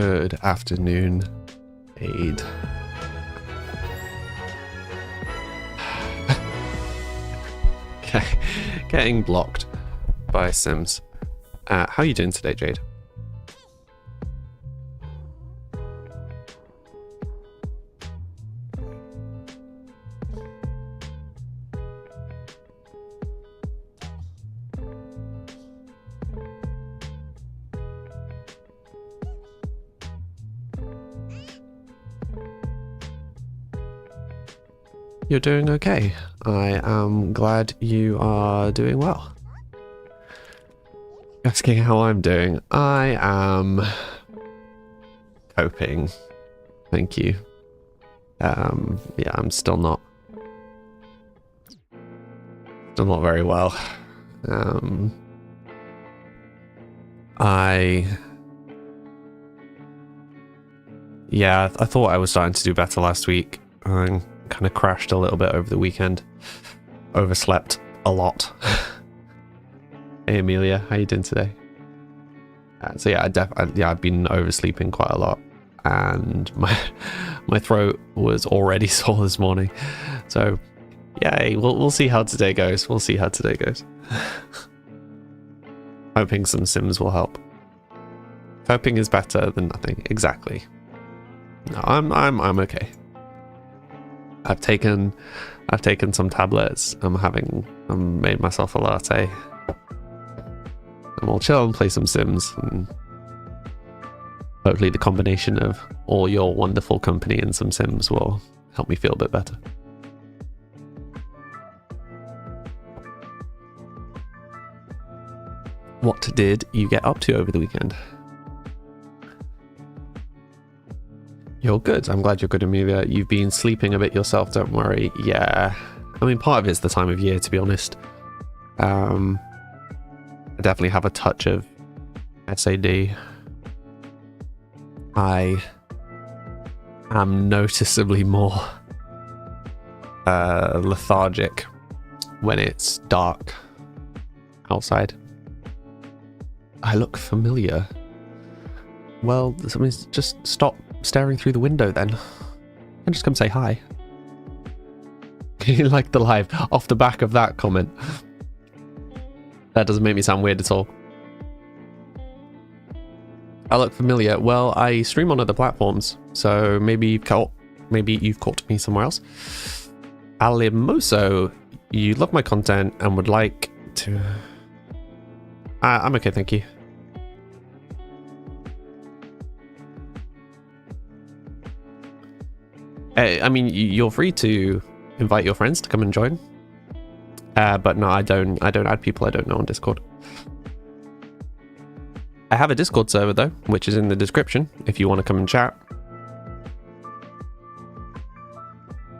Good afternoon, Aid. Okay, getting blocked by Sims. How are you doing today, Jade? You're doing okay. I am glad you are doing well. Asking how I'm doing. I am coping. Thank you. Yeah, I'm still not very well. I thought I was starting to do better last week. I kind of crashed a little bit over the weekend. Overslept a lot. Hey Amelia, how you doing today? So yeah, I've been oversleeping quite a lot, and my throat was already sore this morning. So yeah, we'll see how today goes. We'll see how today goes. Hoping some Sims will help. Hoping is better than nothing. Exactly. No, I'm okay. I've taken some tablets. I made myself a latte. And we'll chill and play some Sims, and hopefully the combination of all your wonderful company and some Sims will help me feel a bit better. What did you get up to over the weekend? You're good. I'm glad you're good, Amelia. You've been sleeping a bit yourself, don't worry. Yeah. I mean, part of it's the time of year, to be honest. I definitely have a touch of SAD. I am noticeably more lethargic when it's dark outside. I look familiar. Well, I mean, just stop staring through the window then, and just come say hi. You like the live off the back of that comment. That doesn't make me sound weird at all. I look familiar. Well, I stream on other platforms, so maybe you've caught me somewhere else. Alimoso, you love my content and would like to... I'm okay, thank you. I mean, you're free to invite your friends to come and join. But no, I don't add people I don't know on Discord. I have a Discord server though, which is in the description if you want to come and chat.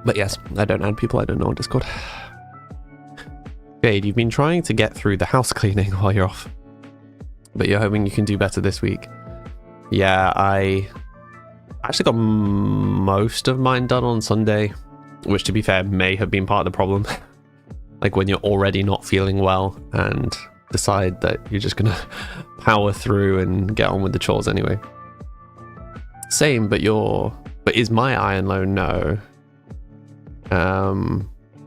But yes, I don't add people I don't know on Discord. Jade, you've been trying to get through the house cleaning while you're off, but you're hoping you can do better this week. Yeah, I actually got most of mine done on Sunday, which to be fair may have been part of the problem. Like when you're already not feeling well and decide that you're just gonna power through and get on with the chores anyway. Same, but is my iron low? No.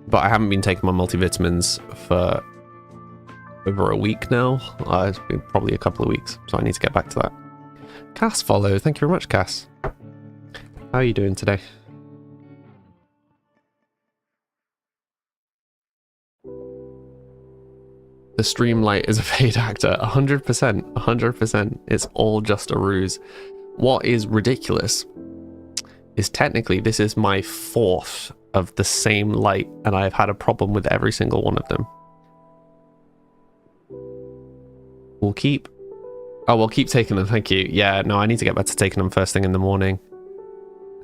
But I haven't been taking my multivitamins for over a week now. It's been probably a couple of weeks, so I need to get back to that. Cass follow, thank you very much, Cass. How are you doing today? The stream light is a paid actor. 100%. 100%. It's all just a ruse. What is ridiculous is technically this is my fourth of the same light, and I've had a problem with every single one of them. We'll keep taking them, thank you. Yeah, no, I need to get back to taking them first thing in the morning.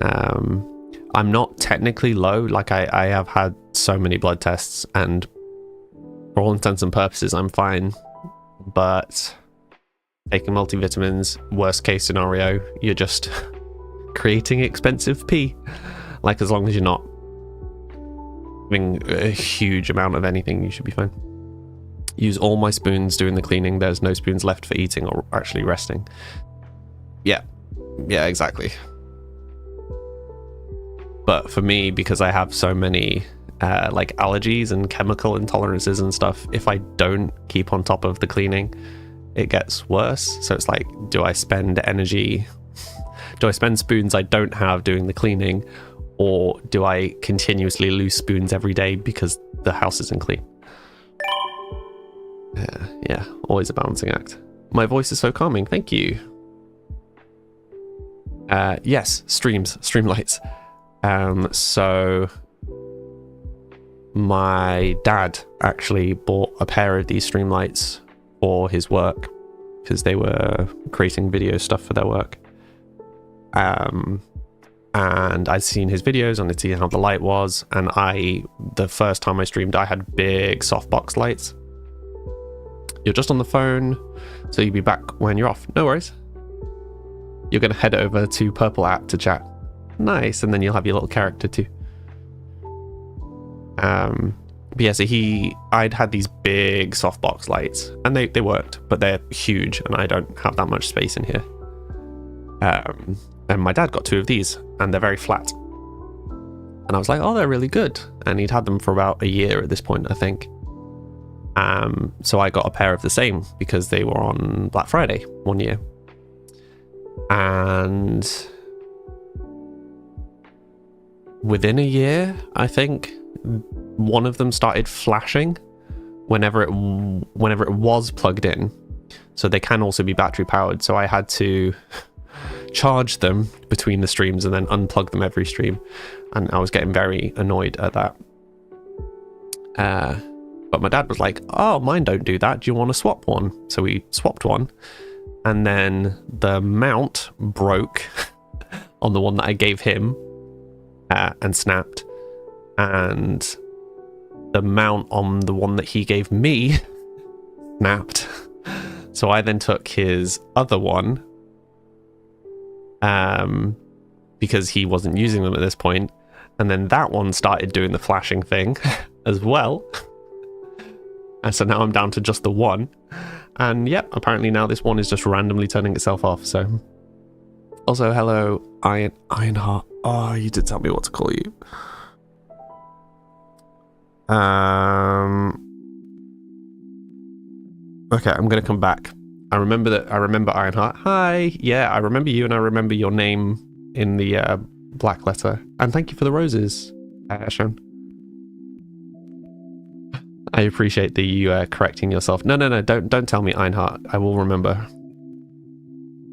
I'm not technically low, like I have had so many blood tests, and for all intents and purposes, I'm fine. But taking multivitamins, worst case scenario, you're just creating expensive pee. Like, as long as you're not having a huge amount of anything, you should be fine. Use all my spoons doing the cleaning. There's no spoons left for eating or actually resting. Yeah, Yeah, exactly. But for me, because I have so many like allergies and chemical intolerances and stuff, if I don't keep on top of the cleaning, it gets worse. So it's like, do I spend energy? Do I spend spoons I don't have doing the cleaning, or do I continuously lose spoons every day because the house isn't clean? Yeah, always a balancing act. My voice is so calming. Thank you. Yes, streamlights. So my dad actually bought a pair of these streamlights for his work because they were creating video stuff for their work. And I'd seen his videos and I'd seen how the light was, and the first time I streamed, I had big softbox lights. You're just on the phone, so you'll be back when you're off. No worries. You're going to head over to Purple app to chat. Nice, and then you'll have your little character too. But yeah, so I'd had these big softbox lights, and they worked, but they're huge, and I don't have that much space in here. And my dad got 2 of these, and they're very flat. And I was like, oh, they're really good. And he'd had them for about a year at this point, I think. So I got a pair of the same because they were on Black Friday one year. And within a year, I think, one of them started flashing whenever it was plugged in. So they can also be battery powered. So I had to charge them between the streams and then unplug them every stream. And I was getting very annoyed at that. But my dad was like, oh, mine don't do that. Do you want to swap one? So we swapped one. And then the mount broke on the one that I gave him and snapped. And the mount on the one that he gave me snapped. So I then took his other one because he wasn't using them at this point. And then that one started doing the flashing thing as well. And so now I'm down to just the one. And yep, apparently now this one is just randomly turning itself off. So also, hello, Ironheart. Oh, you did tell me what to call you. Okay, I'm gonna come back. I remember Ironheart. Hi, yeah, I remember you, and I remember your name in the black letter. And thank you for the roses, Sean. I appreciate you correcting yourself. No, don't tell me Ironheart. I will remember.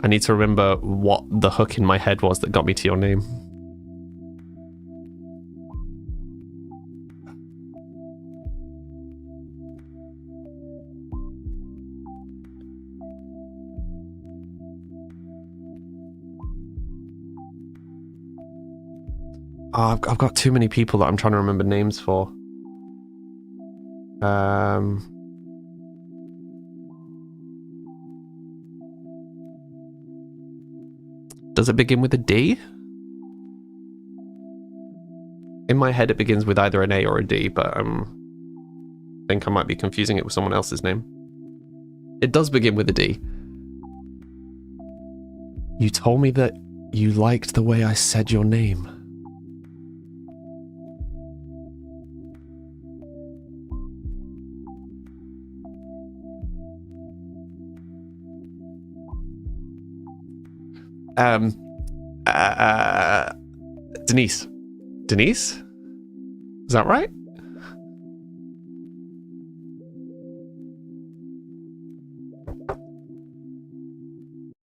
I need to remember what the hook in my head was that got me to your name. Oh, I've got too many people that I'm trying to remember names for. Does it begin with a D? In my head, it begins with either an A or a D, but I think I might be confusing it with someone else's name. It does begin with a D. You told me that you liked the way I said your name. Denise. Denise? Is that right?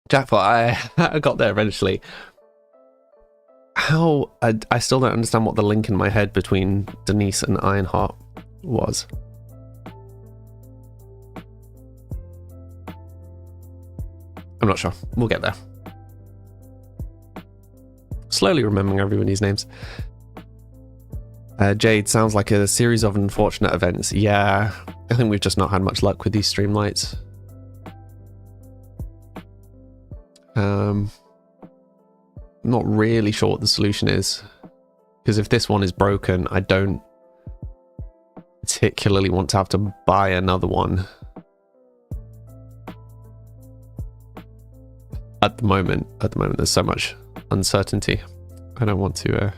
Jackpot, I got there eventually. How? I still don't understand what the link in my head between Denise and Ironheart was. I'm not sure. We'll get there. Slowly remembering everybody's names. Jade, sounds like a series of unfortunate events. Yeah, I think we've just not had much luck with these streamlights. I'm not really sure what the solution is, because if this one is broken, I don't particularly want to have to buy another one. at the moment, there's so much uncertainty. I don't want to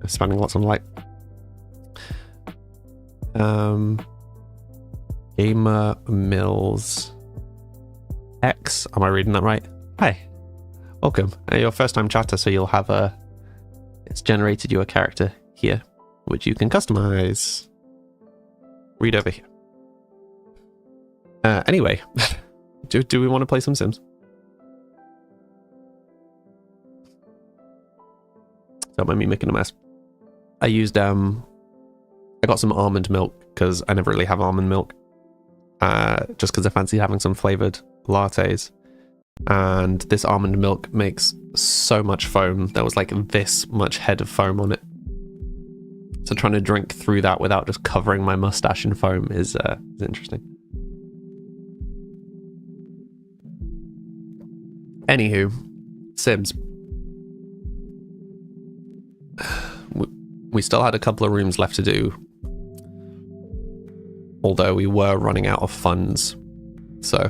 spending lots on light. Gamer Mills X. Am I reading that right? Hi, welcome. You're a first-time chatter, so you'll have it's generated you a character here, which you can customize. Read over here. Anyway, do we want to play some Sims? Don't mind me making a mess. I used I got some almond milk because I never really have almond milk. Just because I fancy having some flavored lattes. And this almond milk makes so much foam. There was like this much head of foam on it. So trying to drink through that without just covering my mustache in foam is interesting. Anywho, Sims. We still had a couple of rooms left to do. Although we were running out of funds. So...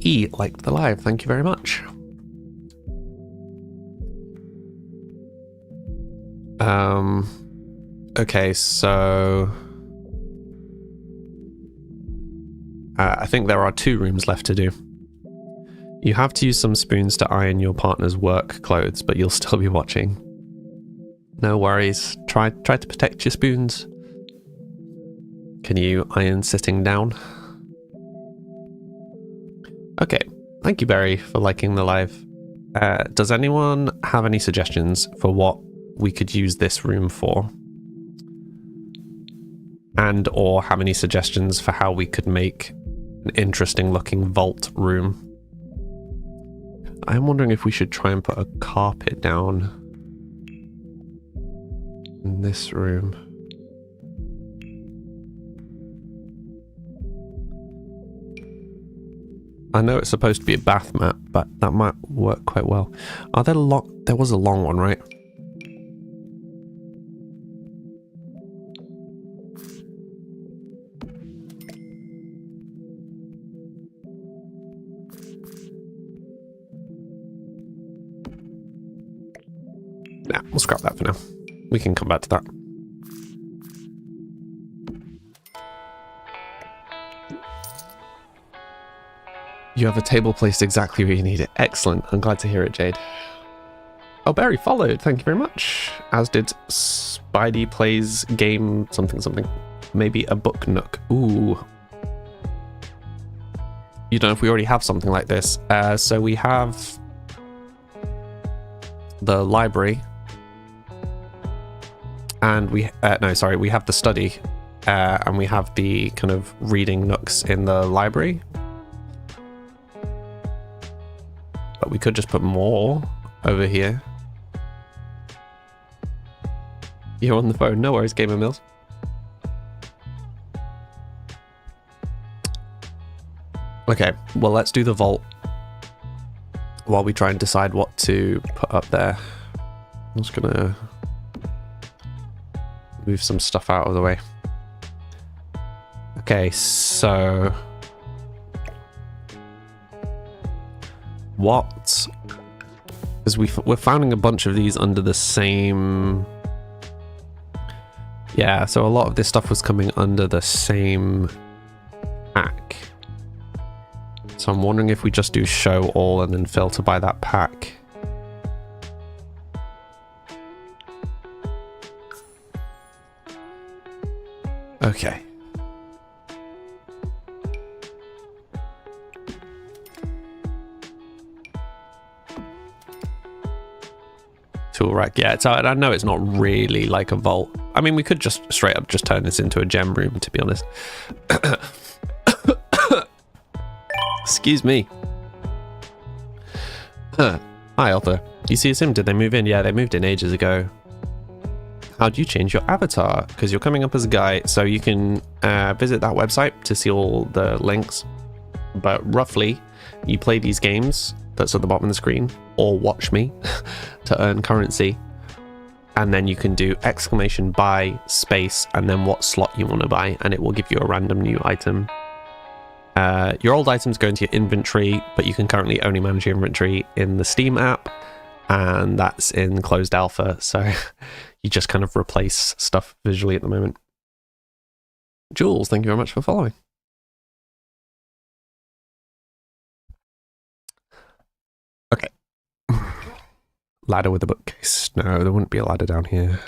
E liked the live, thank you very much. Okay, so... I think there are 2 rooms left to do. You have to use some spoons to iron your partner's work clothes, but you'll still be watching. No worries. Try to protect your spoons. Can you iron sitting down? Okay. Thank you, Barry, for liking the live. Does anyone have any suggestions for what we could use this room for? And or have any suggestions for how we could make an interesting looking vault room? I'm wondering if we should try and put a carpet down in this room. I know it's supposed to be a bath mat, but that might work quite well. Are there there was a long one, right? Nah, we'll scrap that for now. We can come back to that. You have a table placed exactly where you need it. Excellent. I'm glad to hear it, Jade. Oh, Barry followed. Thank you very much. As did Spidey Plays Game something something. Maybe a book nook. Ooh. You don't know if we already have something like this. So we have the library. And we have the study, and we have the kind of reading nooks in the library. But we could just put more over here. You're on the phone. No worries, Gamer Mills. Okay, well, let's do the vault while we try and decide what to put up there. I'm just gonna move some stuff out of the way. Okay, so what? Because we're finding a bunch of these under the same. Yeah, so a lot of this stuff was coming under the same pack. So I'm wondering if we just do show all and then filter by that pack. Okay. Tool rack, yeah. So I know it's not really like a vault. I mean, we could just straight up just turn this into a gem room, to be honest. Excuse me. Hi, Aerfyr. You see a sim? Did they move in? Yeah, they moved in ages ago. How do you change your avatar? Because you're coming up as a guy, so you can visit that website to see all the links. But roughly, you play these games that's at the bottom of the screen, or watch me to earn currency. And then you can do !buy space and then what slot you want to buy, and it will give you a random new item. Your old items go into your inventory, but you can currently only manage your inventory in the Steam app, and that's in closed alpha, so you just kind of replace stuff visually at the moment. Jules, thank you very much for following. Okay. Ladder with a bookcase. No, there wouldn't be a ladder down here.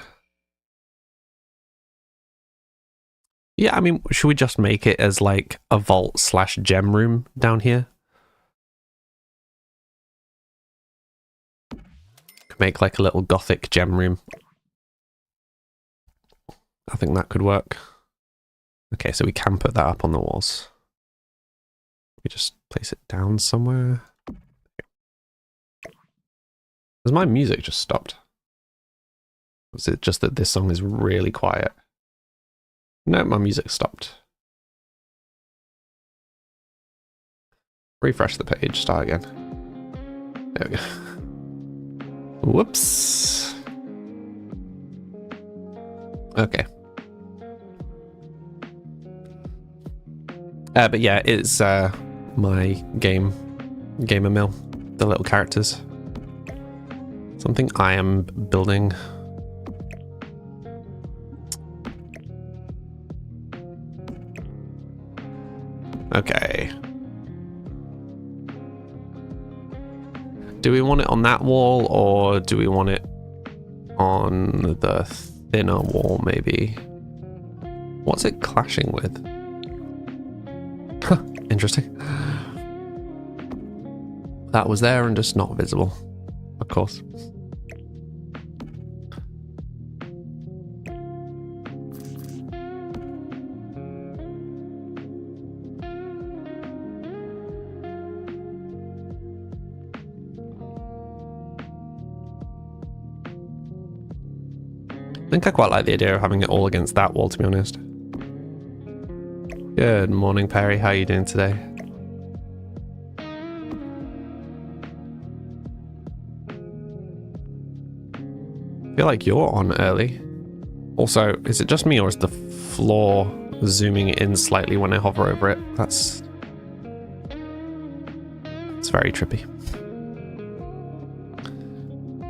Yeah, I mean, should we just make it as like a vault / gem room down here? Could make like a little gothic gem room. I think that could work. Okay, so we can put that up on the walls. We just place it down somewhere. Has my music just stopped? Or is it just that this song is really quiet? No, my music stopped. Refresh the page, start again. There we go. Whoops. Okay. But yeah, it's my gamer mill, the little characters. Something I am building. Okay. Do we want it on that wall, or do we want it on the thinner wall, maybe? What's it clashing with? Huh, interesting. That was there and just not visible, of course. I think I quite like the idea of having it all against that wall, to be honest. Good morning, Perry. How are you doing today? I feel like you're on early. Also, is it just me, or is the floor zooming in slightly when I hover over it? It's very trippy.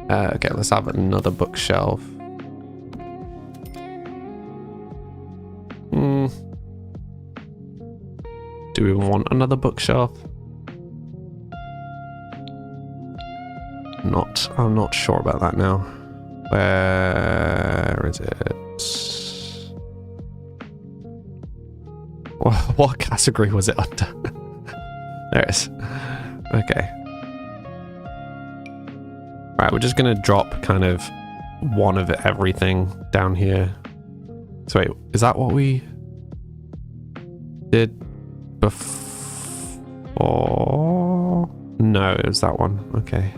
Okay, let's have another bookshelf. Do we want another bookshelf? I'm not sure about that now. Where is it? What category was it under? There it is. Okay. Alright, we're just gonna drop kind of one of everything down here. So wait, is that what we did before? No, it was that one. Okay.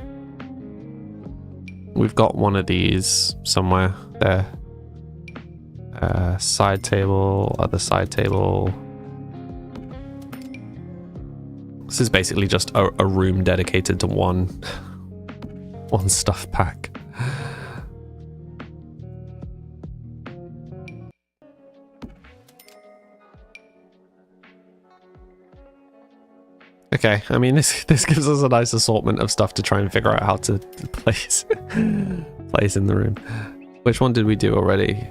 We've got one of these somewhere there. Side table, other side table. This is basically just a room dedicated to one stuff pack. Okay, I mean this gives us a nice assortment of stuff to try and figure out how to place in the room. Which one did we do already?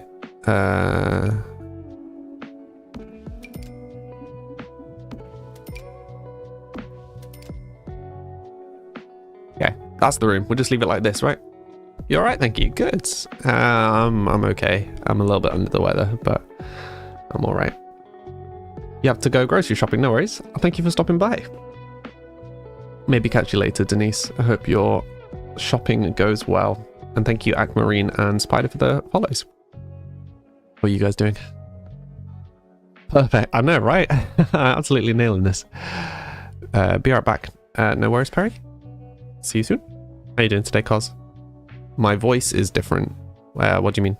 Okay, that's the room. We'll just leave it like this, right? You're all right, thank you. Good. I'm okay. I'm a little bit under the weather, but I'm all right. You have to go grocery shopping, no worries. Thank you for stopping by. Maybe catch you later, Denise. I hope your shopping goes well. And thank you, Aquamarine and Spider, for the follows. What are you guys doing? Perfect. I know, right? Absolutely nailing this. Be right back. No worries, Perry. See you soon. How you doing today, Cos? My voice is different. What do you mean?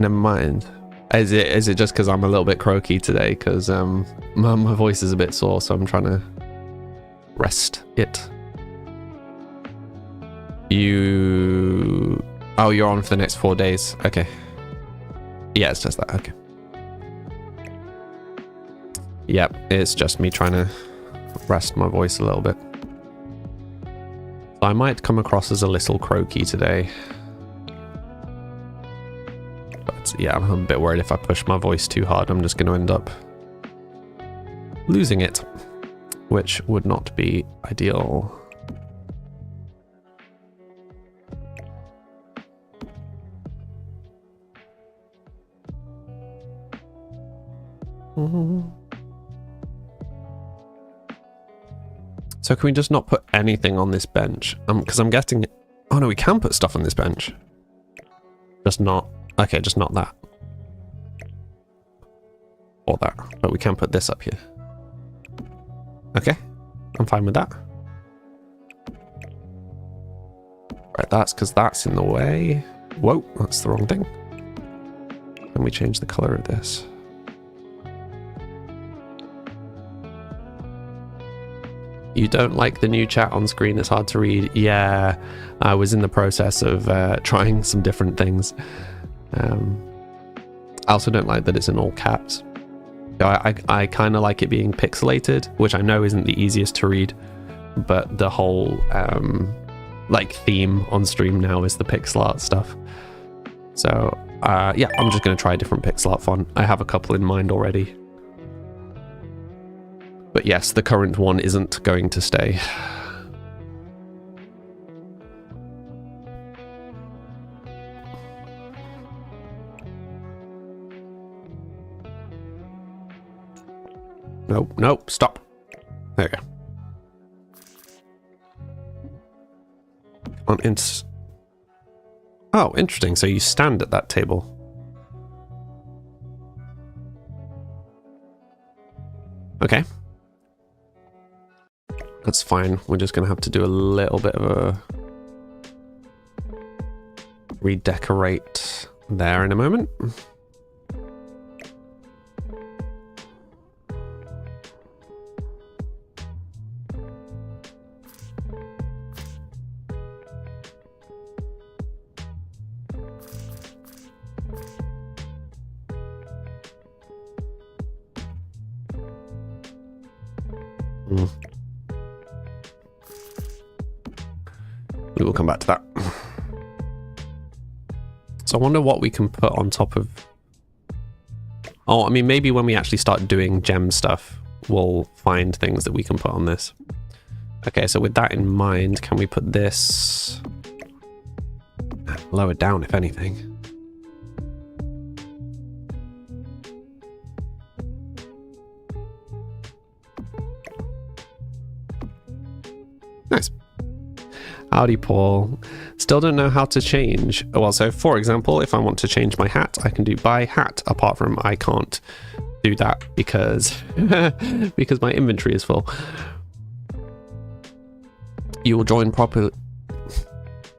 Never mind. Is it just because I'm a little bit croaky today? Because my voice is a bit sore, so I'm trying to rest it. Oh, you're on for the next 4 days. Okay. Yeah, it's just that. Okay. Yep, it's just me trying to rest my voice a little bit. So I might come across as a little croaky today. But yeah, I'm a bit worried if I push my voice too hard, I'm just going to end up losing it, which would not be ideal. So can we just not put anything on this bench? Because I'm getting... Oh no, we can put stuff on this bench. Just not... Okay, just not that. Or that. But we can put this up here. Okay, I'm fine with that. Right, that's because that's in the way. Whoa, that's the wrong thing. Can we change the color of this? You don't like the new chat on screen, it's hard to read. Yeah, I was in the process of trying some different things. I also don't like that it's in all caps. I kind of like it being pixelated, which I know isn't the easiest to read, but the whole like theme on stream now is the pixel art stuff. So yeah, I'm just going to try a different pixel art font. I have a couple in mind already. But yes, the current one isn't going to stay. Nope, nope, stop. There you go. Oh, interesting. So you stand at that table. Okay. That's fine. We're just going to have to do a little bit of a redecorate there in a moment. We will come back to that. So I wonder what we can put on top of... Oh, I mean, maybe when we actually start doing gem stuff, we'll find things that we can put on this. Okay, so with that in mind, can we put this lower down, if anything? Nice. Howdy, Paul. Still don't know how to change. Well, so for example, if I want to change my hat, I can do buy hat. Apart from I can't do that because because my inventory is full. You will join properly.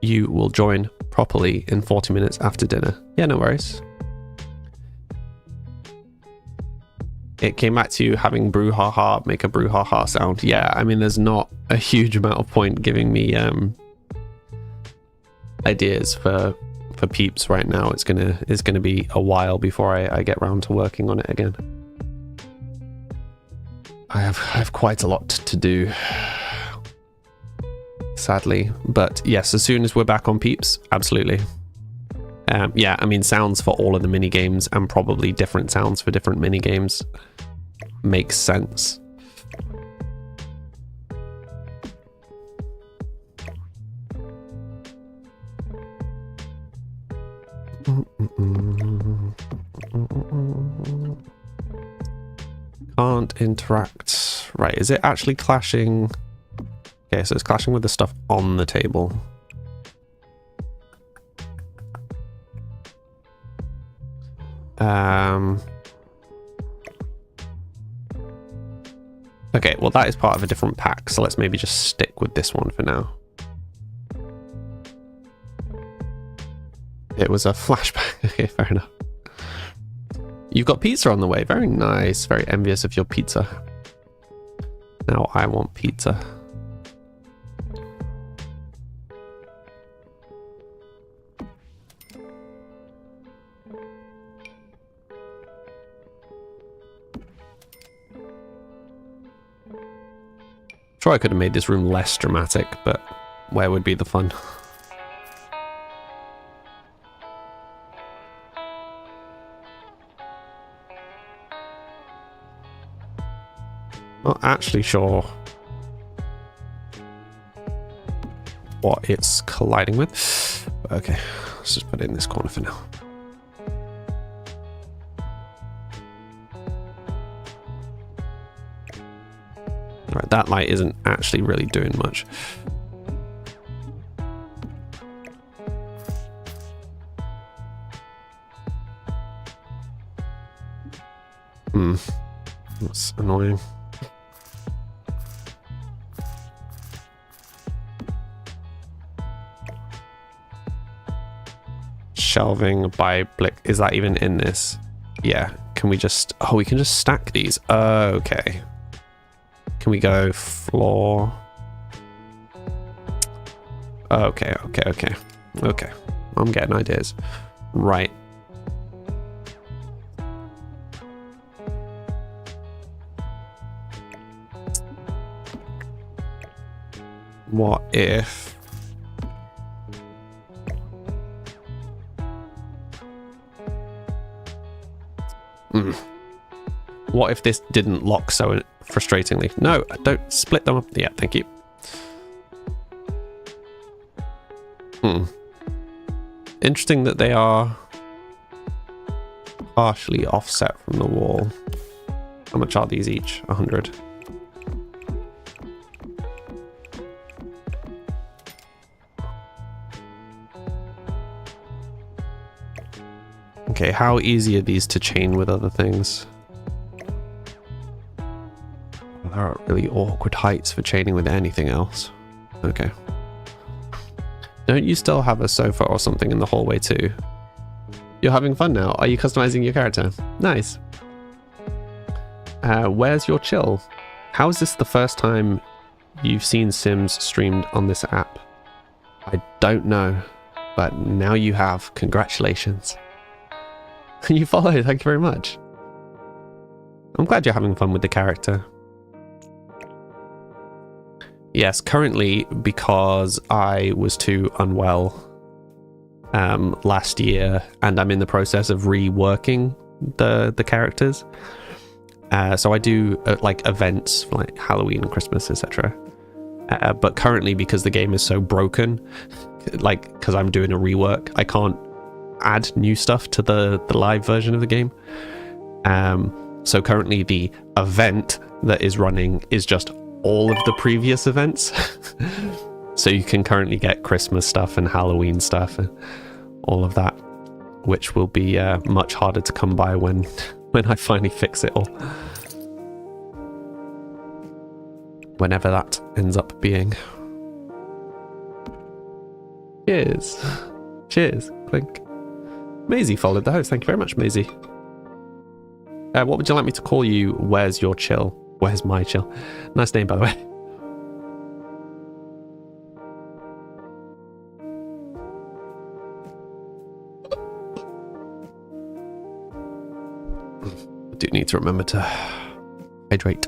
You will join properly in 40 minutes after dinner. Yeah, no worries. It came back to you having brouhaha make a brouhaha sound. Yeah, I mean, there's not a huge amount of point giving me ideas for peeps right now. It's gonna be a while before I get round to working on it again. I have quite a lot to do, sadly. But yes, as soon as we're back on peeps, absolutely. Yeah, I mean, sounds for all of the mini games and probably different sounds for different mini games makes sense. Can't interact. Right, is it actually clashing? Okay, so it's clashing with the stuff on the table. Okay, well that is part of a different pack, so let's maybe just stick with this one for now. It was a flashback. Okay, fair enough. You've got pizza on the way. Very nice. Very envious of your pizza. Now I want pizza. Sure, I could have made this room less dramatic, but where would be the fun? Not actually sure what it's colliding with. Okay, let's just put it in this corner for now. Right, that light isn't actually really doing much. That's annoying. Shelving by Blick. Is that even in this? Yeah. Can we just... Oh, we can just stack these. Okay. Can we go floor? Okay. I'm getting ideas. Right. What if... What if this didn't lock so frustratingly? No, don't split them up. Yeah, thank you. Interesting that they are partially offset from the wall. How much are these each? 100. Okay, how easy are these to chain with other things? There are really awkward heights for chaining with anything else. Okay. Don't you still have a sofa or something in the hallway too? You're having fun now. Are you customizing your character? Nice. Where's your chill? How is this the first time you've seen Sims streamed on this app? I don't know, but now you have. Congratulations. You followed, thank you very much. I'm glad you're having fun with the character. Yes, currently, because I was too unwell last year, and I'm in the process of reworking the characters. So I do like events for like Halloween, Christmas, etc. But currently, because the game is so broken, like because I'm doing a rework, I can't add new stuff to the live version of the game. So currently the event that is running is just all of the previous events. So you can currently get Christmas stuff and Halloween stuff and all of that, which will be much harder to come by when I finally fix it all. Whenever that ends up being. Cheers. Cheers. Clink. Maisie followed the host. Thank you very much, Maisie. What would you like me to call you? Where's your chill? Where's my chill? Nice name, by the way. I do need to remember to hydrate.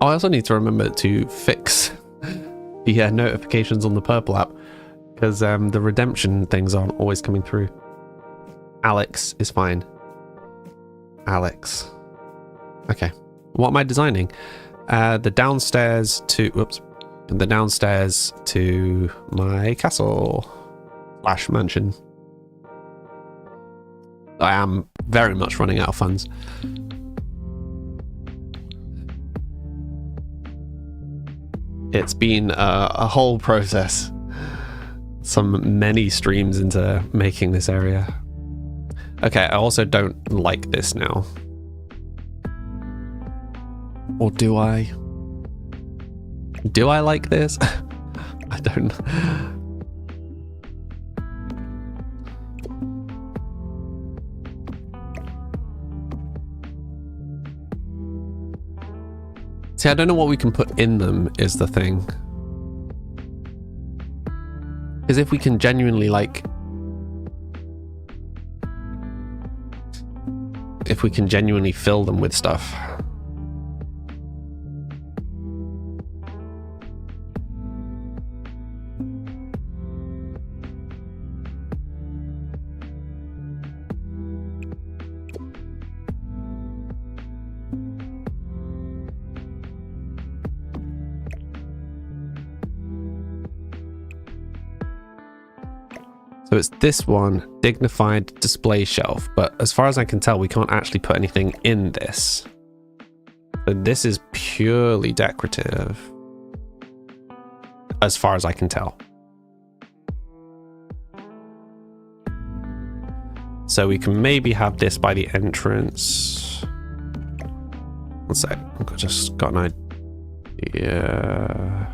Oh, I also need to remember to fix the notifications on the Purple app, because the redemption things aren't always coming through. Alex is fine. Alex. Okay. What am I designing? The downstairs to... Whoops. The downstairs to my castle / mansion. I am very much running out of funds. It's been a whole process. Many streams into making this area. Okay, I also don't like this now. Or do I? Do I like this? I don't. See, I don't know what we can put in them is the thing. Because if we can genuinely, like... If we can genuinely fill them with stuff... So it's this one, dignified display shelf, but as far as I can tell, we can't actually put anything in this. So this is purely decorative, as far as I can tell. So we can maybe have this by the entrance. One sec, I've just got an idea.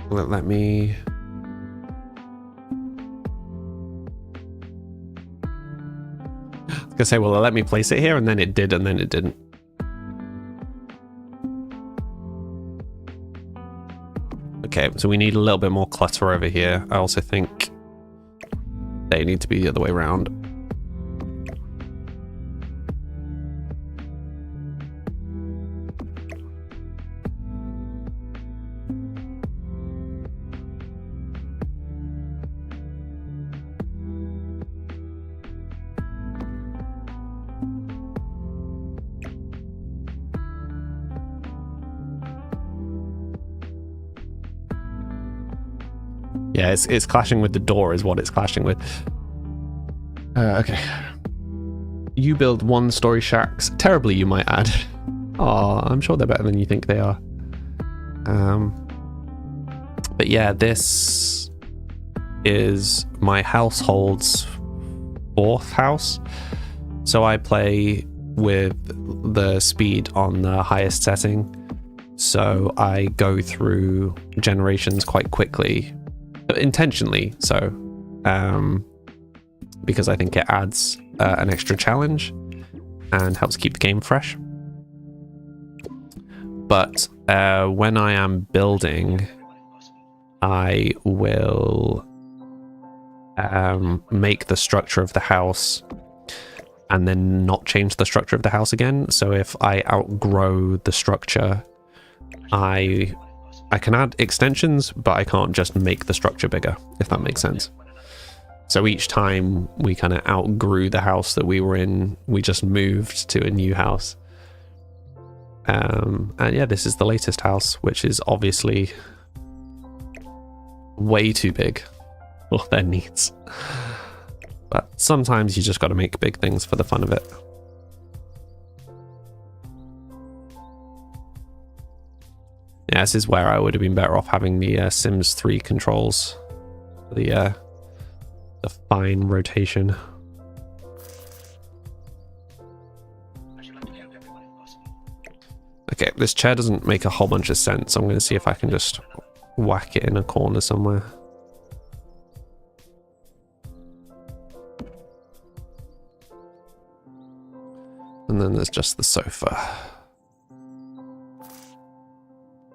Let me... I was gonna say, well, let me place it here, and then it did, and then it didn't. Okay, so we need a little bit more clutter over here. I also think they need to be the other way around. Yeah, it's clashing with the door is what it's clashing with. Okay. You build one-story shacks. Terribly, you might add. Oh, I'm sure they're better than you think they are. But yeah, this is my household's 4th house. So I play with the speed on the highest setting. So I go through generations quite quickly. Intentionally so, because I think it adds an extra challenge and helps keep the game fresh. But when I am building, I will make the structure of the house and then not change the structure of the house again. So if I outgrow the structure, I can add extensions, but I can't just make the structure bigger, if that makes sense. So each time we kind of outgrew the house that we were in, we just moved to a new house. And yeah, this is the latest house, which is obviously way too big for their needs. But sometimes you just got to make big things for the fun of it. Yeah, this is where I would have been better off having the Sims 3 controls. The fine rotation. Okay, this chair doesn't make a whole bunch of sense. I'm going to see if I can just whack it in a corner somewhere. And then there's just the sofa.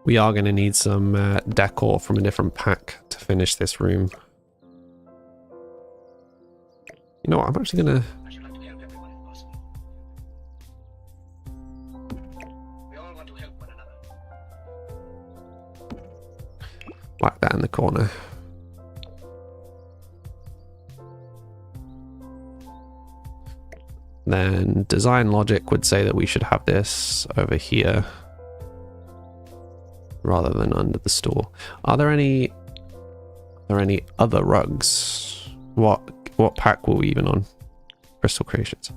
We are going to need some decor from a different pack to finish this room. You know what, I'm actually going to... whack that in the corner. Then design logic would say that we should have this over here rather than under the stool. Are there any other rugs? What pack were we even on? Crystal Creations.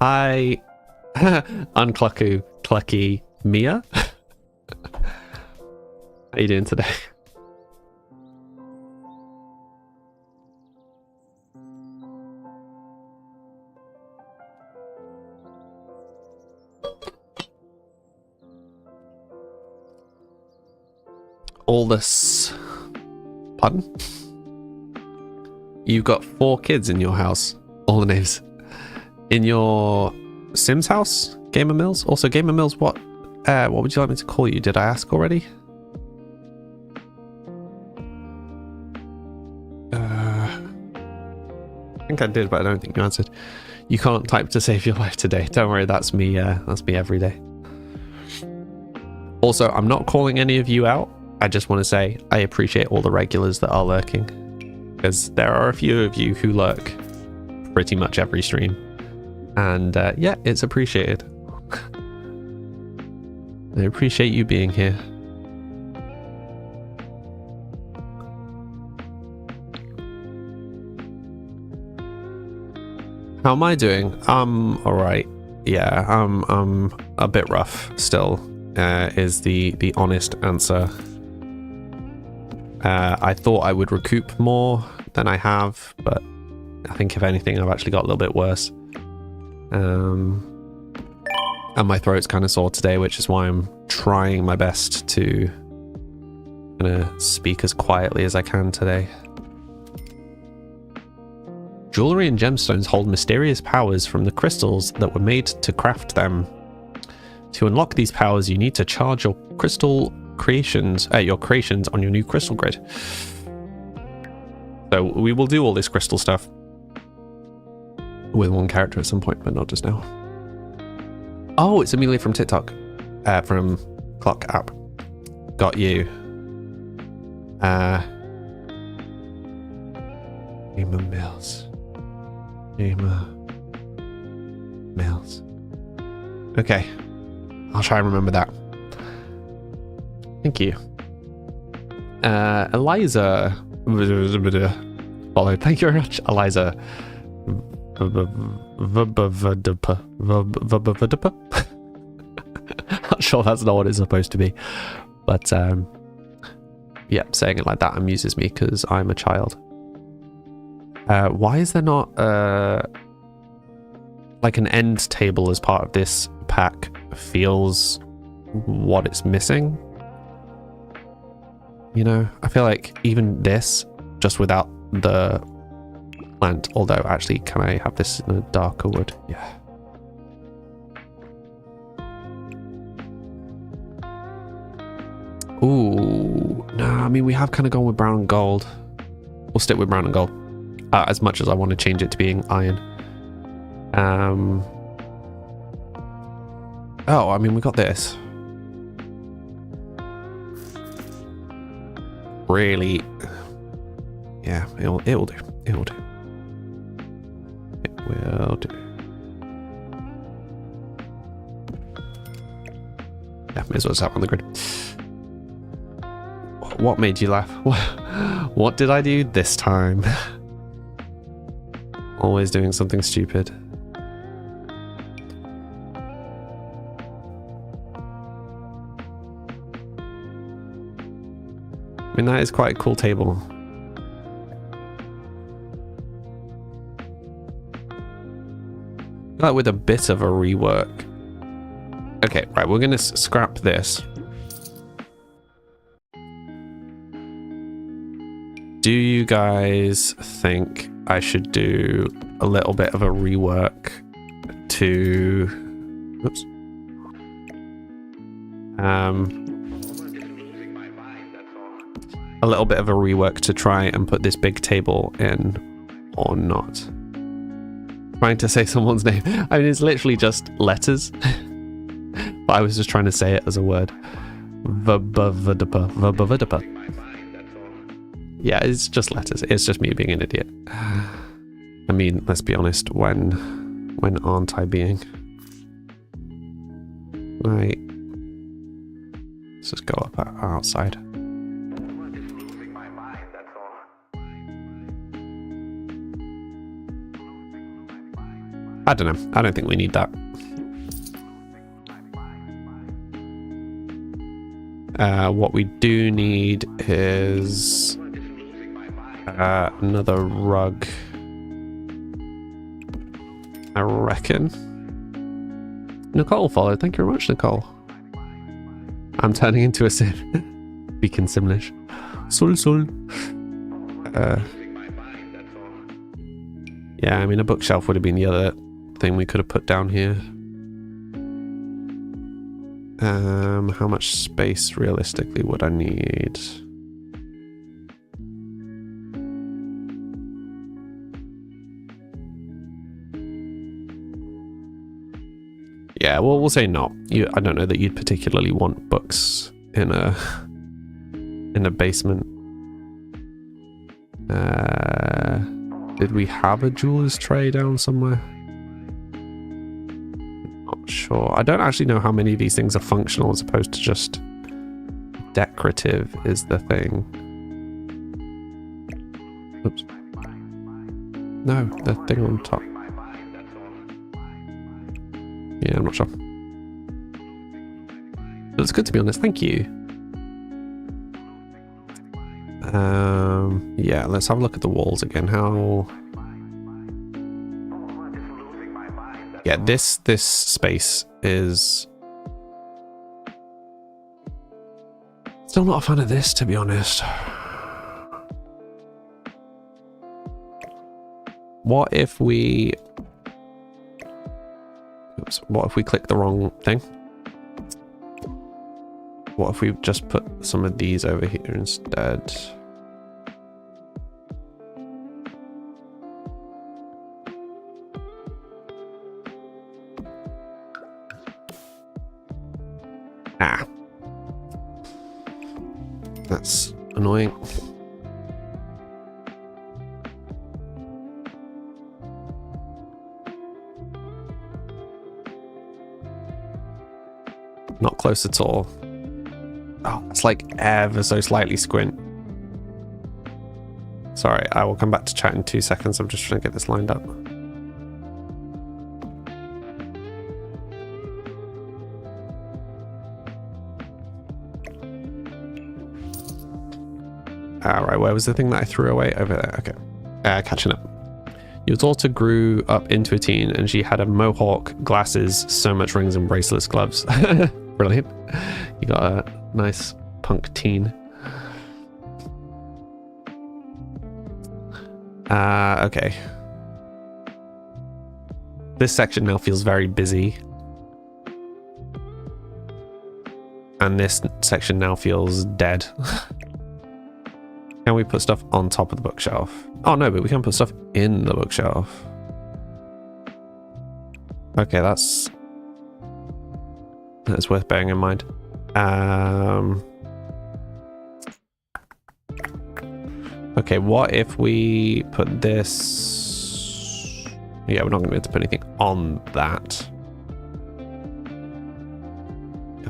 Hi, Clucky Mia. How you doing today? All this... Pardon? You've got 4 kids in your house. All the names. In your Sims house? Gamer Mills? Also, Gamer Mills, what would you like me to call you? Did I ask already? I think I did, but I don't think you answered. You can't type to save your life today. Don't worry, that's me every day. Also, I'm not calling any of you out. I just want to say I appreciate all the regulars that are lurking, because there are a few of you who lurk pretty much every stream. And yeah, it's appreciated. I appreciate you being here. How am I doing? All right. Yeah, I'm a bit rough still. Is the honest answer. I thought I would recoup more than I have, but I think if anything, I've actually got a little bit worse. And my throat's kind of sore today, which is why I'm trying my best to kind of speak as quietly as I can today. Jewelry and gemstones hold mysterious powers from the crystals that were made to craft them. To unlock these powers, you need to charge your creations on your new crystal grid. So we will do all this crystal stuff with one character at some point, but not just now. Oh, it's Amelia from TikTok, from Clock app. Got you. Gamer Mills. Gamer Mills. Okay, I'll try and remember that. Thank you. Eliza followed. Thank you very much, Eliza. Not sure that's not what it's supposed to be, but yeah, saying it like that amuses me because I'm a child. Why is there not like an end table as part of this pack? Feels what it's missing. You know, I feel like even this, just without the plant, although actually, can I have this in a darker wood? Yeah. Ooh, no, I mean, we have kind of gone with brown and gold. We'll stick with brown and gold. As much as I want to change it to being iron. Oh, I mean, we got this. Really? Yeah, it will do. It will do. It will do. Yeah, may as well start on the grid. What made you laugh? What did I do this time? Always doing something stupid. I mean, that is quite a cool table. Like with a bit of a rework. Okay, right, we're gonna scrap this. Do you guys think I should do a little bit of a rework to... Oops. A little bit of a rework to try and put this big table in, or not? Trying to say someone's name. I mean, it's literally just letters. But I was just trying to say it as a word. Yeah, it's just letters. It's just me being an idiot. I mean, let's be honest. When aren't I being? Right. Let's just go up outside. I don't know. I don't think we need that. What we do need is another rug, I reckon. Nicole followed. Thank you very much, Nicole. I'm turning into a sim. Speaking Simlish. Sul. Yeah, I mean, a bookshelf would have been the other thing we could have put down here. How much space realistically would I need? Yeah, well, we'll say not. I don't know that you'd particularly want books in a basement. Did we have a jeweler's tray down somewhere? Not sure. I don't actually know how many of these things are functional as opposed to just decorative is the thing. Oops. No, the thing on top. Yeah, I'm not sure. But it's good to be honest. Thank you. Yeah, let's have a look at the walls again. How? Yeah, this space is still not a fan of this, to be honest. What if we? Oops, what if we click the wrong thing? What if we just put some of these over here instead? Ah. That's annoying. Not close at all. Oh, it's like ever so slightly squint. Sorry, I will come back to chat in 2 seconds. I'm just trying to get this lined up. Alright, where was the thing that I threw away? Over there, okay. Catching up. Your daughter grew up into a teen and she had a mohawk, glasses, so much rings and bracelets, gloves. Brilliant. You got a nice punk teen. Okay. This section now feels very busy. And this section now feels dead. Can we put stuff on top of the bookshelf? Oh no, but we can put stuff in the bookshelf. Okay, that's worth bearing in mind. Okay, what if we put this? Yeah, we're not going to be able to put anything on that.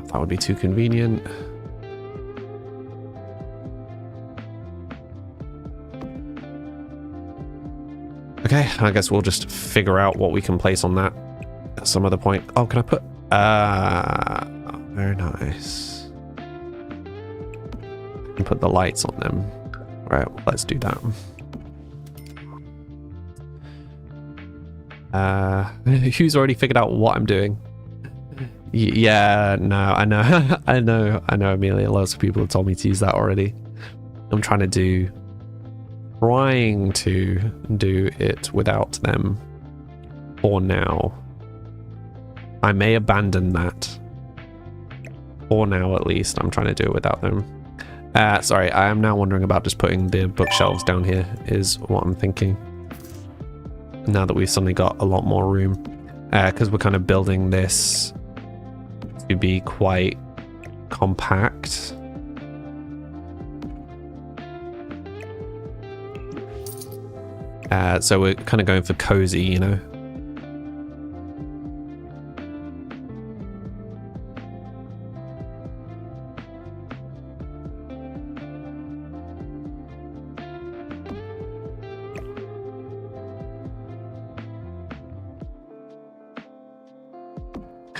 That would be too convenient. Okay, I guess we'll just figure out what we can place on that at some other point. Oh, can I put... very nice. I can put the lights on them. Right, well, let's do that. Who's already figured out what I'm doing? Yeah, no, I know. I know, Amelia. Lots of people have told me to use that already. I'm trying to do it without them for now. I may abandon that. For now, at least. I'm trying to do it without them. Sorry, I am now wondering about just putting the bookshelves down here, is what I'm thinking. Now that we've suddenly got a lot more room. Because we're kind of building this to be quite compact. So we're kind of going for cozy, you know.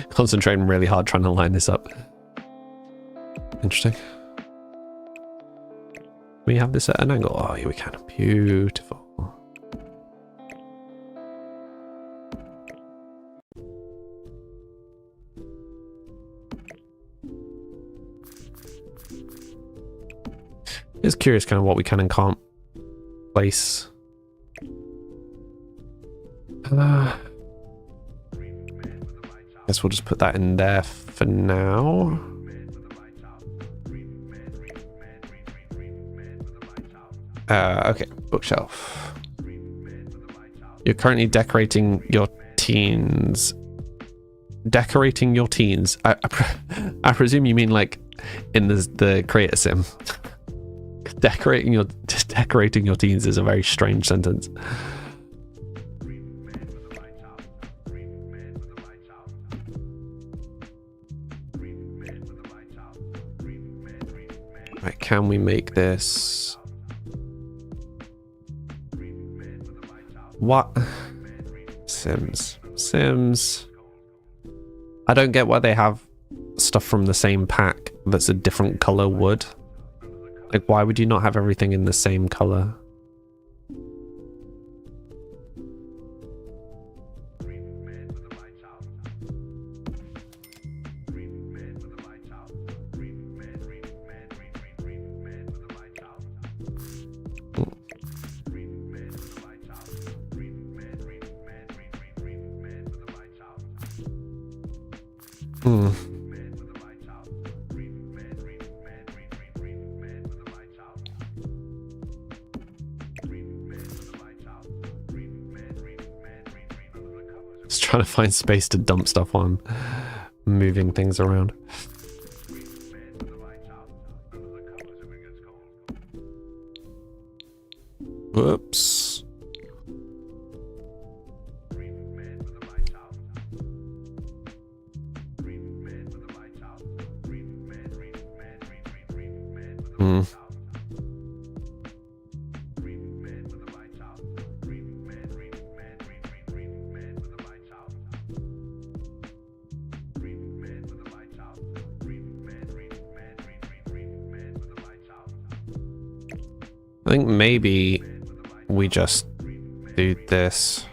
Concentrating really hard trying to line this up. Interesting. We have this at an angle. Oh, yeah, we can. Beautiful. Just curious kind of what we can and can't place. Guess we'll just put that in there for now. Okay, bookshelf. You're currently decorating your teens. Decorating your teens. I presume you mean like in the creator sim. Decorating your teens is a very strange sentence. Right, can we make this? What? Sims. I don't get why they have stuff from the same pack that's a different color wood. Like, why would you not have everything in the same color? Just trying to find space to dump stuff on, moving things around. Whoops. I think maybe we just do this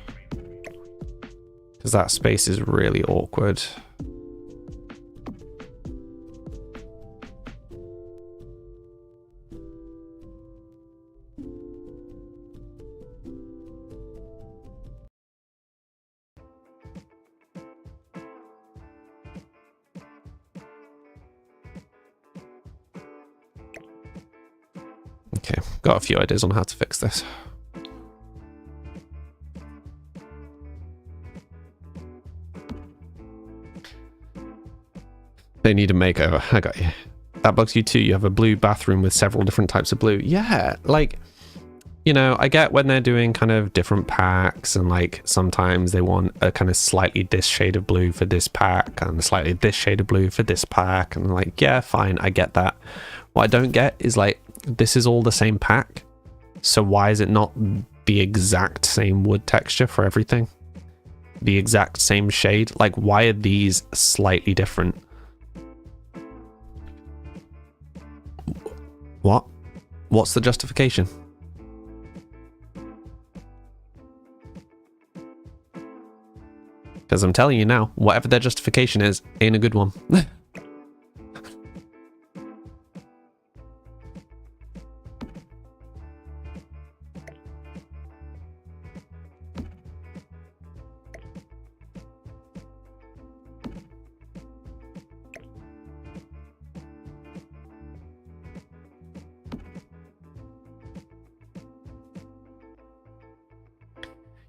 because that space is really awkward. Okay, got a few ideas on how to fix this. They need a makeover. I got you. That bugs you too. You have a blue bathroom with several different types of blue. Yeah, like, you know, I get when they're doing kind of different packs and like sometimes they want a kind of slightly this shade of blue for this pack and slightly this shade of blue for this pack. And like, yeah, fine, I get that. What I don't get is like, this is all the same pack. So why is it not the exact same wood texture for everything? The exact same shade? Like, why are these slightly different? What? What's the justification? Because I'm telling you now, whatever their justification is, ain't a good one.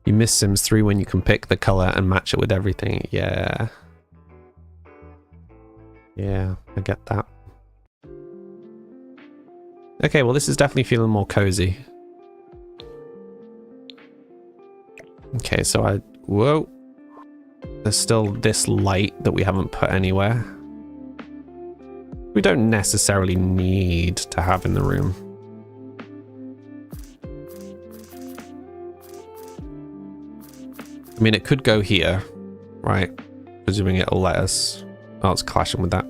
You miss Sims 3 when you can pick the color and match it with everything. Yeah. Yeah, I get that. Okay, well this is definitely feeling more cozy. Okay, so whoa. There's still this light that we haven't put anywhere. We don't necessarily need to have in the room. I mean, it could go here, right? Presuming it'll let us. Oh, it's clashing with that.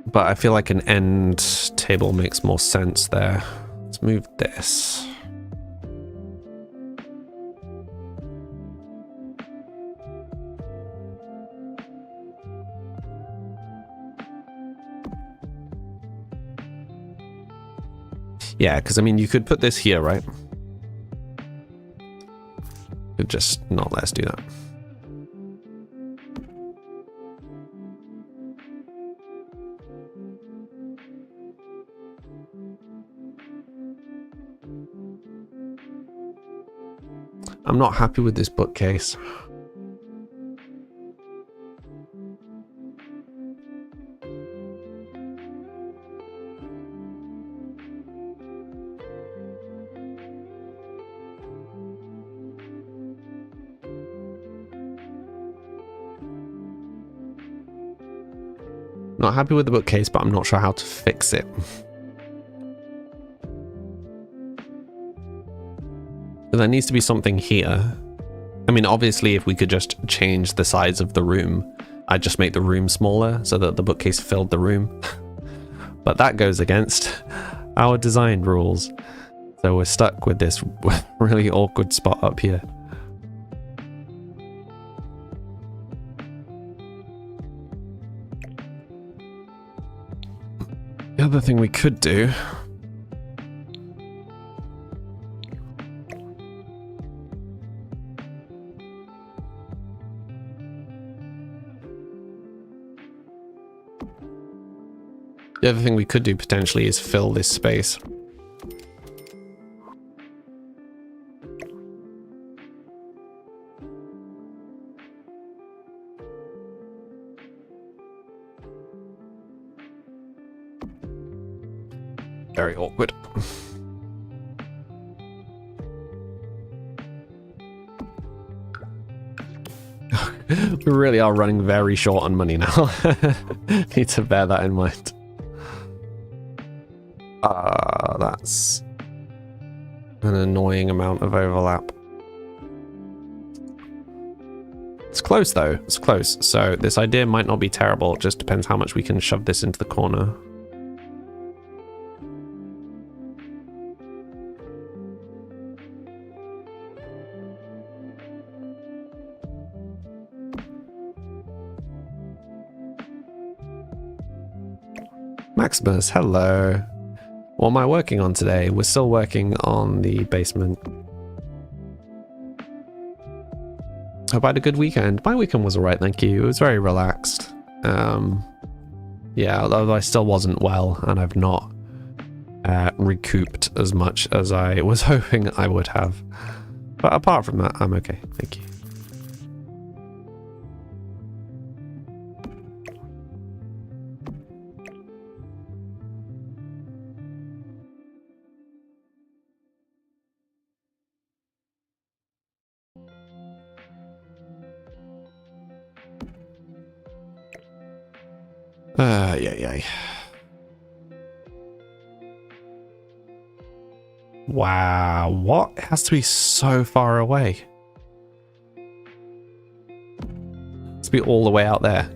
But I feel like an end table makes more sense there. Let's move this. Yeah, because I mean, you could put this here, right? would just not let us do that. I'm not happy with this bookcase. Not happy with the bookcase, but I'm not sure how to fix it. There needs to be something here. I mean, obviously, if we could just change the size of the room, I'd just make the room smaller so that the bookcase filled the room. But that goes against our design rules. So we're stuck with this really awkward spot up here. The other thing we could do... The other thing we could do potentially is fill this space. Very awkward. We really are running very short on money now. Need to bear that in mind. That's an annoying amount of overlap. It's close though, it's close. So this idea might not be terrible, it just depends how much we can shove this into the corner. Maximus, hello. What am I working on today? We're still working on the basement. Hope I had a good weekend. My weekend was alright, thank you. It was very relaxed. Yeah, although I still wasn't well, and I've not recouped as much as I was hoping I would have. But apart from that, I'm okay, thank you. Yeah. Wow, what? It has to be so far away. It has to be all the way out there.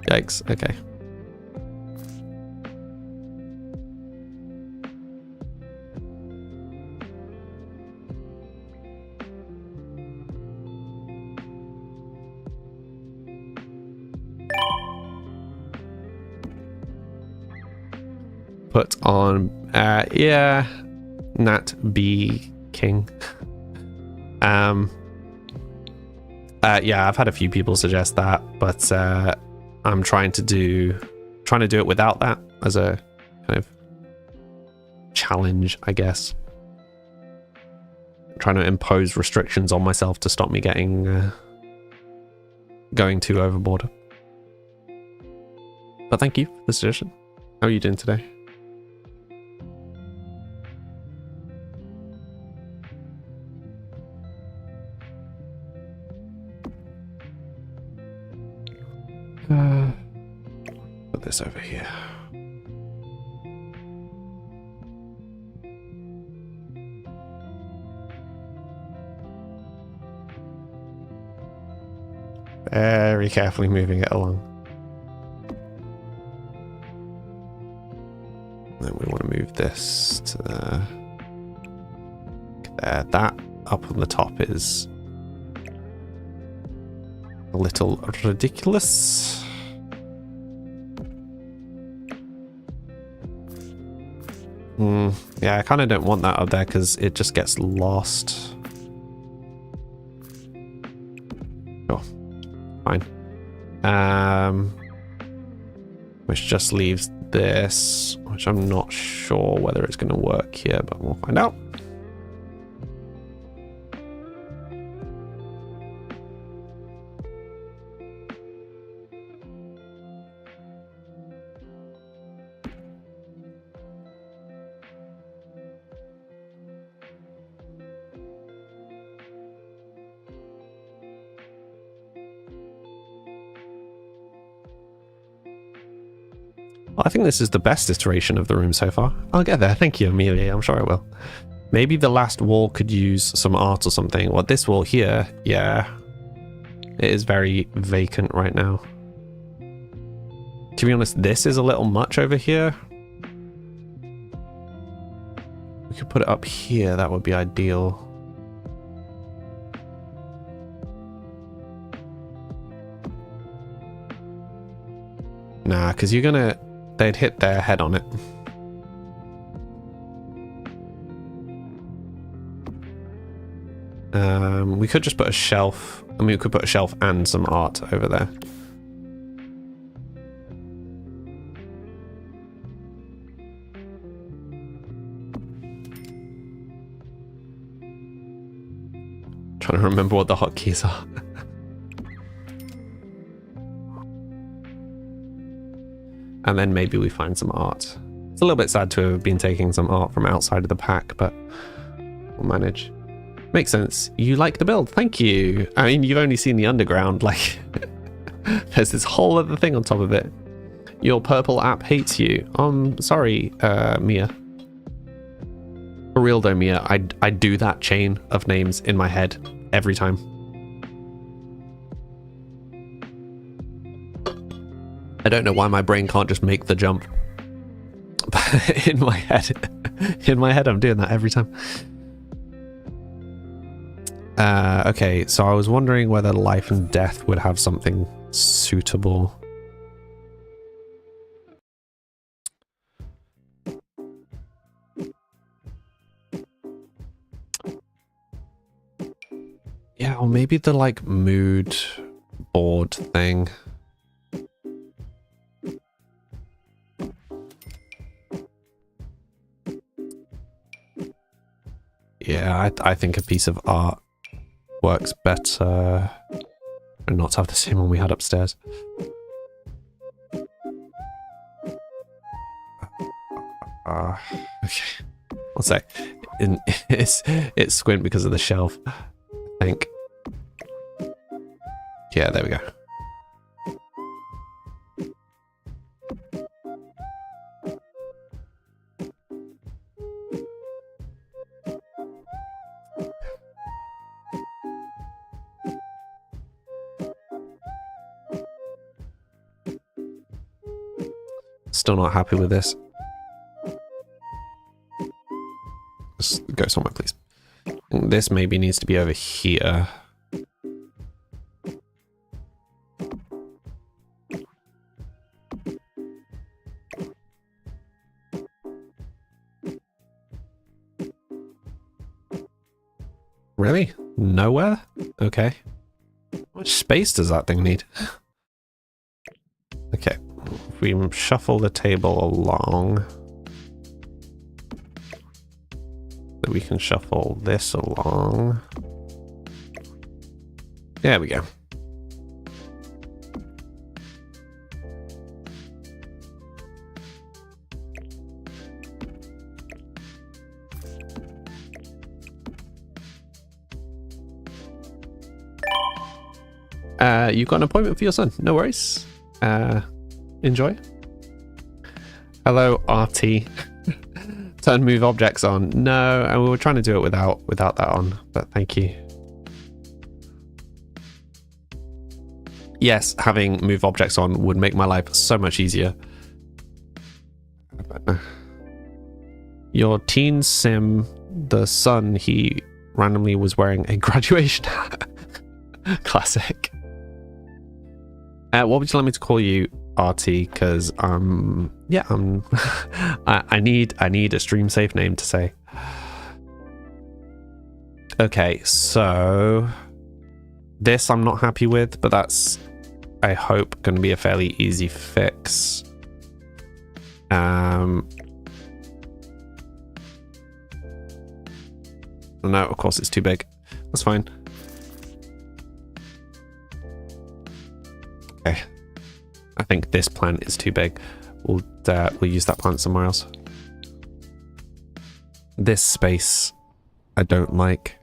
Yikes, okay. Put on, yeah, Nat B King. Yeah, I've had a few people suggest that, but I'm trying to do it without that as a kind of challenge, I guess. I'm trying to impose restrictions on myself to stop me getting going too overboard. But thank you for the suggestion. How are you doing today? Put this over here. Very carefully moving it along. Then we want to move this to there. That up on the top is a little ridiculous. Yeah, I kind of don't want that up there because it just gets lost. Sure. Fine. Which just leaves this, which I'm not sure whether it's going to work here, but we'll find out. I think this is the best iteration of the room so far. I'll get there. Thank you, Amelia. I'm sure I will. Maybe the last wall could use some art or something. Well, this wall here, yeah. It is very vacant right now. To be honest, this is a little much over here. We could put it up here. That would be ideal. Nah, because you're gonna... They'd hit their head on it. We could just put a shelf. I mean, we could put a shelf and some art over there. Trying to remember what the hotkeys are. And then maybe we find some art. It's a little bit sad to have been taking some art from outside of the pack, but we'll manage. Makes sense. You like the build. Thank you. I mean, you've only seen the underground. Like, there's this whole other thing on top of it. Your purple app hates you. I'm sorry, Mia. For real though, Mia, I do that chain of names in my head every time. I don't know why my brain can't just make the jump. But in my head, I'm doing that every time. Okay, so I was wondering whether life and death would have something suitable. Yeah, or maybe the like mood board thing. Yeah, I think a piece of art works better and not to have the same one we had upstairs. Okay. I'll say it's squint because of the shelf, I think. Yeah, there we go. Still not happy with this. Let's go somewhere, please. This maybe needs to be over here. Really? Nowhere? Okay. How much space does that thing need? Okay. If we shuffle the table along, so we can shuffle this along. There we go. You've got an appointment for your son. No worries. Enjoy. Hello, RT. Turn move objects on. No, and we were trying to do it without that on, but thank you. Yes, having move objects on would make my life so much easier. Your teen sim, the son, he randomly was wearing a graduation hat. Classic. What would you like me to call you, RT? Because yeah, I need a stream safe name to say. Okay, so This I'm not happy with, but that's, I hope, going to be a fairly easy fix. No, of course it's too big. That's fine. Okay. I think this plant is too big. We'll use that plant somewhere else. This space I don't like.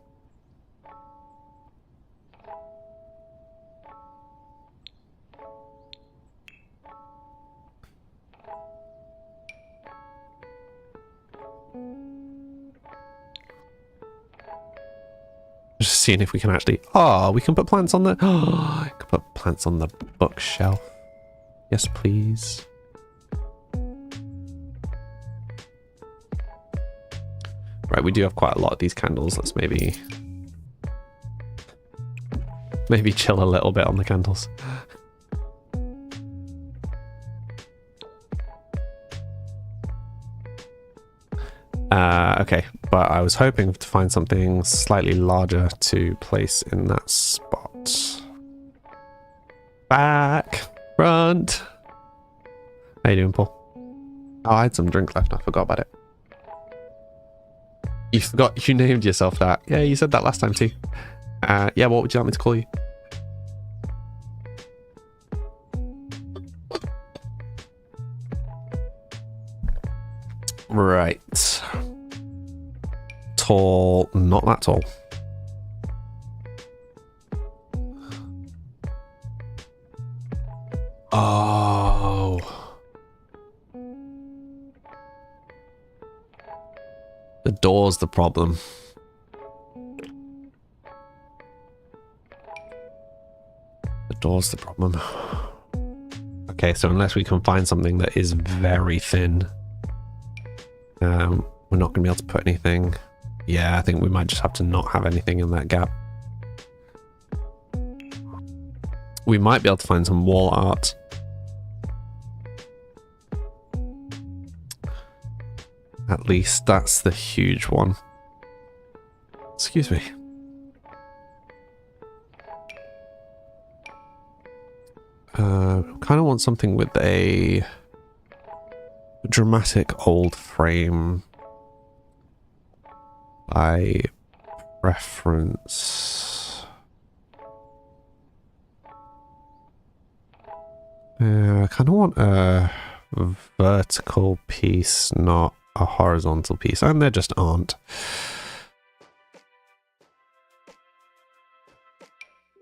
Just seeing if we can actually... Oh, we can put plants on the... Oh, I can put plants on the bookshelf. Yes, please. Right, we do have quite a lot of these candles. Let's maybe chill a little bit on the candles. Okay, but I was hoping to find something slightly larger to place in that spot. Back, front. How you doing, Paul? Oh, I had some drink left. I forgot about it. You forgot you named yourself that. Yeah, you said that last time too. Yeah, what would you like me to call you? Right. Tall, not that tall. Oh. The door's the problem. The door's the problem. Okay, so unless we can find something that is very thin, we're not going to be able to put anything. Yeah, I think we might just have to not have anything in that gap. We might be able to find some wall art. At least that's the huge one. Excuse me. Kind of want something with a dramatic old frame. By reference. I kind of want a vertical piece, not a horizontal piece, and there just aren't.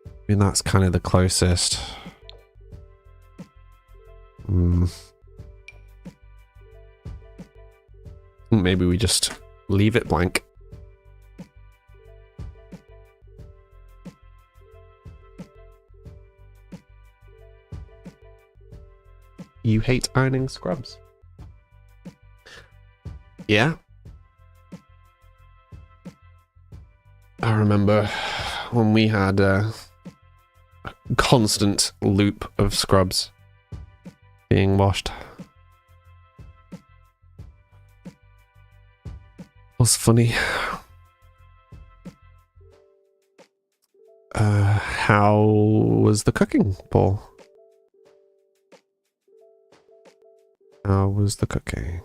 I mean, that's kind of the closest. Maybe we just leave it blank. You hate ironing scrubs? Yeah. I remember when we had a constant loop of scrubs being washed. It was funny. How was the cooking, Paul? How was the cooking?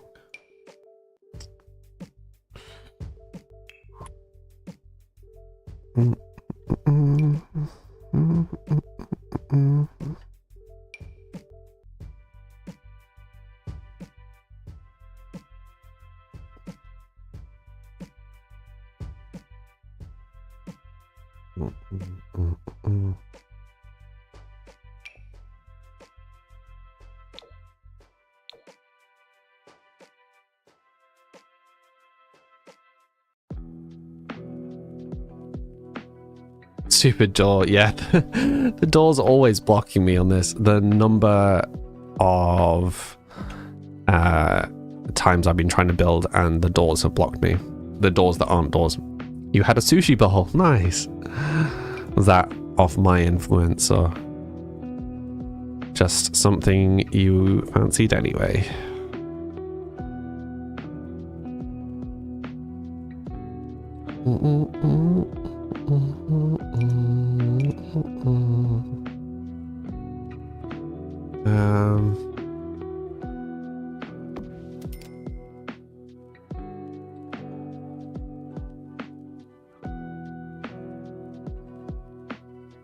Stupid door, yeah. The door's always blocking me on this. The number of times I've been trying to build and the doors have blocked me. The doors that aren't doors. You had a sushi bowl, nice. Was that off my influence or just something you fancied anyway?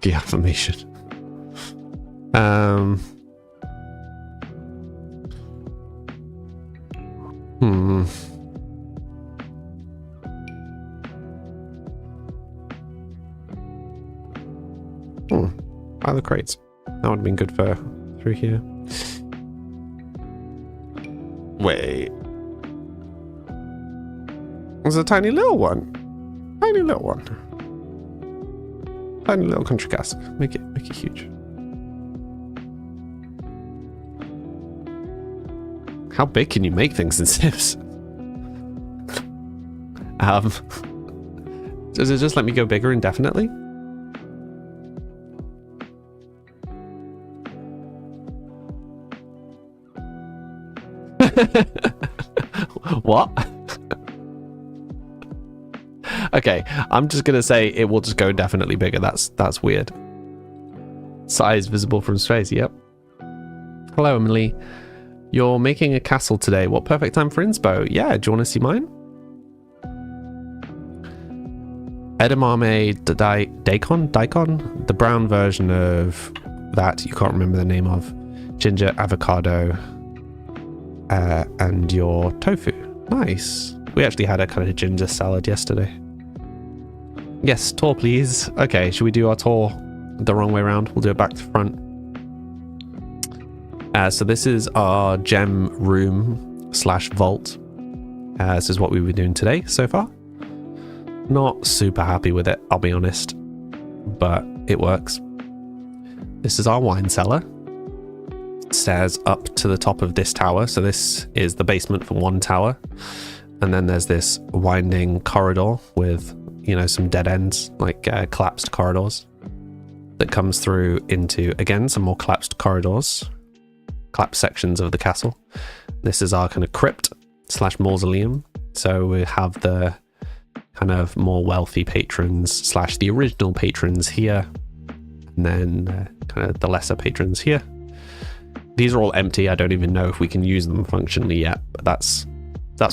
The affirmation. Oh, the crates. That would have been good for through here. Wait. There's a tiny little one. Tiny little one. Tiny little country cask. Make it huge. How big can you make things in Sims? Does it just let me go bigger indefinitely? What? Okay, I'm just gonna say it will just go indefinitely bigger. That's weird. Size visible from space. Yep. Hello, Emily. You're making a castle today. What perfect time for inspo? Yeah. Do you want to see mine? Edamame daikon, the brown version of that you can't remember the name of. Ginger, avocado, and your tofu. Nice. We actually had a kind of ginger salad yesterday. Yes, tour please. Okay, should we do our tour the wrong way around? We'll do it back to front. So this is our gem room / vault. This is what we've been doing today so far. Not super happy with it, I'll be honest, but it works. This is our wine cellar. Stairs up to the top of this tower. So this is the basement for one tower. And then there's this winding corridor with, you know, some dead ends, like collapsed corridors that comes through into, again, some more collapsed corridors, collapsed sections of the castle. This is our kind of crypt / mausoleum. So we have the kind of more wealthy patrons / the original patrons here, and then kind of the lesser patrons here. These are all empty. I don't even know if we can use them functionally yet, but that's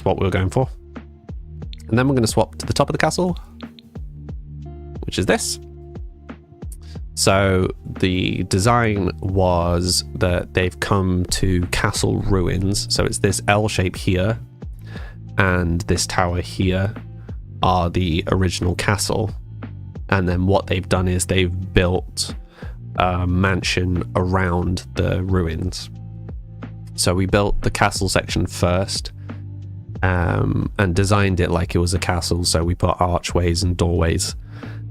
what we're going for. And then we're going to swap to the top of the castle, which is this. So the design was that they've come to castle ruins. So it's this L shape here, and this tower here are the original castle. And then what they've done is they've built a mansion around the ruins. So we built the castle section first, and designed it like it was a castle. So we put archways and doorways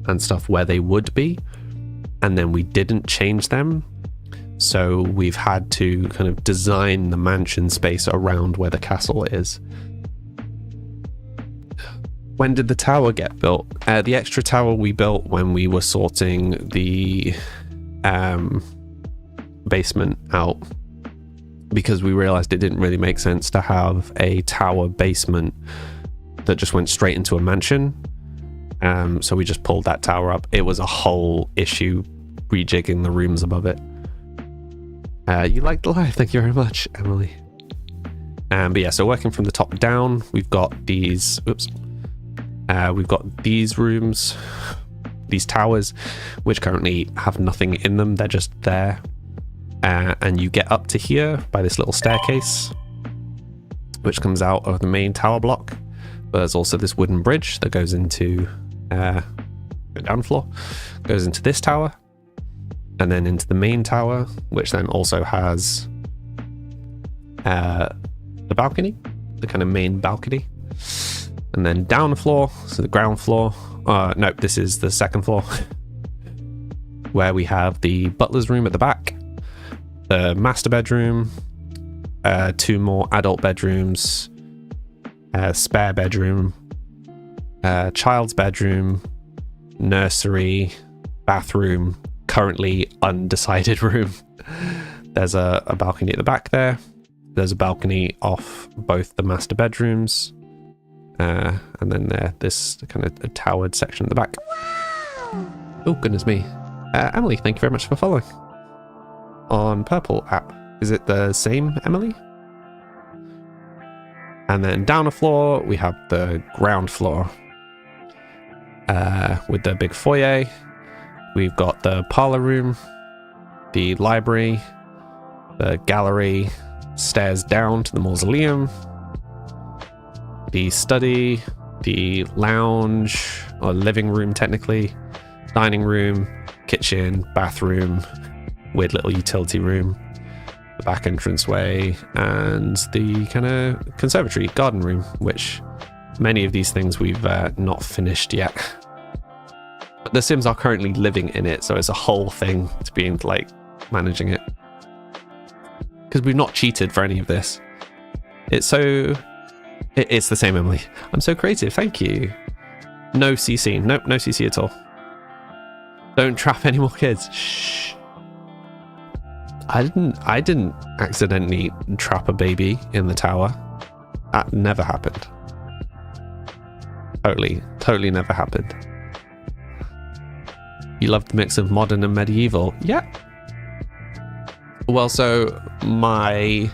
and stuff where they would be, and then we didn't change them. So we've had to kind of design the mansion space around where the castle is. When did the tower get built? The extra tower we built when we were sorting the basement out, because we realized it didn't really make sense to have a tower basement that just went straight into a mansion. So we just pulled that tower up. It was a whole issue rejigging the rooms above it. You liked the live, thank you very much, Emily. But yeah, so working from the top down, we've got these, we've got these rooms, these towers, which currently have nothing in them. They're just there. And you get up to here by this little staircase, which comes out of the main tower block. But there's also this wooden bridge that goes into the down floor, goes into this tower, and then into the main tower, which then also has the balcony, the kind of main balcony. And then down the floor, so the ground floor. Nope, this is the second floor, where we have the butler's room at the back, the master bedroom, 2 more adult bedrooms, spare bedroom, child's bedroom, nursery, bathroom, currently undecided room. There's a balcony at the back there. There's a balcony off both the master bedrooms. And then this kind of a towered section at the back. Oh, goodness me. Emily, thank you very much for following. On Purple app. Is it the same Emily? And then down a floor, we have the ground floor. With the big foyer. We've got the parlor room, the library, the gallery, stairs down to the mausoleum, the study, the lounge, or living room technically, dining room, kitchen, bathroom, weird little utility room, the back entranceway, and the kind of conservatory garden room, which many of these things we've not finished yet. But the Sims are currently living in it, so it's a whole thing to be like managing it. Because we've not cheated for any of this. It's the same, Emily. I'm so creative, thank you. No CC, nope, no CC at all. Don't trap any more kids. Shh. I didn't accidentally trap a baby in the tower. That never happened. Totally never happened. You love the mix of modern and medieval. Yeah. Well, so my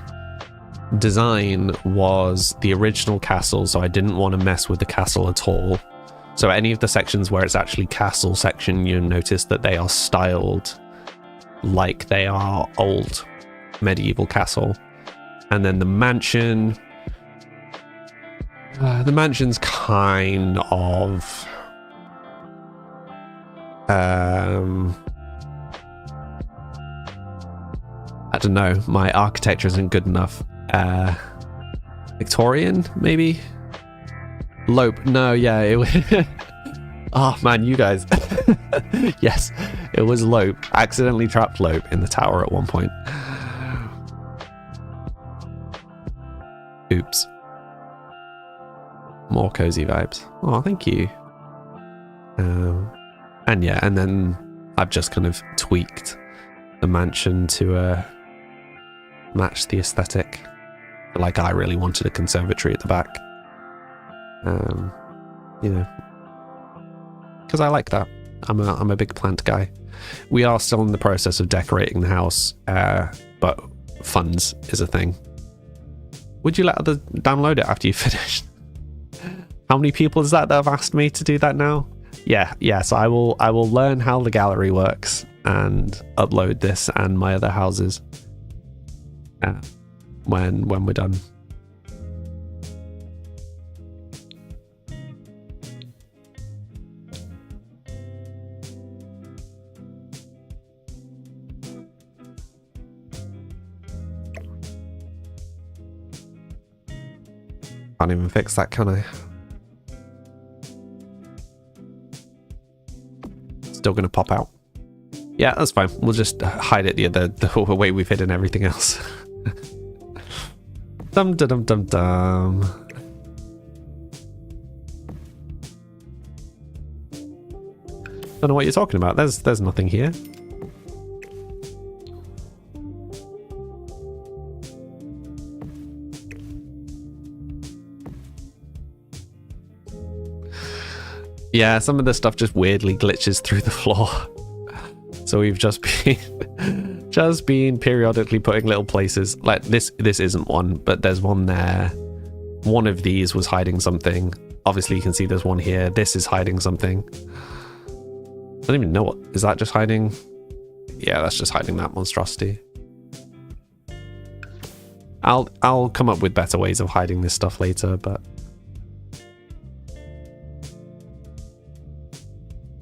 design was the original castle, so I didn't want to mess with the castle at all. So any of the sections where it's actually castle section, you notice that they are styled like they are old medieval castle. And then the mansion's kind of I don't know, my architecture isn't good enough. Victorian, maybe? Lope, no, yeah, it oh man, you guys. Yes, it was Lope. Accidentally trapped Lope in the tower at one point. Oops. More cozy vibes. Oh, thank you. And yeah, and then I've just kind of tweaked the mansion to match the aesthetic. Like, I really wanted a conservatory at the back. You know, because I like that. I'm a big plant guy. We are still in the process of decorating the house, but funds is a thing. Would you let others download it after you finished? How many people is that have asked me to do that now? Yeah. So I will learn how the gallery works and upload this and my other houses when we're done. Can't even fix that, can I? Still gonna pop out. Yeah, that's fine. We'll just hide it the way we've hidden everything else. Dum dum dum dum dum. Don't know what you're talking about. There's nothing here. Yeah, some of the stuff just weirdly glitches through the floor. So we've just been periodically putting little places like this. This isn't one, but there's one there. One of these was hiding something. Obviously you can see there's one here. This is hiding something. I don't even know what is that, just hiding? Yeah, that's just hiding that monstrosity. I'll come up with better ways of hiding this stuff later, but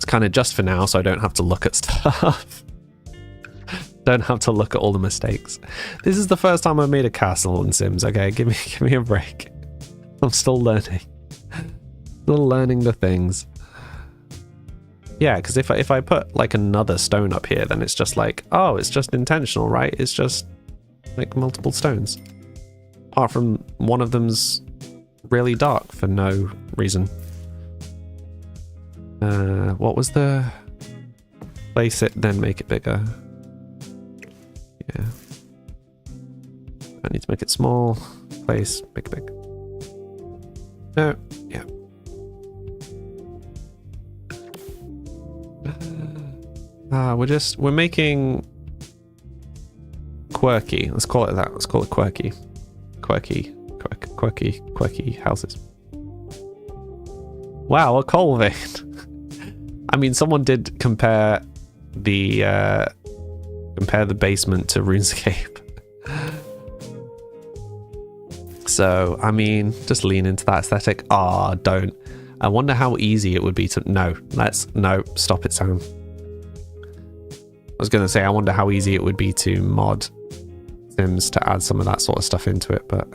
kind of just for now, so I don't have to look at stuff. Don't have to look at all the mistakes. This is the first time I've made a castle in Sims. Okay, give me a break. I'm still learning. Still learning the things. Yeah, because if I put like another stone up here, then it's just like, oh, it's just intentional, right? It's just like multiple stones. Apart from one of them's really dark for no reason. What was the place it, then make it bigger? Yeah. I need to make it small. Place, make it big. No, yeah. We're making quirky. Let's call it that. Let's call it quirky. Quirky houses. Wow, a coal vein. I mean, someone did compare the basement to RuneScape. So, I mean, just lean into that aesthetic. Ah, don't. I wonder how easy it would be to... No, stop it, Sam. I was going to say, I wonder how easy it would be to mod Sims to add some of that sort of stuff into it, but...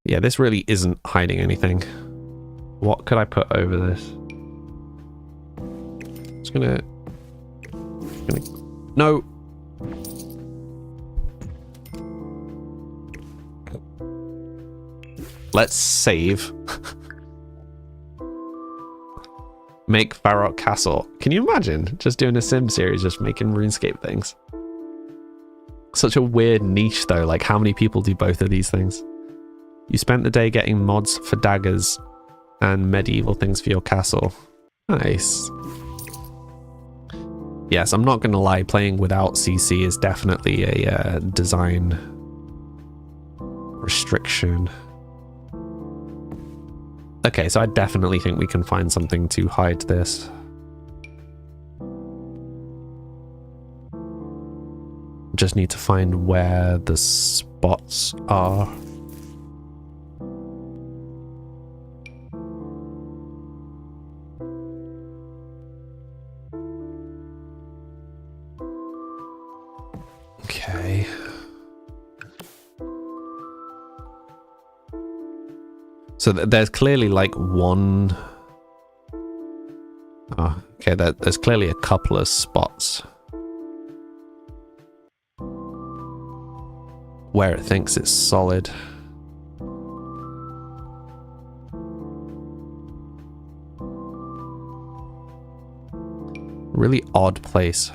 Yeah, this really isn't hiding anything. What could I put over this? Just gonna... No! Let's save. Make Farrock Castle. Can you imagine just doing a Sim series, just making RuneScape things? Such a weird niche though, like how many people do both of these things? You spent the day getting mods for daggers and medieval things for your castle. Nice. Yes, I'm not gonna lie, playing without CC is definitely a design restriction. Okay, so I definitely think we can find something to hide this. Just need to find where the spots are. Okay. So there's clearly like one... Oh, okay, there's clearly a couple of spots where it thinks it's solid. Really odd place.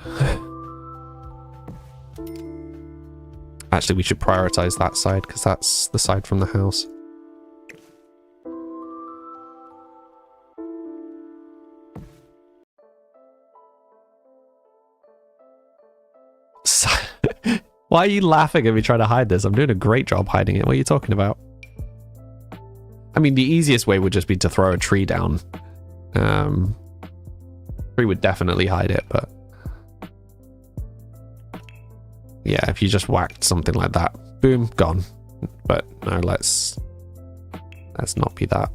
Actually, we should prioritize that side because that's the side from the house. Why are you laughing at me trying to hide this? I'm doing a great job hiding it. What are you talking about? I mean, the easiest way would just be to throw a tree down. Tree would definitely hide it, but... Yeah, if you just whacked something like that, boom, gone. But no, let's not be that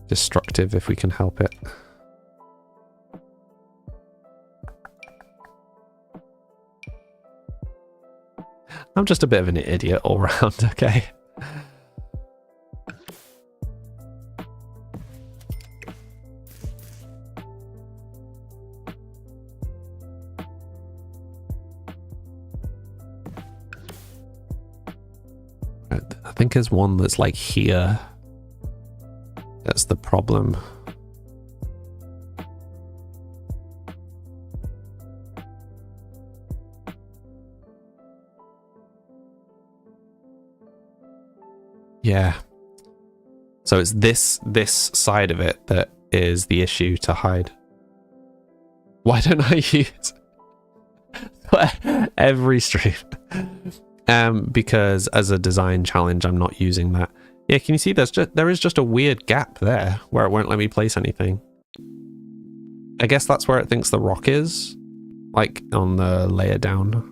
destructive if we can help it. I'm just a bit of an idiot all round, okay? I think there's one that's like here. That's the problem. Yeah. So it's this side of it that is the issue to hide. Why don't I use every stream? Because as a design challenge, I'm not using that. Yeah, can you see there is just a weird gap there where it won't let me place anything. I guess that's where it thinks the rock is, like on the layer down.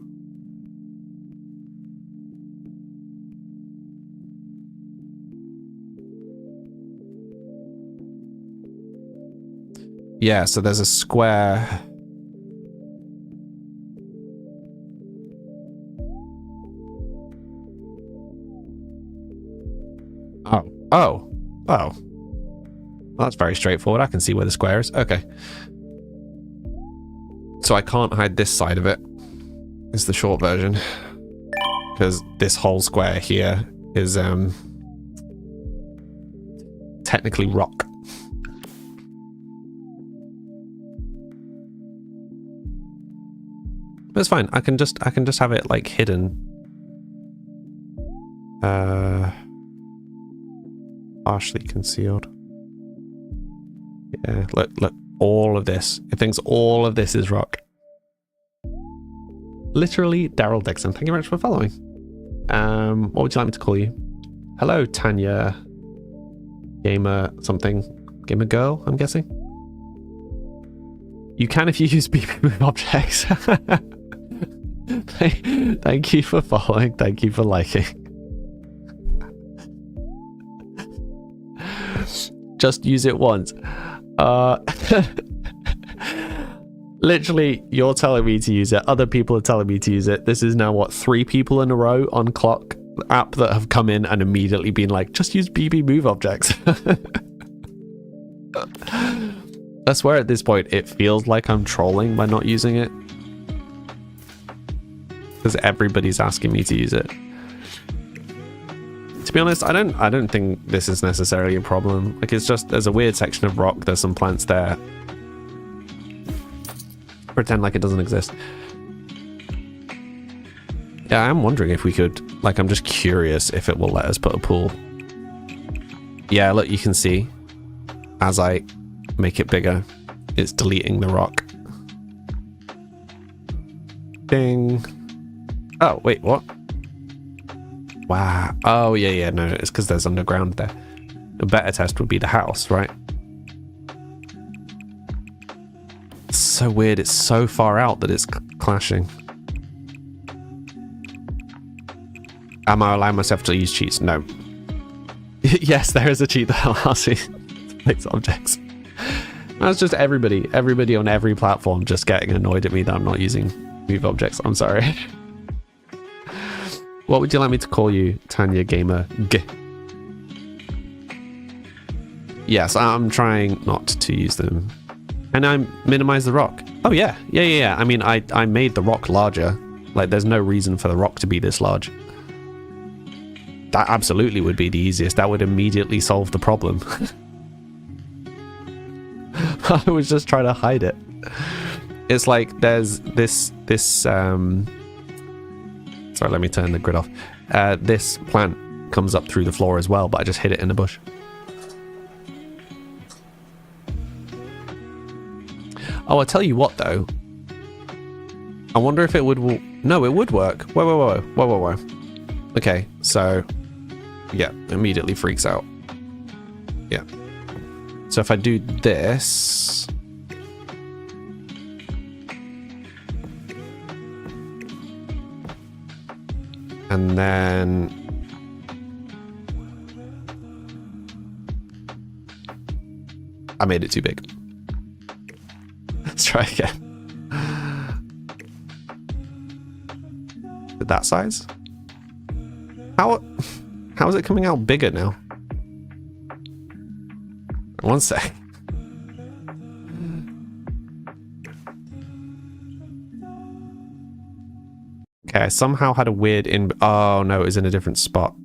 Yeah, so there's a square. Oh. Well, that's very straightforward. I can see where the square is. Okay. So I can't hide this side of it, is the short version. Because this whole square here is technically rock. But it's fine. I can just have it like hidden. Partially concealed. Yeah, look, all of this. It thinks all of this is rock. Literally, Daryl Dixon. Thank you very much for following. What would you like me to call you? Hello, Tanya. Gamer something. Gamer girl, I'm guessing. You can if you use BB move objects. Thank you for following. Thank you for liking. Just use it once. Literally, you're telling me to use it. Other people are telling me to use it. This is now, what, 3 people in a row on Clock app that have come in and immediately been like, just use BB move objects. I swear at this point, it feels like I'm trolling by not using it. Because everybody's asking me to use it. To be honest, I don't think this is necessarily a problem. Like, it's just, there's a weird section of rock, there's some plants there. Pretend like it doesn't exist. Yeah, I'm wondering if we could, like, I'm just curious if it will let us put a pool. Yeah, look, you can see as I make it bigger, it's deleting the rock. Ding. Oh, wait, what? Wow. Oh, yeah, no, it's because there's underground there. A better test would be the house, right? It's so weird. It's so far out that it's clashing. Am I allowing myself to use cheats? No. Yes, there is a cheat that allows you to place objects. That's just everybody on every platform just getting annoyed at me that I'm not using move objects. I'm sorry. What would you like me to call you, Tanya Gamer? G. Yes, I'm trying not to use them. And I minimize the rock. Oh yeah. I mean, I made the rock larger. Like, there's no reason for the rock to be this large. That absolutely would be the easiest. That would immediately solve the problem. I was just trying to hide it. It's like there's this sorry, let me turn the grid off. This plant comes up through the floor as well, but I just hid it in a bush. Oh, I'll tell you what though. I wonder if it would... No, it would work. Whoa. Okay, so... Yeah, immediately freaks out. Yeah. So if I do this... And then... I made it too big. Let's try again. That size? How is it coming out bigger now? One sec. Okay, I somehow had a weird oh no, it was in a different spot.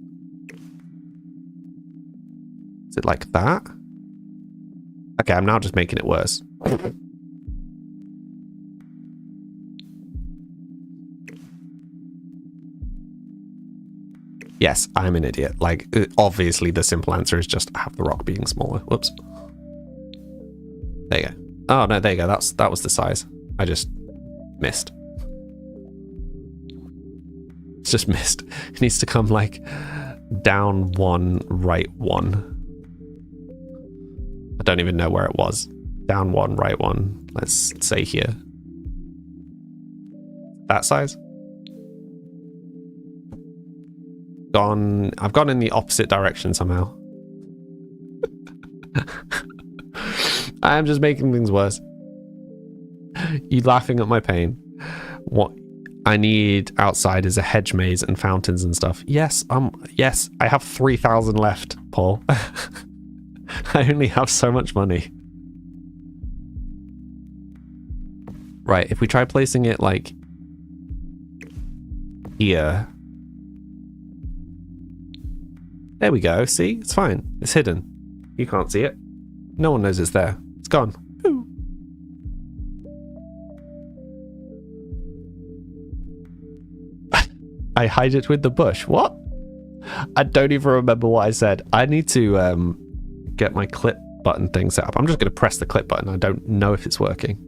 Is it like that? Okay, I'm now just making it worse. Yes, I'm an idiot. Like, obviously the simple answer is just have the rock being smaller. Whoops. There you go. Oh, no, there you go. That was the size. I just missed. It's just missed. It needs to come, like, down 1, right 1. I don't even know where it was. Down 1, right 1. Let's say here. That size? I've gone in the opposite direction somehow. I am just making things worse. You laughing at my pain. What I need outside is a hedge maze and fountains and stuff. Yes, I have 3,000 left, Paul. I only have so much money. Right, if we try placing it like here. There we go. See? It's fine. It's hidden. You can't see it. No one knows it's there. It's gone. Ooh. I hide it with the bush. What? I don't even remember what I said. I need to get my clip button thing set up. I'm just going to press the clip button. I don't know if it's working.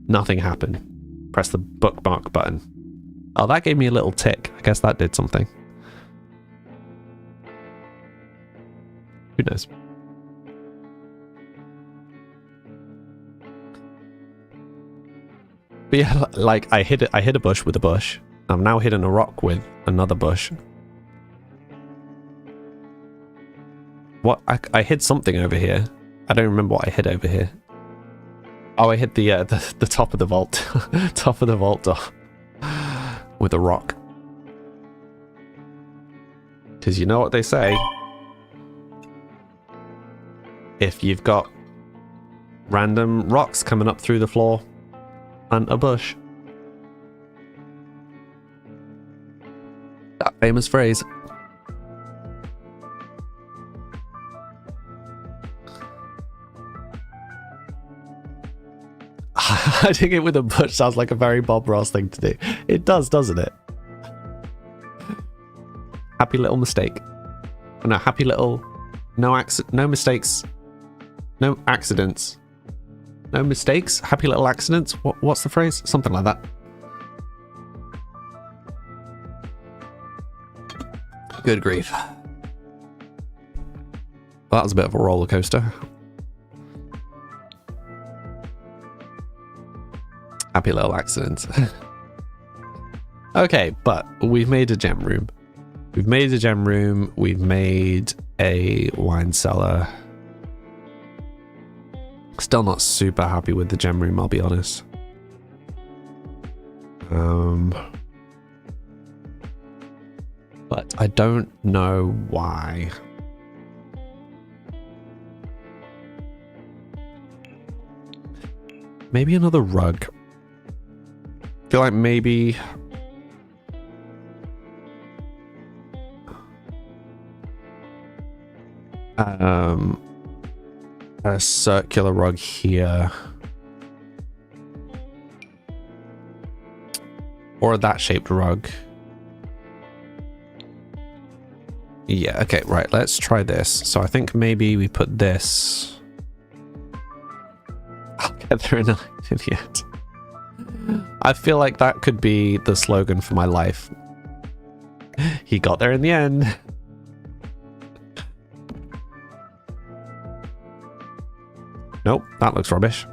Nothing happened. Press the bookmark button. Oh, that gave me a little tick. I guess that did something. Who knows? But yeah, like I hit a bush with a bush. I'm now hitting a rock with another bush. What? I hit something over here. I don't remember what I hit over here. Oh, I hit the top of the vault, top of the vault door with a rock. Because you know what they say. If you've got random rocks coming up through the floor, plant a bush. That famous phrase. Hitting it with a bush sounds like a very Bob Ross thing to do. It does, doesn't it? Happy little mistake. No, happy little... No mistakes. No accidents. No mistakes? Happy little accidents? What's the phrase? Something like that. Good grief. Well, that was a bit of a roller coaster. Happy little accidents. Okay, but we've made a gem room. We've made a gem room. We've made a wine cellar. Still not super happy with the gem room, I'll be honest. But I don't know why. Maybe another rug. I feel like maybe... a circular rug here. Or a that shaped rug. Yeah, okay, right, let's try this. So I think maybe we put this... I'll get there in the end. I feel like that could be the slogan for my life. He got there in the end. Nope, that looks rubbish.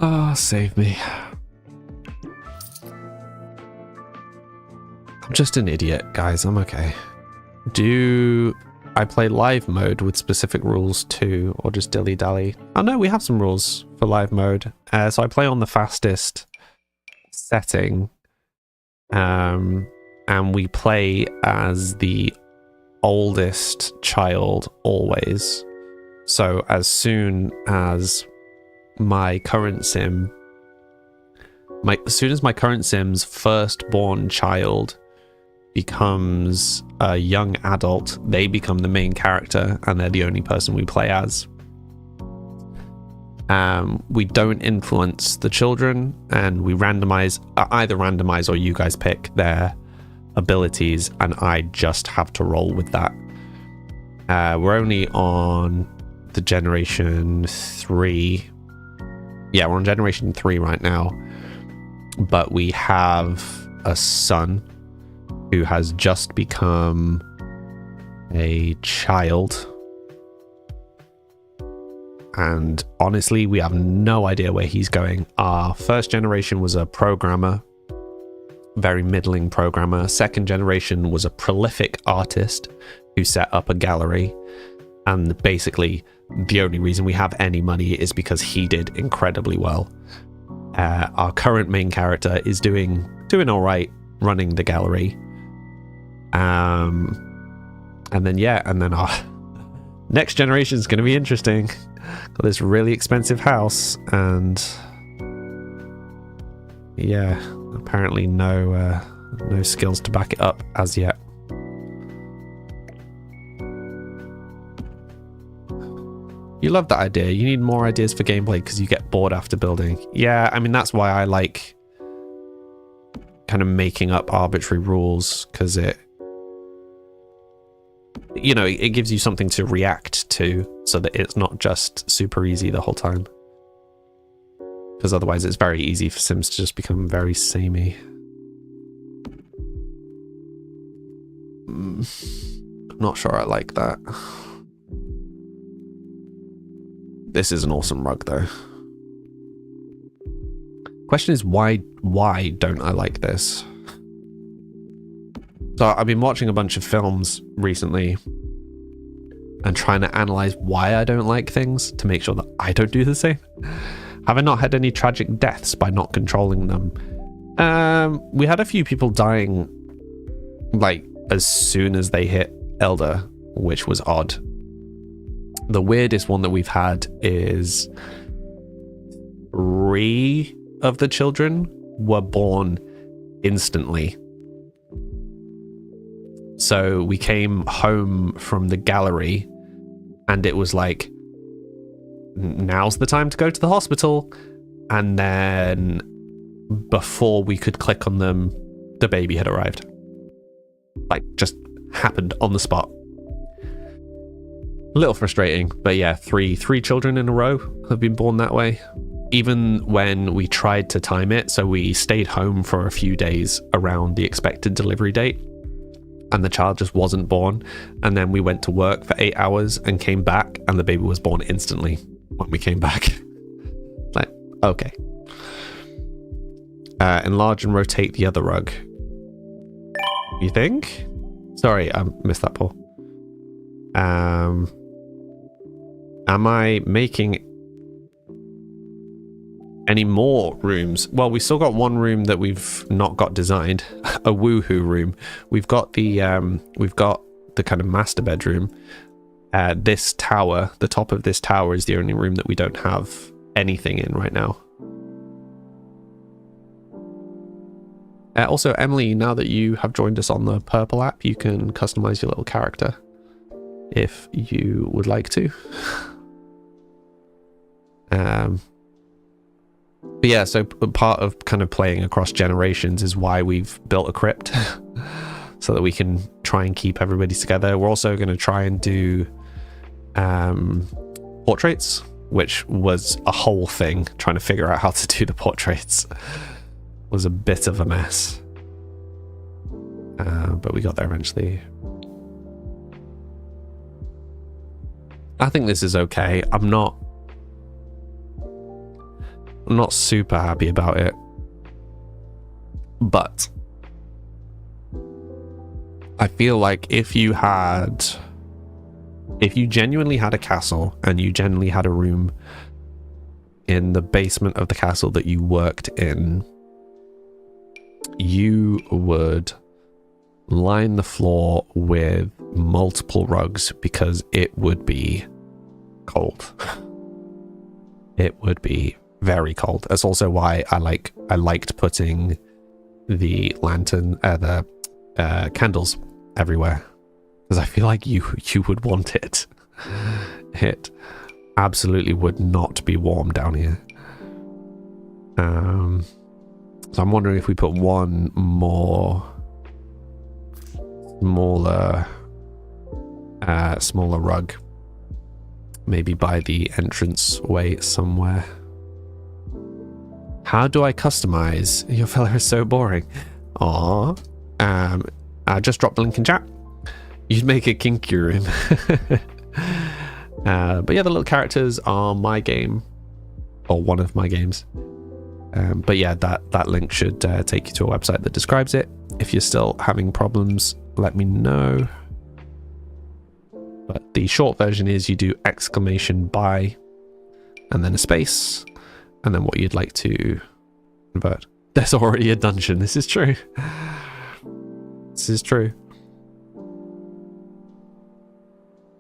Oh, save me. I'm just an idiot, guys. I'm okay. Do I play live mode with specific rules too, or just dilly-dally? Oh no, we have some rules for live mode. So I play on the fastest setting, and we play as the oldest child always. So as soon as my current sim, as soon as my current sim's firstborn child becomes a young adult, they become the main character and they're the only person we play as. We don't influence the children, and we randomize, either randomize or you guys pick their abilities, and I just have to roll with that. We're only on the generation 3. Yeah, we're on generation 3 right now, but we have a son who has just become a child, and honestly we have no idea where he's going. Our first generation was a programmer, very middling programmer. Second generation was a prolific artist who set up a gallery, and basically the only reason we have any money is because he did incredibly well. Our current main character is doing all right running the gallery. And then our next generation is going to be interesting. Got this really expensive house, and yeah, apparently no skills to back it up as yet. You love that idea. You need more ideas for gameplay because you get bored after building. Yeah, I mean, that's why I like kind of making up arbitrary rules, because it, you know, it gives you something to react to so that it's not just super easy the whole time. Because otherwise it's very easy for Sims to just become very samey. I'm not sure I like that. This is an awesome rug though. Question is why don't I like this? So I've been watching a bunch of films recently and trying to analyze why I don't like things to make sure that I don't do the same. Have I not had any tragic deaths by not controlling them? We had a few people dying like as soon as they hit Elder, which was odd. The weirdest one that we've had is 3 of the children were born instantly. So we came home from the gallery and it was like, now's the time to go to the hospital. And then before we could click on them, the baby had arrived. Like, just happened on the spot. A little frustrating, but yeah, three children in a row have been born that way. Even when we tried to time it, so we stayed home for a few days around the expected delivery date, and the child just wasn't born. And then we went to work for 8 hours and came back, and the baby was born instantly when we came back. Like, okay. Enlarge and rotate the other rug. You think? Sorry, I missed that, Paul. Am I making any more rooms? Well, we still got one room that we've not got designed, a woohoo room. We've got the kind of master bedroom. This tower, the top of this tower, is the only room that we don't have anything in right now. Also, Emily, now that you have joined us on the Purple app, you can customize your little character if you would like to. But yeah, so part of kind of playing across generations is why we've built a crypt so that we can try and keep everybody together. We're also going to try and do portraits, which was a whole thing. Trying to figure out how to do the portraits was a bit of a mess, but we got there eventually. I think this is okay. I'm not super happy about it, but I feel like if you genuinely had a castle and you genuinely had a room in the basement of the castle that you worked in, you would line the floor with multiple rugs because it would be cold. It would be very cold. That's also why I liked putting the lantern, the candles everywhere, because I feel like you would want it. It absolutely would not be warm down here. So I'm wondering if we put one more smaller rug, maybe by the entrance way somewhere. How do I customize? Your fella is so boring. Aww. I just dropped the link in chat. You'd make a kinky room. But yeah, the little characters are my game, or one of my games. But yeah, that link should take you to a website that describes it. If you're still having problems, let me know. But the short version is you do !by and then a space and then what you'd like to convert. There's already a dungeon. This is true. This is true.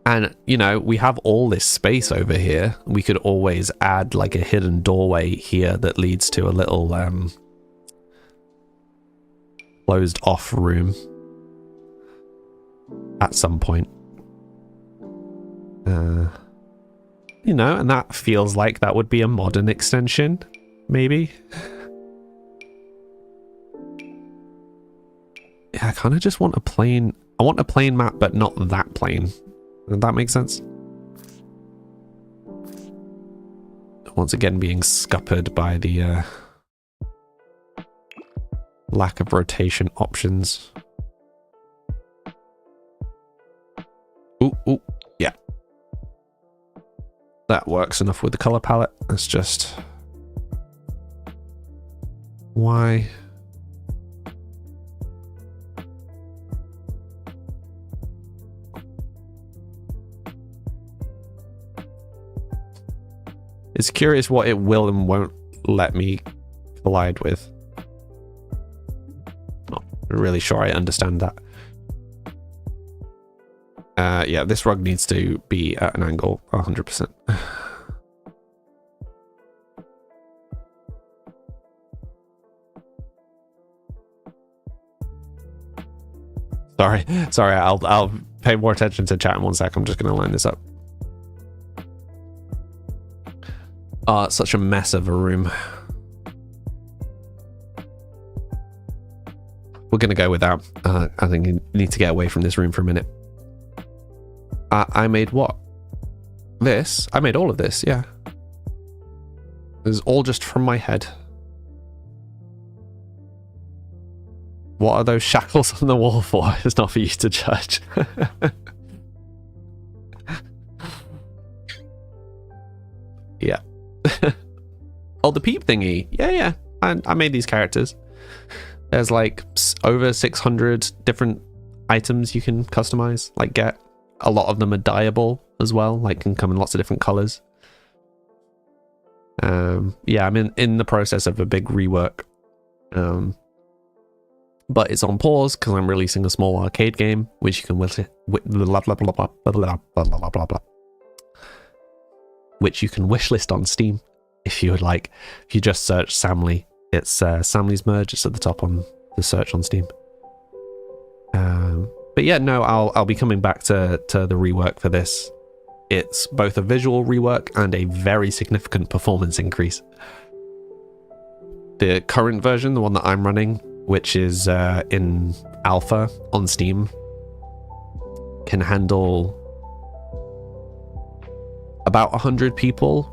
And, you know, we have all this space over here. We could always add like a hidden doorway here that leads to a little closed off room at some point. You know, and that feels like that would be a modern extension, maybe. Yeah, I kind of just want a plain... I want a plain map, but not that plain. Does that make sense? Once again, being scuppered by the lack of rotation options. Ooh, yeah. That works enough with the color palette. It's just... Why? It's curious what it will and won't let me collide with. Not really sure I understand that. Yeah, this rug needs to be at an angle 100%. Sorry, I'll pay more attention to chat in 1 sec. I'm just going to line this up. Oh, it's such a mess of a room. We're going to go with that. I think you need to get away from this room for a minute. I made what? This? I made all of this, yeah. It was all just from my head. What are those shackles on the wall for? It's not for you to judge. Yeah. Oh, the peep thingy. Yeah. I made these characters. There's like over 600 different items you can customize, like get. A lot of them are dyeable as well, like can come in lots of different colors. Yeah, I'm in the process of a big rework. But it's on pause because I'm releasing a small arcade game, which you can which you can wishlist on Steam if you would like. If you just search Samly, it's Samly's Merge. It's at the top on the search on Steam. But yeah, no, I'll be coming back to the rework for this. It's both a visual rework and a very significant performance increase. The current version, the one that I'm running, which is in alpha on Steam, can handle about 100 people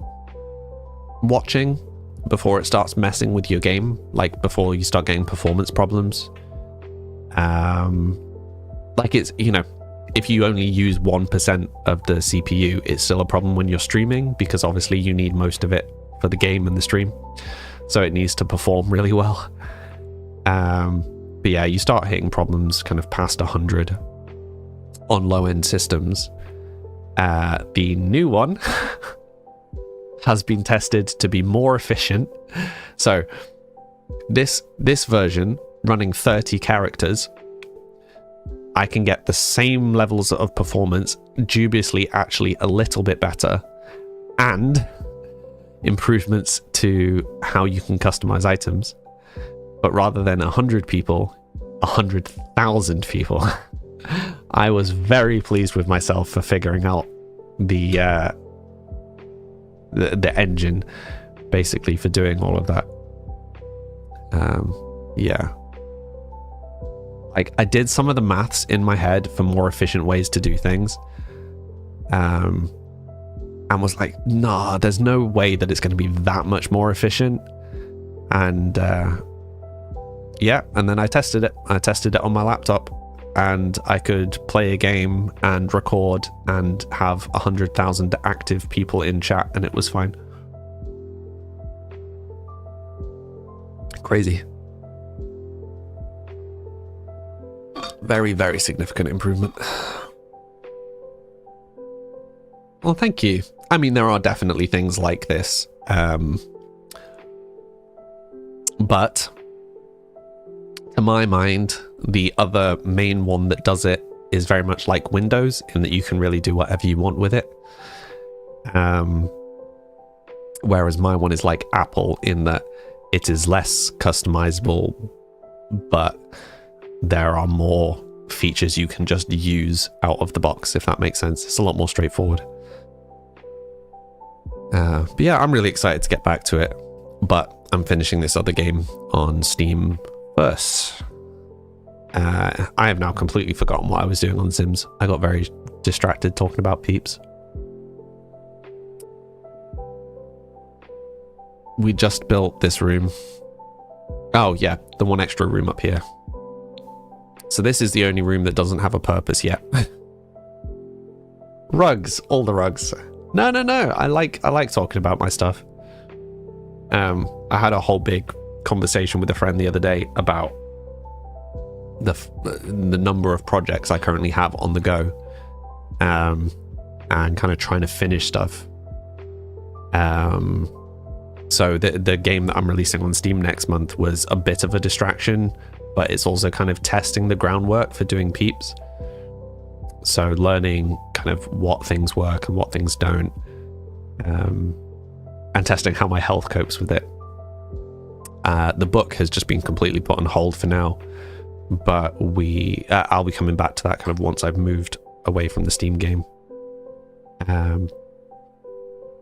watching before it starts messing with your game, like before you start getting performance problems. Like it's, you know, if you only use 1% of the CPU, it's still a problem when you're streaming, because obviously you need most of it for the game and the stream. So it needs to perform really well. But yeah, you start hitting problems kind of past 100 on low-end systems. The new one has been tested to be more efficient. So this version, running 30 characters, I can get the same levels of performance, dubiously actually a little bit better, and improvements to how you can customize items. But rather than 100 people, 100,000 people. I was very pleased with myself for figuring out the engine, basically, for doing all of that. Yeah. Like, I did some of the maths in my head for more efficient ways to do things. And was like, nah, there's no way that it's going to be that much more efficient. And yeah, and then I tested it. I tested it on my laptop, and I could play a game and record and have 100,000 active people in chat, and it was fine. Crazy. Very, very significant improvement. Well, thank you. I mean, there are definitely things like this. But to my mind, the other main one that does it is very much like Windows, in that you can really do whatever you want with it. Whereas my one is like Apple, in that it is less customizable, but there are more features you can just use out of the box, if that makes sense. It's a lot more straightforward. But yeah, I'm really excited to get back to it. But I'm finishing this other game on Steam first. I have now completely forgotten what I was doing on Sims. I got very distracted talking about Peeps. We just built this room. Oh yeah, the one extra room up here. So this is the only room that doesn't have a purpose yet. Rugs, all the rugs. No. I like talking about my stuff. I had a whole big conversation with a friend the other day about the number of projects I currently have on the go, and kind of trying to finish stuff. So the game that I'm releasing on Steam next month was a bit of a distraction, but it's also kind of testing the groundwork for doing Peeps. So learning kind of what things work and what things don't, and testing how my health copes with it. The book has just been completely put on hold for now, but I'll be coming back to that kind of once I've moved away from the Steam game.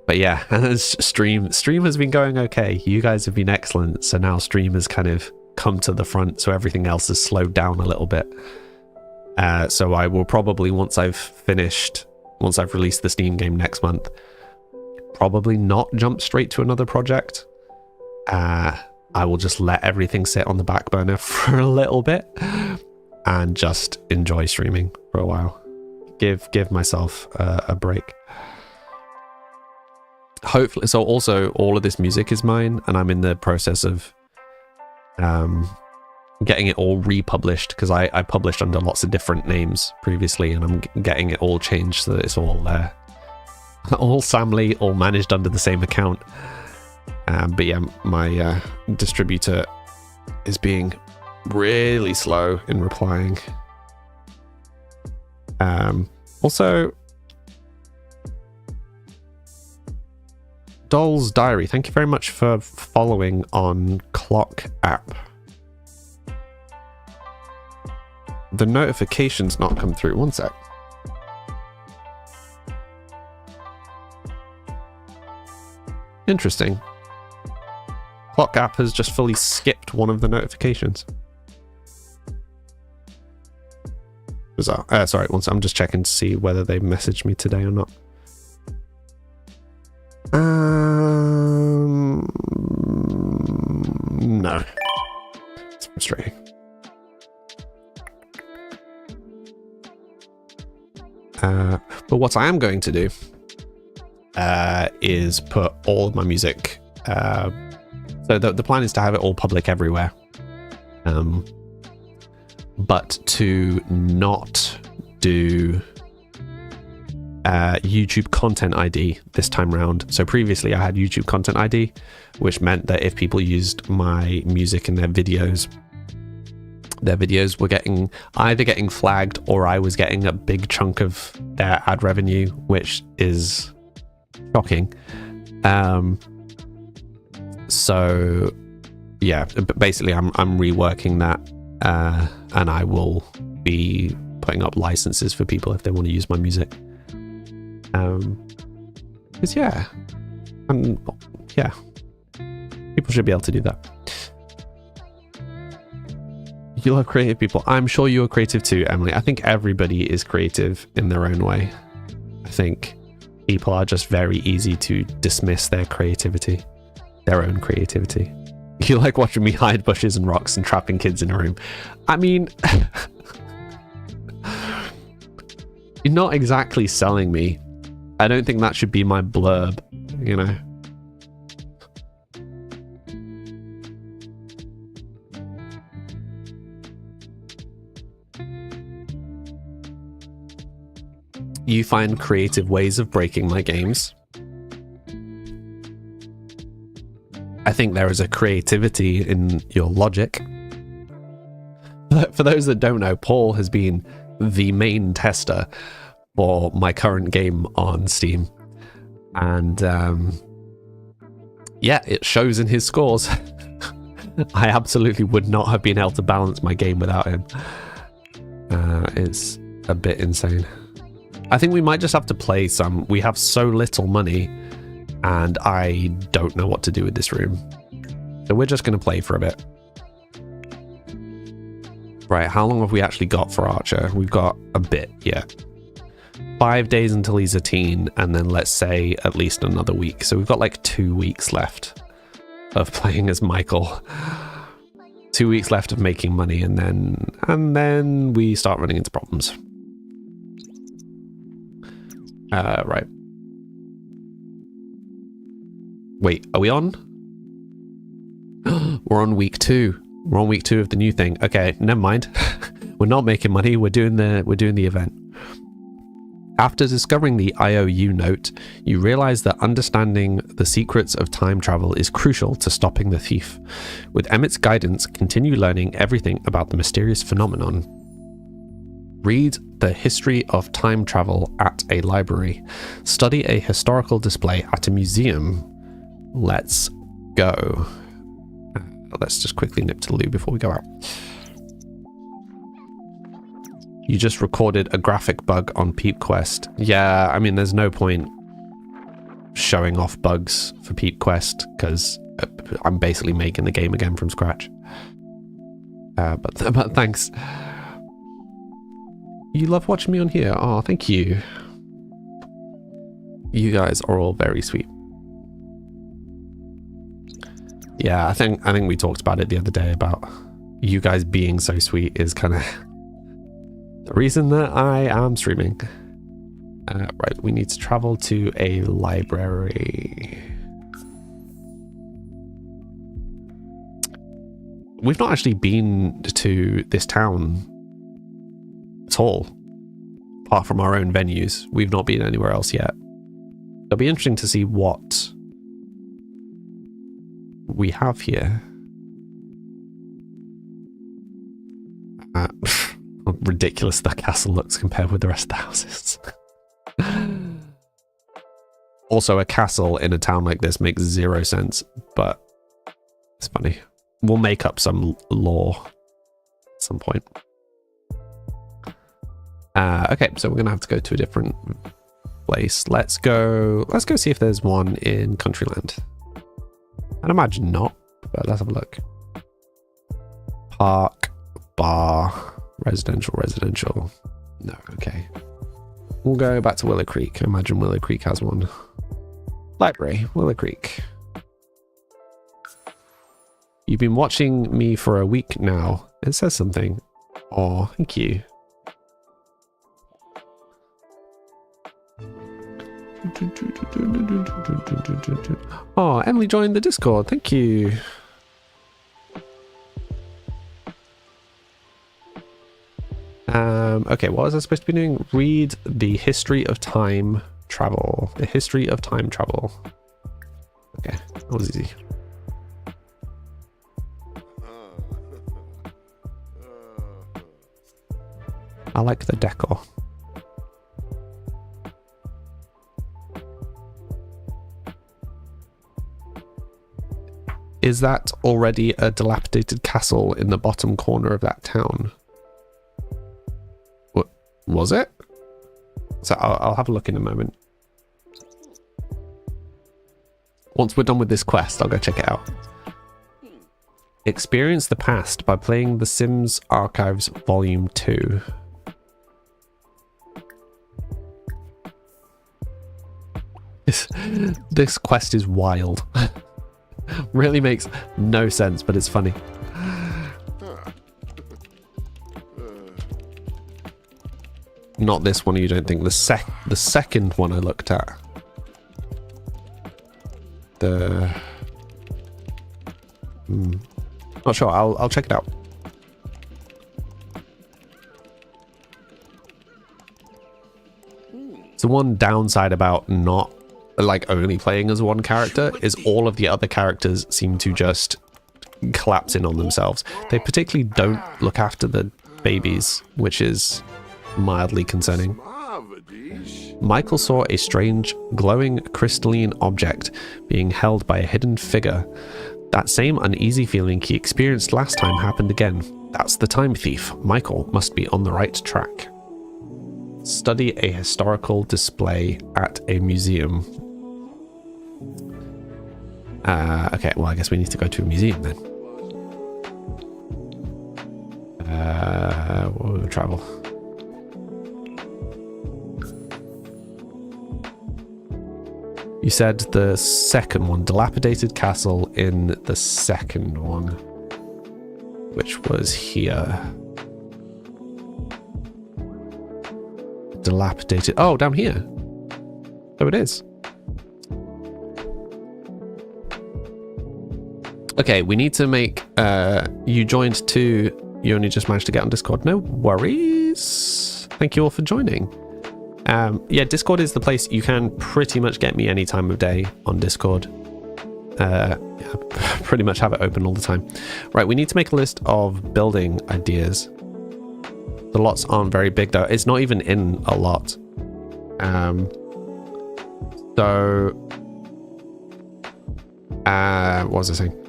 But yeah, stream has been going okay. You guys have been excellent. So now stream has kind of come to the front, so everything else has slowed down a little bit. So I will probably, once I've released the Steam game next month, probably not jump straight to another project. I will just let everything sit on the back burner for a little bit and just enjoy streaming for a while. Give myself a break. Hopefully, so also all of this music is mine, and I'm in the process of getting it all republished, because I published under lots of different names previously, and I'm getting it all changed so that it's all Samly, all managed under the same account. But yeah, my distributor is being really slow in replying. Also, Doll's Diary, thank you very much for following on Clock app. The notification's not come through. One sec. Interesting. Clock app has just fully skipped one of the notifications. Bizarre. Sorry, one sec. I'm just checking to see whether they've messaged me today or not. No. It's frustrating. But what I am going to do is put all of my music. So the plan is to have it all public everywhere. But to not do YouTube Content ID this time round. So previously I had YouTube Content ID, which meant that if people used my music in their videos were either getting flagged, or I was getting a big chunk of their ad revenue, which is shocking. So yeah, basically I'm reworking that, and I will be putting up licenses for people if they want to use my music. Because yeah, people should be able to do that. You love creative people. I'm sure you're creative too, Emily. I think everybody is creative in their own way. I think people are just very easy to dismiss their creativity, their own creativity. You like watching me hide bushes and rocks and trapping kids in a room. I mean, you're not exactly selling me. I don't think that should be my blurb, you know. You find creative ways of breaking my games. I think there is a creativity in your logic. For those that don't know, Paul has been the main tester for my current game on Steam. And yeah, it shows in his scores. I absolutely would not have been able to balance my game without him. It's a bit insane. I think we might just have to play some. We have so little money, and I don't know what to do with this room. So we're just going to play for a bit. Right, how long have we actually got for Archer? We've got a bit, yeah. 5 days until he's a teen, and then let's say at least another week. So we've got like 2 weeks left of playing as Michael. 2 weeks left of making money, and then we start running into problems. Right. Wait, are we on? We're on week 2. We're on week 2 of the new thing. Okay, never mind. We're not making money. We're doing the event. After discovering the IOU note, you realize that understanding the secrets of time travel is crucial to stopping the thief. With Emmett's guidance, continue learning everything about the mysterious phenomenon. Read the history of time travel at a library. Study a historical display at a museum. Let's go. Let's just quickly nip to the loo before we go out. You just recorded a graphic bug on Peep Quest. Yeah, I mean, there's no point showing off bugs for Peep Quest because I'm basically making the game again from scratch. But thanks. You love watching me on here. Oh, thank you. You guys are all very sweet. Yeah, I think we talked about it the other day about you guys being so sweet is kind of the reason that I am streaming. Right, we need to travel to a library. We've not actually been to this town at all, apart from our own venues. We've not been anywhere else yet. It'll be interesting to see what we have here. Ridiculous the castle looks compared with the rest of the houses. Also, a castle in a town like this makes 0 sense, but it's funny. We'll make up some lore at some point. Okay, so we're gonna have to go to a different place. Let's go see if there's one in Countryland. I'd imagine not, but let's have a look. Park, bar, residential. No, okay. We'll go back to Willow Creek. I imagine Willow Creek has one. Library, Willow Creek. You've been watching me for a week now. It says something. Oh, thank you. Oh, Emily joined the Discord. Thank you. Okay, what was I supposed to be doing? Read the history of time travel. The history of time travel. Okay, that was easy. I like the decor. Is that already a dilapidated castle in the bottom corner of that town? What was it? So I'll have a look in a moment. Once we're done with this quest, I'll go check it out. Experience the past by playing The Sims Archives Volume 2. This quest is wild. Really makes no sense, but it's funny. Not this one, you don't think. The second one I looked at. Not sure. I'll check it out. So one downside about not like only playing as one character is all of the other characters seem to just collapse in on themselves. They particularly don't look after the babies, which is mildly concerning. Michael saw a strange glowing crystalline object being held by a hidden figure. That same uneasy feeling he experienced last time happened again. That's the time thief. Michael must be on the right track. Study a historical display at a museum. Okay, well, I guess we need to go to a museum then. We'll travel. You said the second one, dilapidated castle in the second one, which was here. Dilapidated. Oh, down here. So it is. Okay, we need to make. You joined too. You only just managed to get on Discord. No worries. Thank you all for joining. Yeah, Discord is the place you can pretty much get me any time of day on Discord. Yeah, pretty much have it open all the time. Right, we need to make a list of building ideas. The lots aren't very big though. It's not even in a lot. What was I saying?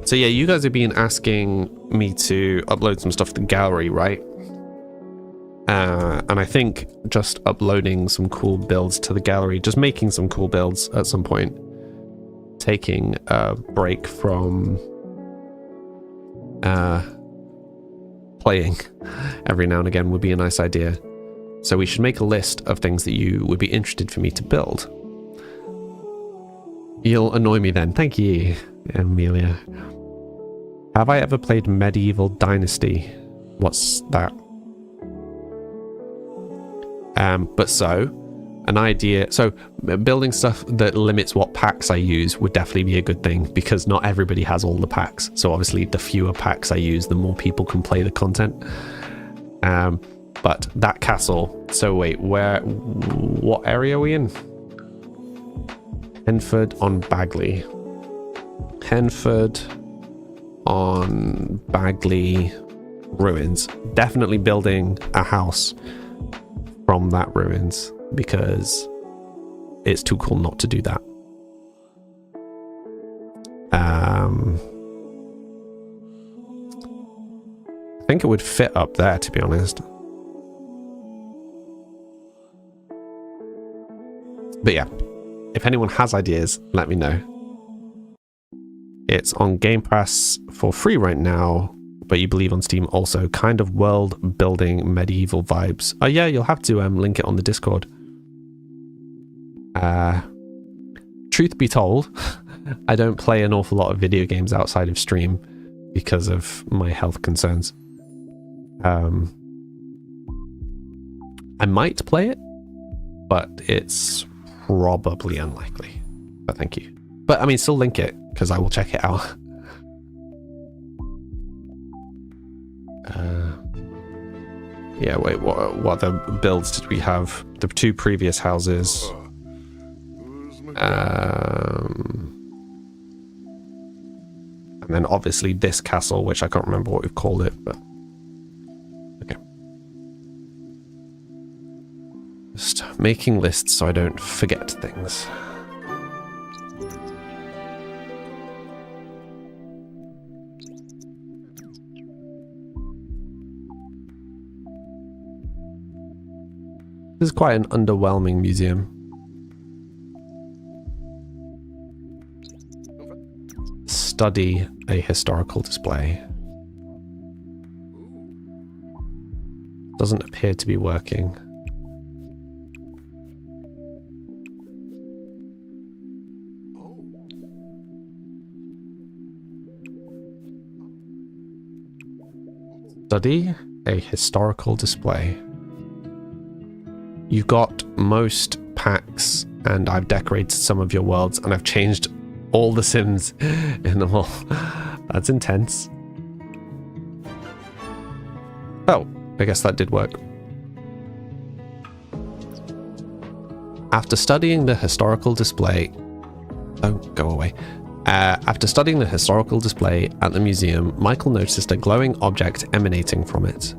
So yeah, you guys have been asking me to upload some stuff to the gallery, right? And I think just uploading some cool builds to the gallery, just making some cool builds at some point, taking a break from playing every now and again would be a nice idea. So we should make a list of things that you would be interested for me to build. You'll annoy me then. Thank you, Amelia. Have I ever played Medieval Dynasty? What's that? But so, an idea... So, building stuff that limits what packs I use would definitely be a good thing, because not everybody has all the packs. So obviously, the fewer packs I use, the more people can play the content. But that castle... So wait, what area are we in? Henford on Bagley. Henford on Bagley ruins. Definitely building a house from that ruins, because it's too cool not to do that. I think it would fit up there, to be honest. But yeah, if anyone has ideas, let me know. It's on Game Pass for free right now, but you believe on Steam also. Kind of world building medieval vibes. Oh yeah, you'll have to link it on the Discord. Truth be told, I don't play an awful lot of video games outside of stream because of my health concerns. I might play it, but it's probably unlikely. But thank you. But I mean, still link it, because I will check it out. Yeah, wait, what other builds did we have? The two previous houses. And then obviously this castle, which I can't remember what we've called it, but okay. Just making lists so I don't forget things. This is quite an underwhelming museum. Study a historical display. Doesn't appear to be working. Study a historical display. You've got most packs, and I've decorated some of your worlds, and I've changed all the Sims in them all. That's intense. Oh, I guess that did work. After studying the historical display... Don't go away. After studying the historical display at the museum, Michael noticed a glowing object emanating from it.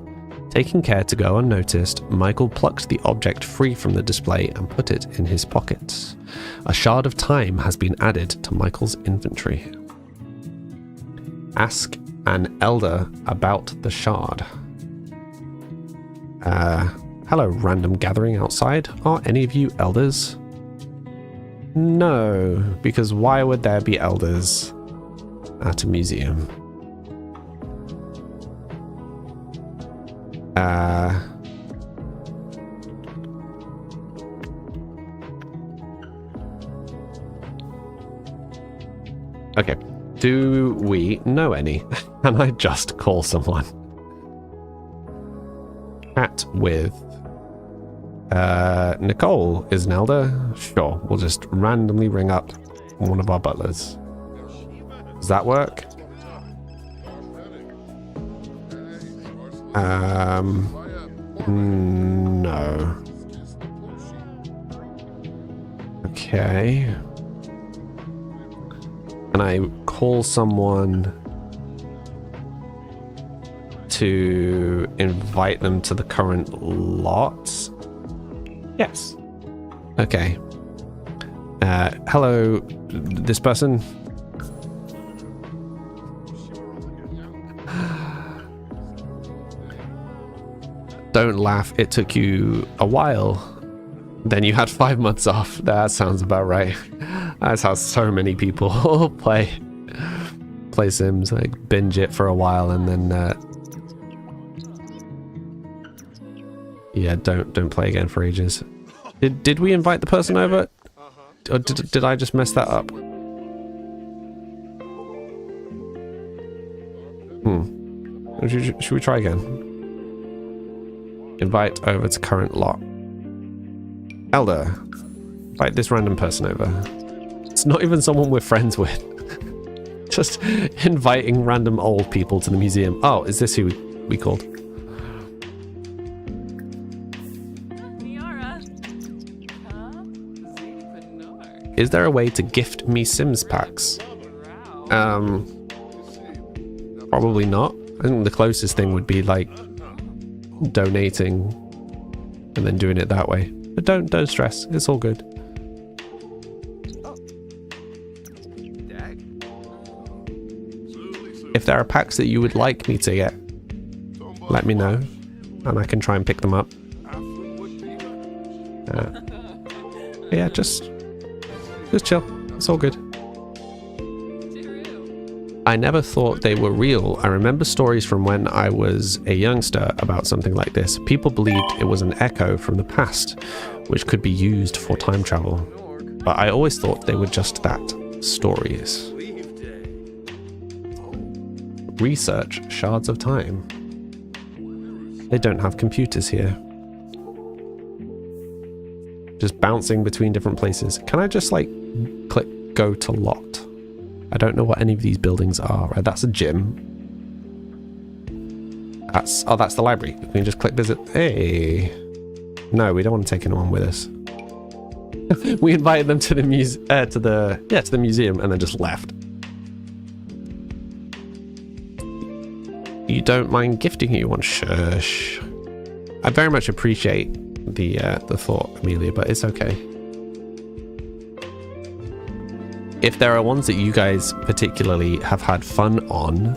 Taking care to go unnoticed, Michael plucked the object free from the display and put it in his pocket. A shard of time has been added to Michael's inventory. Ask an elder about the shard. Hello, random gathering outside. Are any of you elders? No, because why would there be elders at a museum? Okay. Do we know any? Can I just call someone? Chat with Nicole is an elder? Sure, we'll just randomly ring up one of our butlers. Does that work? No. Okay. Can I call someone to invite them to the current lot? Yes. Okay. Hello, this person. Don't laugh, it took you a while. Then you had 5 months off. That sounds about right. That's how so many people play Sims, like binge it for a while and then yeah, don't play again for ages. Did we invite the person over? Or did I just mess that up? Should we try again? Invite over to current lot. Elder, invite this random person over. It's not even someone we're friends with. Just inviting random old people to the museum. Oh, is this who we called? Is there a way to gift me Sims packs? Probably not. I think the closest thing would be like donating and then doing it that way. But don't stress. It's all good. If there are packs that you would like me to get, let me know and I can try and pick them up. Yeah, just chill. It's all good. I never thought they were real. I remember stories from when I was a youngster about something like this. People believed it was an echo from the past, which could be used for time travel. But I always thought they were just that, stories. Research shards of time. They don't have computers here. Just bouncing between different places. Can I just like click go to lot? I don't know what any of these buildings are. Right, that's a gym. That's the library. We can just click visit. Hey. No, we don't want to take anyone with us. We invited them to the museum and then just left. You don't mind gifting you one? Shush. I very much appreciate the thought, Amelia, but it's okay. If there are ones that you guys particularly have had fun on,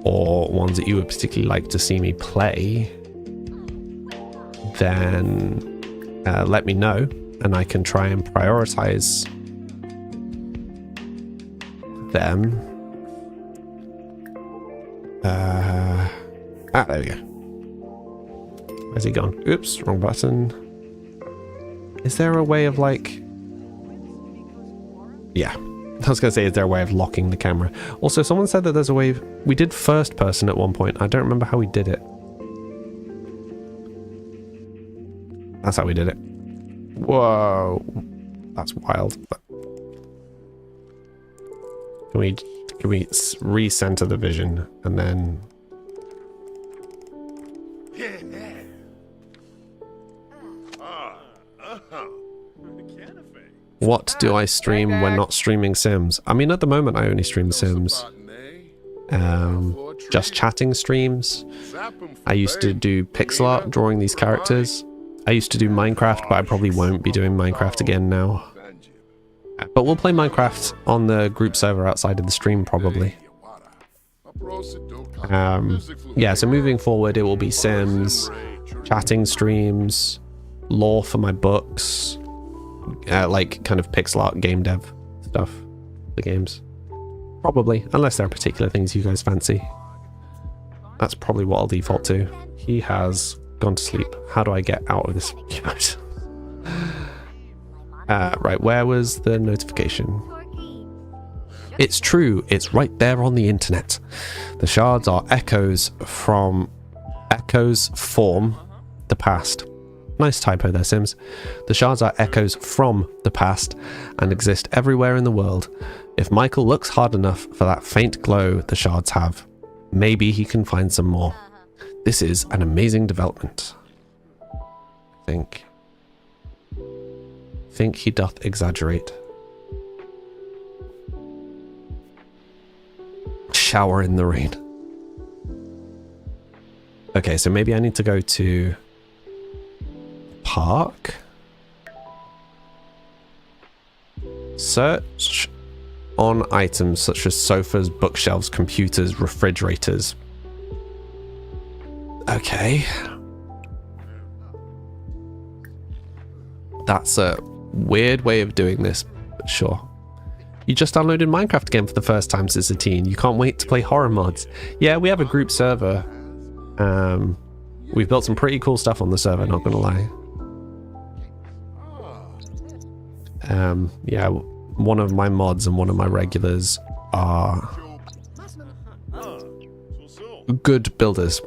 or ones that you would particularly like to see me play, then let me know, and I can try and prioritize them. There we go. Where's he gone? Oops, wrong button. Is there a way of like... Yeah, I was going to say, is there a way of locking the camera? Also, someone said that there's a way of... We did first person at one point. I don't remember how we did it. That's how we did it. Whoa. That's wild. Can we recenter the vision and then... What do I stream when not streaming Sims? I mean, at the moment, I only stream Sims. Just chatting streams. I used to do pixel art, drawing these characters. I used to do Minecraft, but I probably won't be doing Minecraft again now. But we'll play Minecraft on the group server outside of the stream, probably. Yeah, so moving forward, it will be Sims, chatting streams, lore for my books, like kind of pixel art game dev stuff, the games. Probably, unless there are particular things you guys fancy. That's probably what I'll default to. He has gone to sleep. How do I get out of this mode? Right, where was the notification? It's true, it's right there on the internet. The shards are echoes form the past. Nice typo there, Sims. The shards are echoes from the past and exist everywhere in the world. If Michael looks hard enough for that faint glow the shards have, maybe he can find some more. This is an amazing development. I think he doth exaggerate. Shower in the rain. Okay, so maybe I need to go to park. Search on items such as sofas, bookshelves, computers, refrigerators. Okay. That's a weird way of doing this, but sure. You just downloaded Minecraft again for the first time since a teen. You can't wait to play horror mods. Yeah, we have a group server. We've built some pretty cool stuff on the server, not gonna lie. Yeah, one of my mods and one of my regulars are good builders.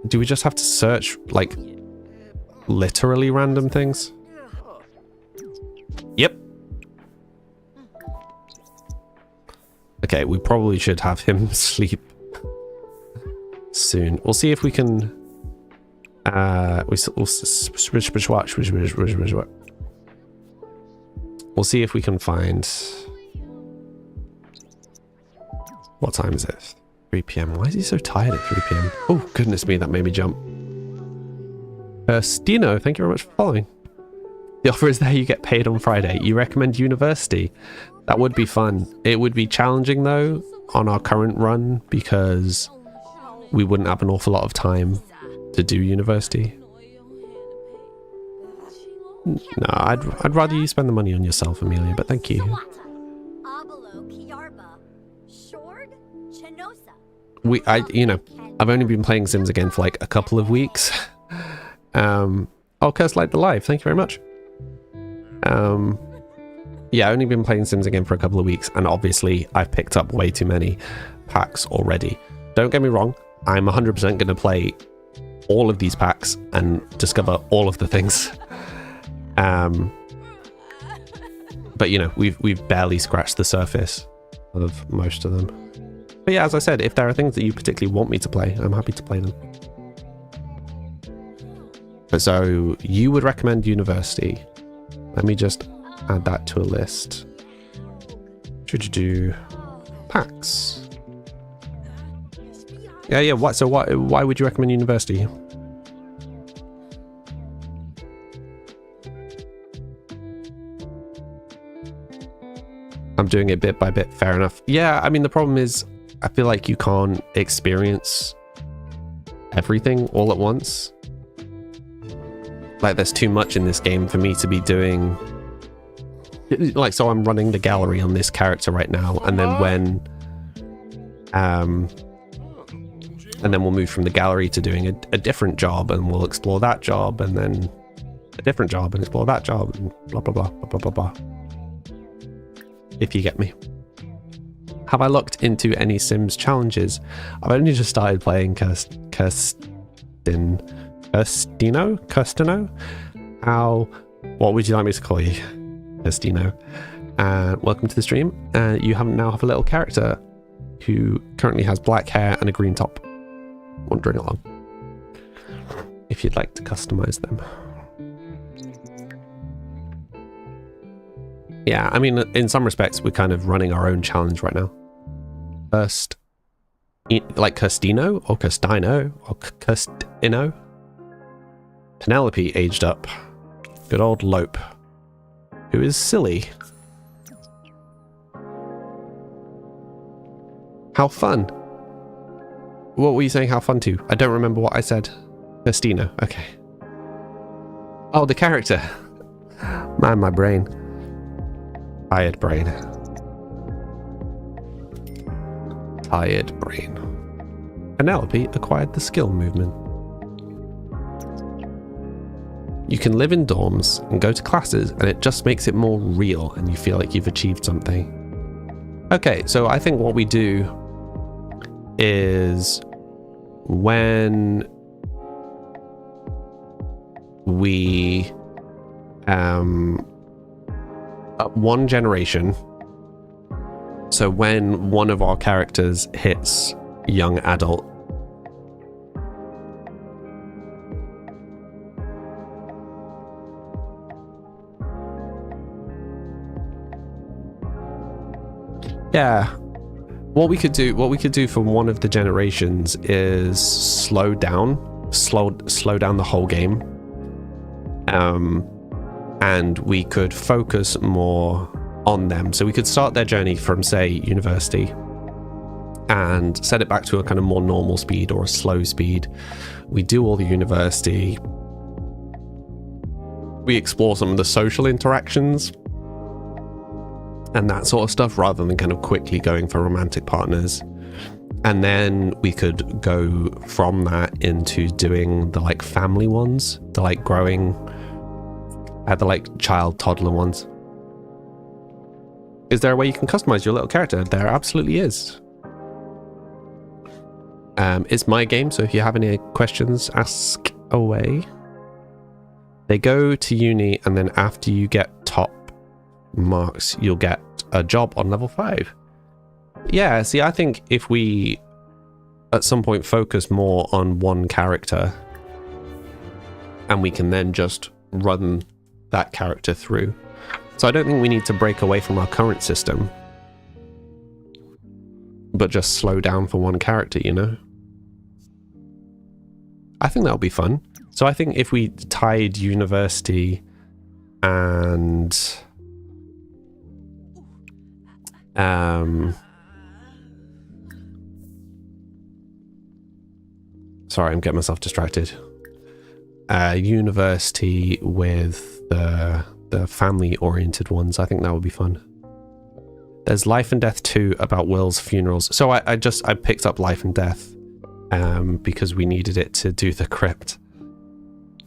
Do we just have to search, like, literally random things? Yep. Okay, we probably should have him sleep soon. We'll see if we can... We'll see if we can find... What time is it? 3 PM. Why is he so tired at 3 PM? Oh, goodness me, that made me jump. Stino, thank you very much for following. The offer is there, you get paid on Friday. You recommend university? That would be fun. It would be challenging, though, on our current run, because we wouldn't have an awful lot of time to do university. No, I'd rather you spend the money on yourself, Amelia, but thank you. I've only been playing Sims again for like a couple of weeks. Oh, Curse Light the Live, thank you very much. Yeah, I've only been playing Sims again for a couple of weeks, and obviously I've picked up way too many packs already. Don't get me wrong, I'm 100% going to play all of these packs and discover all of the things. But you know, we've barely scratched the surface of most of them. But yeah, as I said, if there are things that you particularly want me to play, I'm happy to play them. So you would recommend university. Let me just add that to a list. Should you do packs? Yeah. What? So why would you recommend university? I'm doing it bit by bit. Fair enough. Yeah, I mean, the problem is I feel like you can't experience everything all at once. Like, there's too much in this game for me to be doing. Like, so I'm running the gallery on this character right now, and then we'll move from the gallery to doing a different job, and we'll explore that job, and then a different job, and explore that job, and blah blah blah blah blah blah blah. If you get me. Have I looked into any Sims challenges? I've only just started playing Kirstino? What would you like me to call you? Kirstino. Welcome to the stream. You now have a little character who currently has black hair and a green top, wandering along. If you'd like to customize them. Yeah, I mean, in some respects, we're kind of running our own challenge right now. First, like Kirstino or Kirstino or Kirstino. Penelope aged up. Good old Lope, who is silly. How fun. What were you saying how fun to? I don't remember what I said. Festina, okay. Oh, the character. Man, my brain. Tired brain. Tired brain. Penelope acquired the skill movement. You can live in dorms and go to classes, and it just makes it more real and you feel like you've achieved something. Okay, so I think what we do is when we one generation, so when one of our characters hits young adult, yeah, what we could do for one of the generations is slow down the whole game, and we could focus more on them. So we could start their journey from, say, university and set it back to a kind of more normal speed or a slow speed. We do all the university, we explore some of the social interactions and that sort of stuff, rather than kind of quickly going for romantic partners. And then we could go from that into doing the like family ones, the like growing, the like child toddler ones. Is there a way you can customize your little character? There absolutely is. It's my game, so if you have any questions, ask away. They go to uni, and then after you get top marks, you'll get a job on level 5. Yeah, see, I think if we at some point focus more on one character, and we can then just run that character through. So I don't think we need to break away from our current system, but just slow down for one character, you know? I think that'll be fun. So I think if we tied university and sorry, I'm getting myself distracted. University with the family-oriented ones, I think that would be fun. There's Life and Death 2 about Will's funerals. So I picked up Life and Death because we needed it to do the crypt.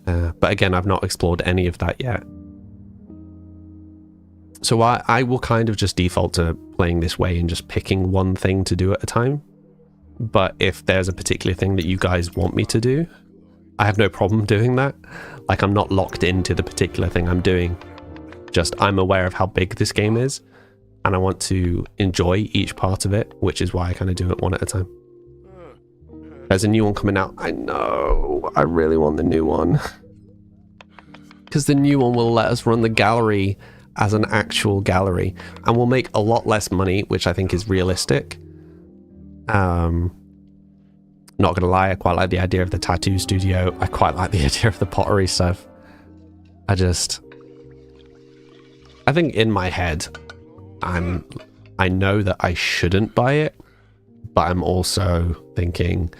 But again, I've not explored any of that yet. So I will kind of just default to playing this way and just picking one thing to do at a time. But if there's a particular thing that you guys want me to do, I have no problem doing that. Like, I'm not locked into the particular thing I'm doing. Just I'm aware of how big this game is, and I want to enjoy each part of it, which is why I kind of do it one at a time. There's a new one coming out. I know. I really want the new one. Because the new one will let us run the gallery as an actual gallery, and we'll make a lot less money, which I think is realistic. Not gonna lie, I quite like the idea of the tattoo studio. I quite like the idea of the pottery stuff. I think in my head, I know that I shouldn't buy it, but I'm also thinking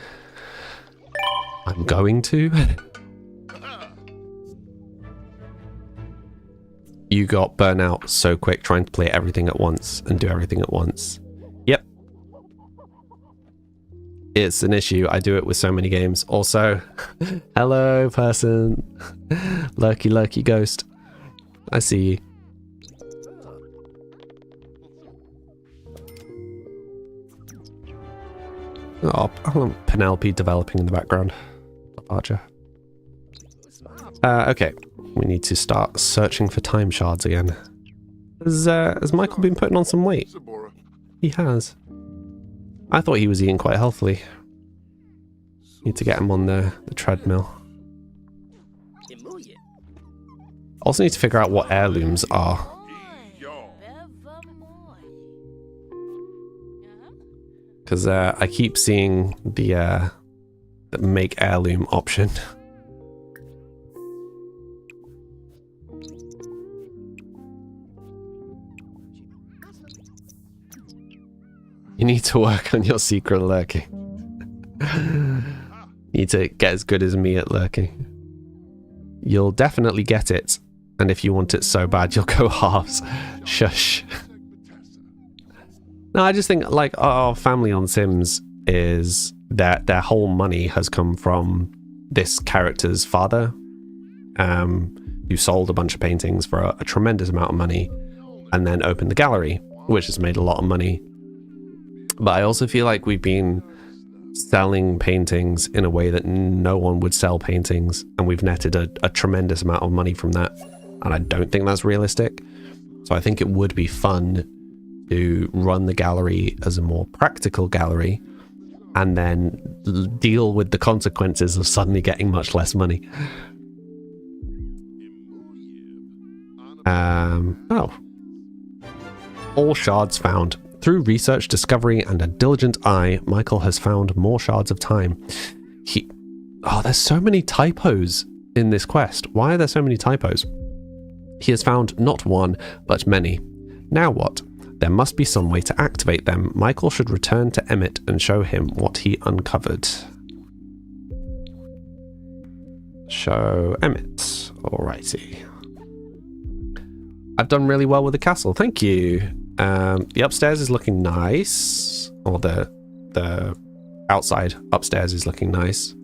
I'm going to. You got burnt out so quick trying to play everything at once and do everything at once. Yep. It's an issue. I do it with so many games. Also, hello, person. Lurky ghost. I see you. Oh, I want Penelope developing in the background. Larger. Okay. We need to start searching for time shards again. Has Michael been putting on some weight? He has. I thought he was eating quite healthily. Need to get him on the treadmill. Also need to figure out what heirlooms are. Because I keep seeing the make heirloom option. You need to work on your secret lurking. need to get as good as me at lurking. You'll definitely get it, and if you want it so bad, you'll go halves. Shush. No, I just think, like, our family on Sims is that their whole money has come from this character's father, who sold a bunch of paintings for a tremendous amount of money, and then opened the gallery, which has made a lot of money. But I also feel like we've been selling paintings in a way that no one would sell paintings, and we've netted a tremendous amount of money from that, and I don't think that's realistic. So I think it would be fun to run the gallery as a more practical gallery, and then deal with the consequences of suddenly getting much less money. Oh. All shards found. Through research, discovery, and a diligent eye, Michael has found more shards of time. Oh, there's so many typos in this quest. Why are there so many typos? He has found not one, but many. Now what? There must be some way to activate them. Michael should return to Emmett and show him what he uncovered. Show Emmett. Alrighty. I've done really well with the castle, thank you. The upstairs is looking nice. Or the outside upstairs is looking nice.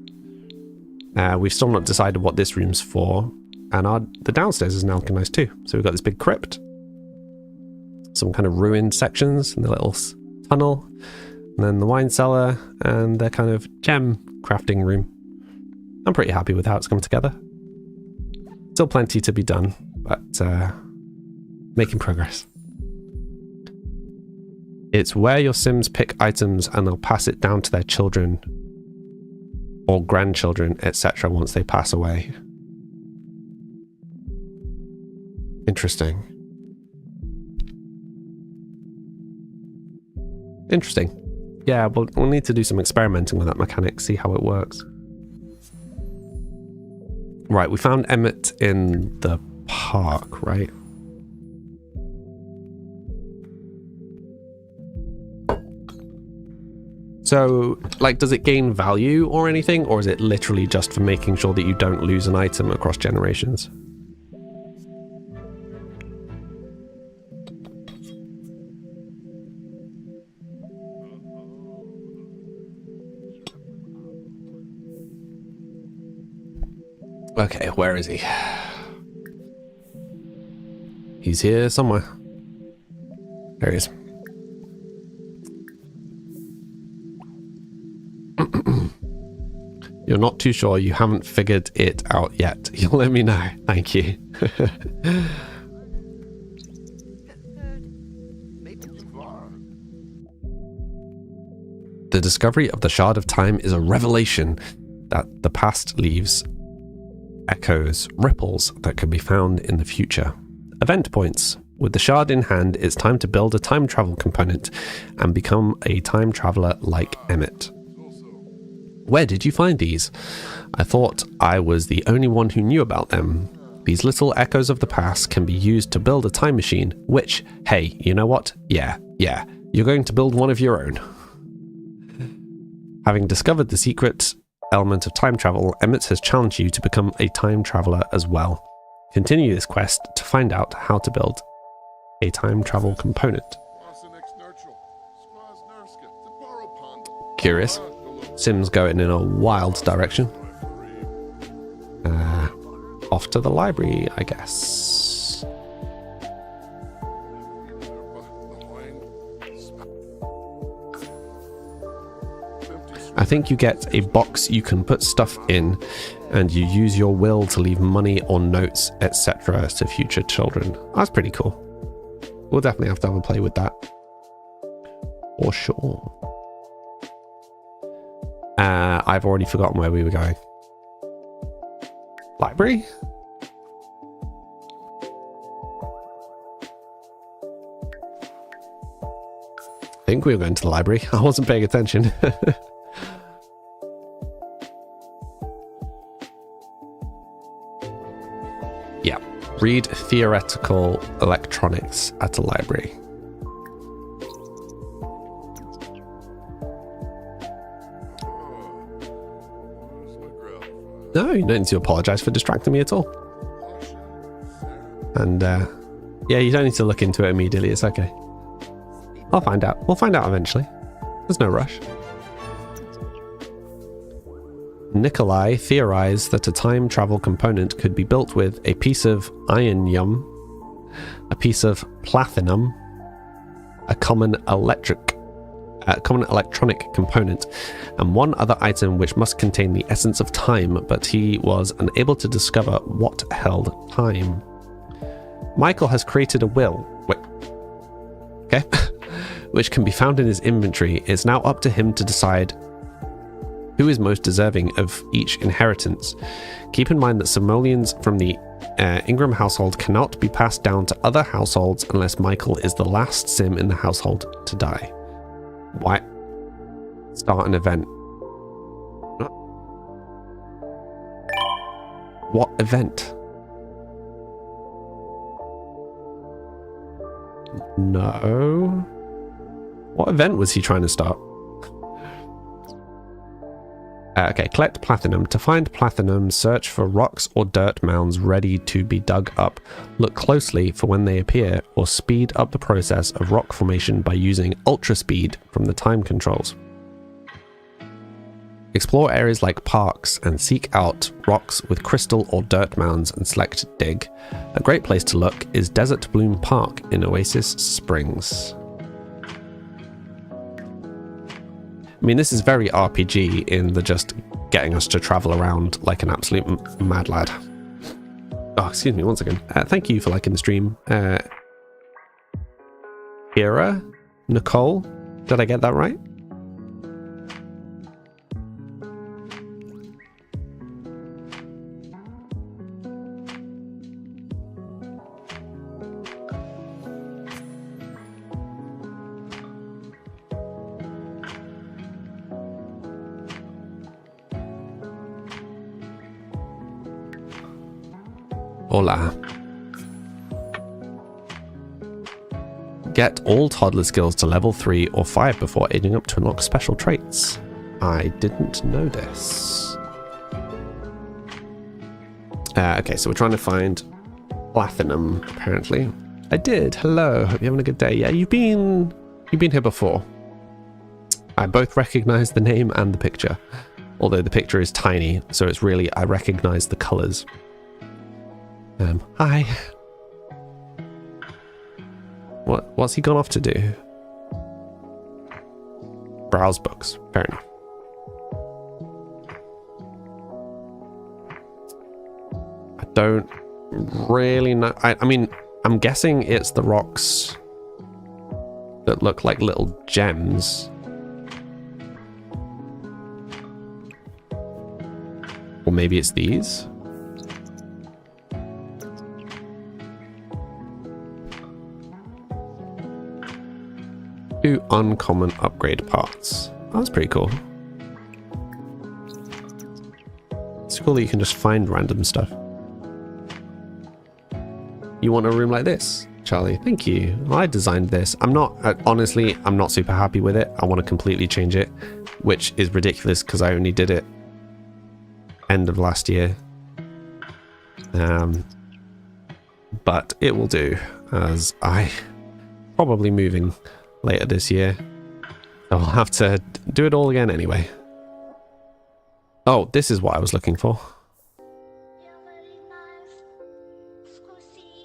We've still not decided what this room's for. And the downstairs is now looking nice too. So we've got this big crypt. Some kind of ruined sections and the little tunnel. And then the wine cellar and the kind of gem crafting room. I'm pretty happy with how it's come together. Still plenty to be done, but making progress. It's where your Sims pick items and they'll pass it down to their children or grandchildren, etc. once they pass away. Interesting. Interesting. Yeah, we'll need to do some experimenting with that mechanic, see how it works. Right, we found Emmett in the park, right? So, like, does it gain value or anything? Or is it literally just for making sure that you don't lose an item across generations? Okay, where is he? He's here somewhere. There he is. You're not too sure, you haven't figured it out yet. You'll let me know. Thank you. The discovery of the Shard of Time is a revelation that the past leaves echoes, ripples that can be found in the future. Event points. With the shard in hand, it's time to build a time travel component and become a time traveler like Emmett. Where did you find these? I thought I was the only one who knew about them. These little echoes of the past can be used to build a time machine, which, hey, you know what? Yeah, you're going to build one of your own. Having discovered the secret element of time travel, Emmett has challenged you to become a time traveler as well. Continue this quest to find out how to build a time travel component. Curious. Sims going in a wild direction. Off to the library, I guess. I think you get a box you can put stuff in, and you use your will to leave money or notes, etc. to future children. That's pretty cool. We'll definitely have to have a play with that. For sure. I've already forgotten where we were going. Library? I think we were going to the library. I wasn't paying attention. Yeah. Read theoretical electronics at a library. you don't need to apologize for distracting me at all. And yeah, you don't need to look into it immediately. It's okay. I'll find out. We'll find out eventually. There's no rush. Nikolai theorized that a time travel component could be built with a piece of ionium, a piece of platinum, a common electronic component, and one other item which must contain the essence of time, but he was unable to discover what held time. Michael has created a will. Wait. Okay. Which can be found in his inventory. It's now up to him to decide who is most deserving of each inheritance. Keep in mind that simoleons from the Ingram household cannot be passed down to other households unless Michael is the last sim in the household to die. Why? Start an event. What event? No. What event was he trying to start? Okay, collect platinum. To find platinum, search for rocks or dirt mounds ready to be dug up. Look closely for when they appear, or speed up the process of rock formation by using ultra speed from the time controls. Explore areas like parks and seek out rocks with crystal or dirt mounds and select dig. A great place to look is Desert Bloom Park in Oasis Springs. I mean, this is very RPG in the just getting us to travel around like an absolute mad lad. Oh, excuse me, one second. Thank you for liking the stream. Kira? Nicole? Did I get that right? Hola. Get all toddler skills to level 3 or 5 before aging up to unlock special traits. I didn't know this. Okay, so we're trying to find platinum, apparently. I did. Hello. Hope you're having a good day. Yeah, you've been here before. I both recognize the name and the picture. Although the picture is tiny, so it's really, I recognize the colors. Hi. What's he gone off to do? Browse books. Fair enough. I don't really know. I mean, I'm guessing it's the rocks that look like little gems. Or maybe it's these. 2 uncommon upgrade parts. Oh, that's pretty cool. It's cool that you can just find random stuff. You want a room like this, Charlie? Thank you. I designed this. I'm not, honestly, I'm not super happy with it. I want to completely change it, which is ridiculous because I only did it end of last year. But it will do, as I probably moving later this year. I'll have to do it all again anyway. Oh, this is what I was looking for.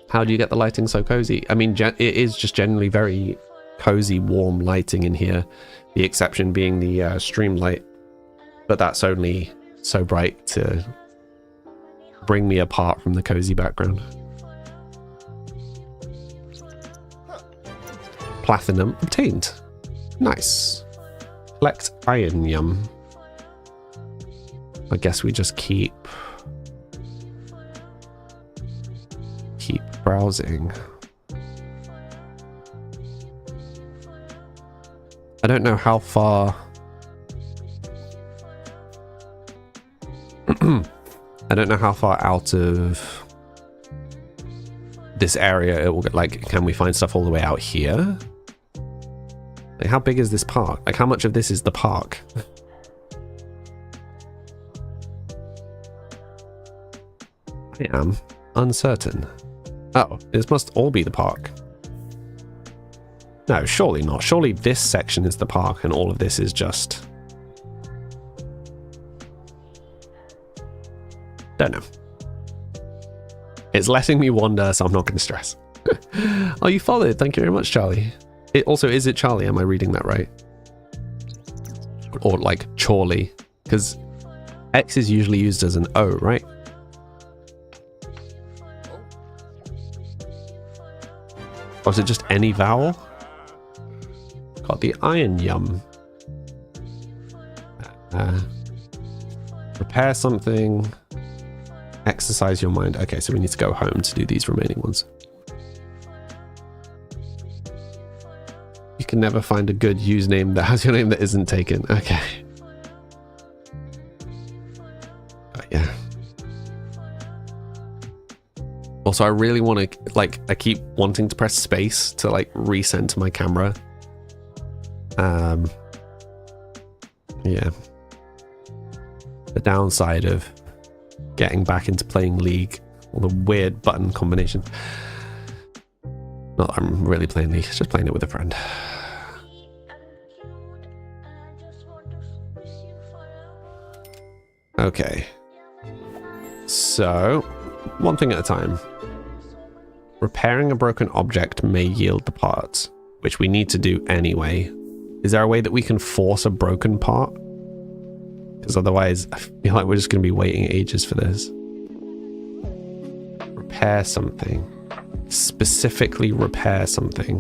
How do you get the lighting so cozy? I mean, it is just generally very cozy, warm lighting in here. The exception being the stream light. But that's only so bright to bring me apart from the cozy background. Platinum obtained. Nice. Collect ionium. I guess we just keep browsing. I don't know how far I don't know how far out of this area it will get. Like, can we find stuff all the way out here? Like, how big is this park? Like, how much of this is the park? I am uncertain. Oh, this must all be the park. No, surely not. Surely this section is the park and all of this is just... Don't know. It's letting me wander, so I'm not going to stress. Oh, you followed. Thank you very much, Charlie. Is it Charlie? Am I reading that right? Or like Chorley? Because X is usually used as an O, right? Or is it just any vowel? Got the iron yum. Repair something. Exercise your mind. Okay, so we need to go home to do these remaining ones. You can never find a good username that has your name that isn't taken. Okay. Yeah. Also, I really want to, like, I keep wanting to press space to, like, recenter my camera. Yeah. The downside of getting back into playing League, all the weird button combinations. Not that I'm really playing League, just playing it with a friend. Okay. So, one thing at a time. Repairing a broken object may yield the parts, which we need to do anyway. Is there a way that we can force a broken part? Because otherwise, I feel like we're just going to be waiting ages for this. Repair something. Specifically repair something.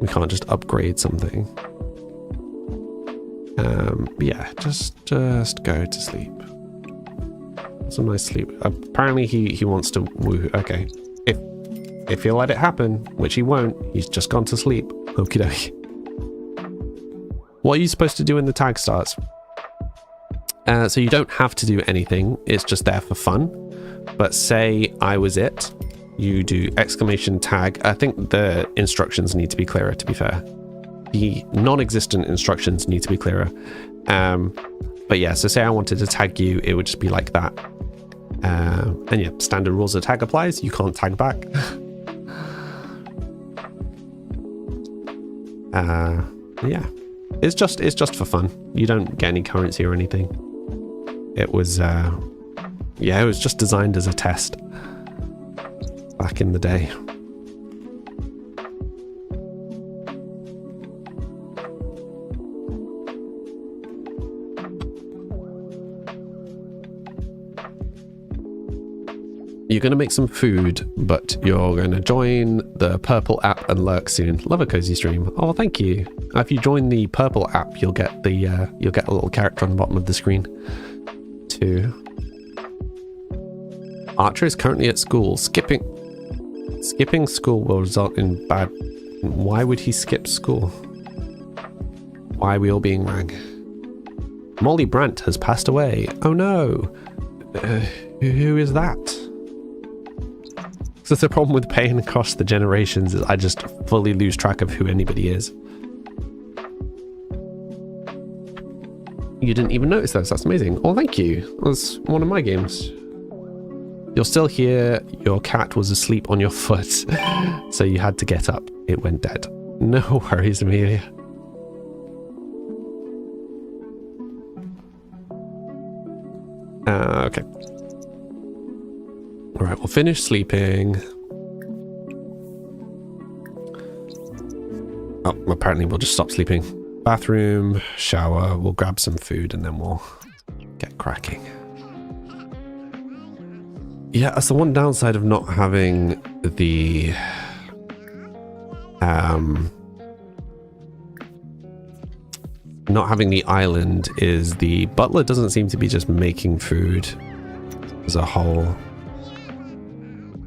We can't just upgrade something. Yeah, just go to sleep. Some nice sleep. Apparently he wants to woo. Okay. If he'll let it happen, which he won't, he's just gone to sleep. Okie dokie. What are you supposed to do when the tag starts? So you don't have to do anything. It's just there for fun. But say I was it. You do exclamation tag. I think the instructions need to be clearer, to be fair. The non-existent instructions need to be clearer. But yeah, so say I wanted to tag you, it would just be like that. And yeah, standard rules of tag applies. You can't tag back. Yeah, it's just for fun. You don't get any currency or anything. It was yeah, it was just designed as a test back in the day. You're going to make some food, but you're going to join the Purple app and lurk soon. Love a cozy stream. Oh, thank you. If you join the Purple app, you'll get the you'll get a little character on the bottom of the screen too. Archer is currently at school. Skipping school will result in bad. Why would he skip school? Why are we all being rang? Molly Brandt has passed away. Oh no. Who is that? So the problem with paying across the generations is I just fully lose track of who anybody is. You didn't even notice those. That's amazing. Oh, thank you. That was one of my games. You're still here. Your cat was asleep on your foot, so you had to get up. It went dead. No worries, Amelia. Okay. All right, we'll finish sleeping. Oh, apparently we'll just stop sleeping. Bathroom, shower, we'll grab some food and then we'll get cracking. Yeah, that's the one downside of not having the island is the butler doesn't seem to be just making food as a whole.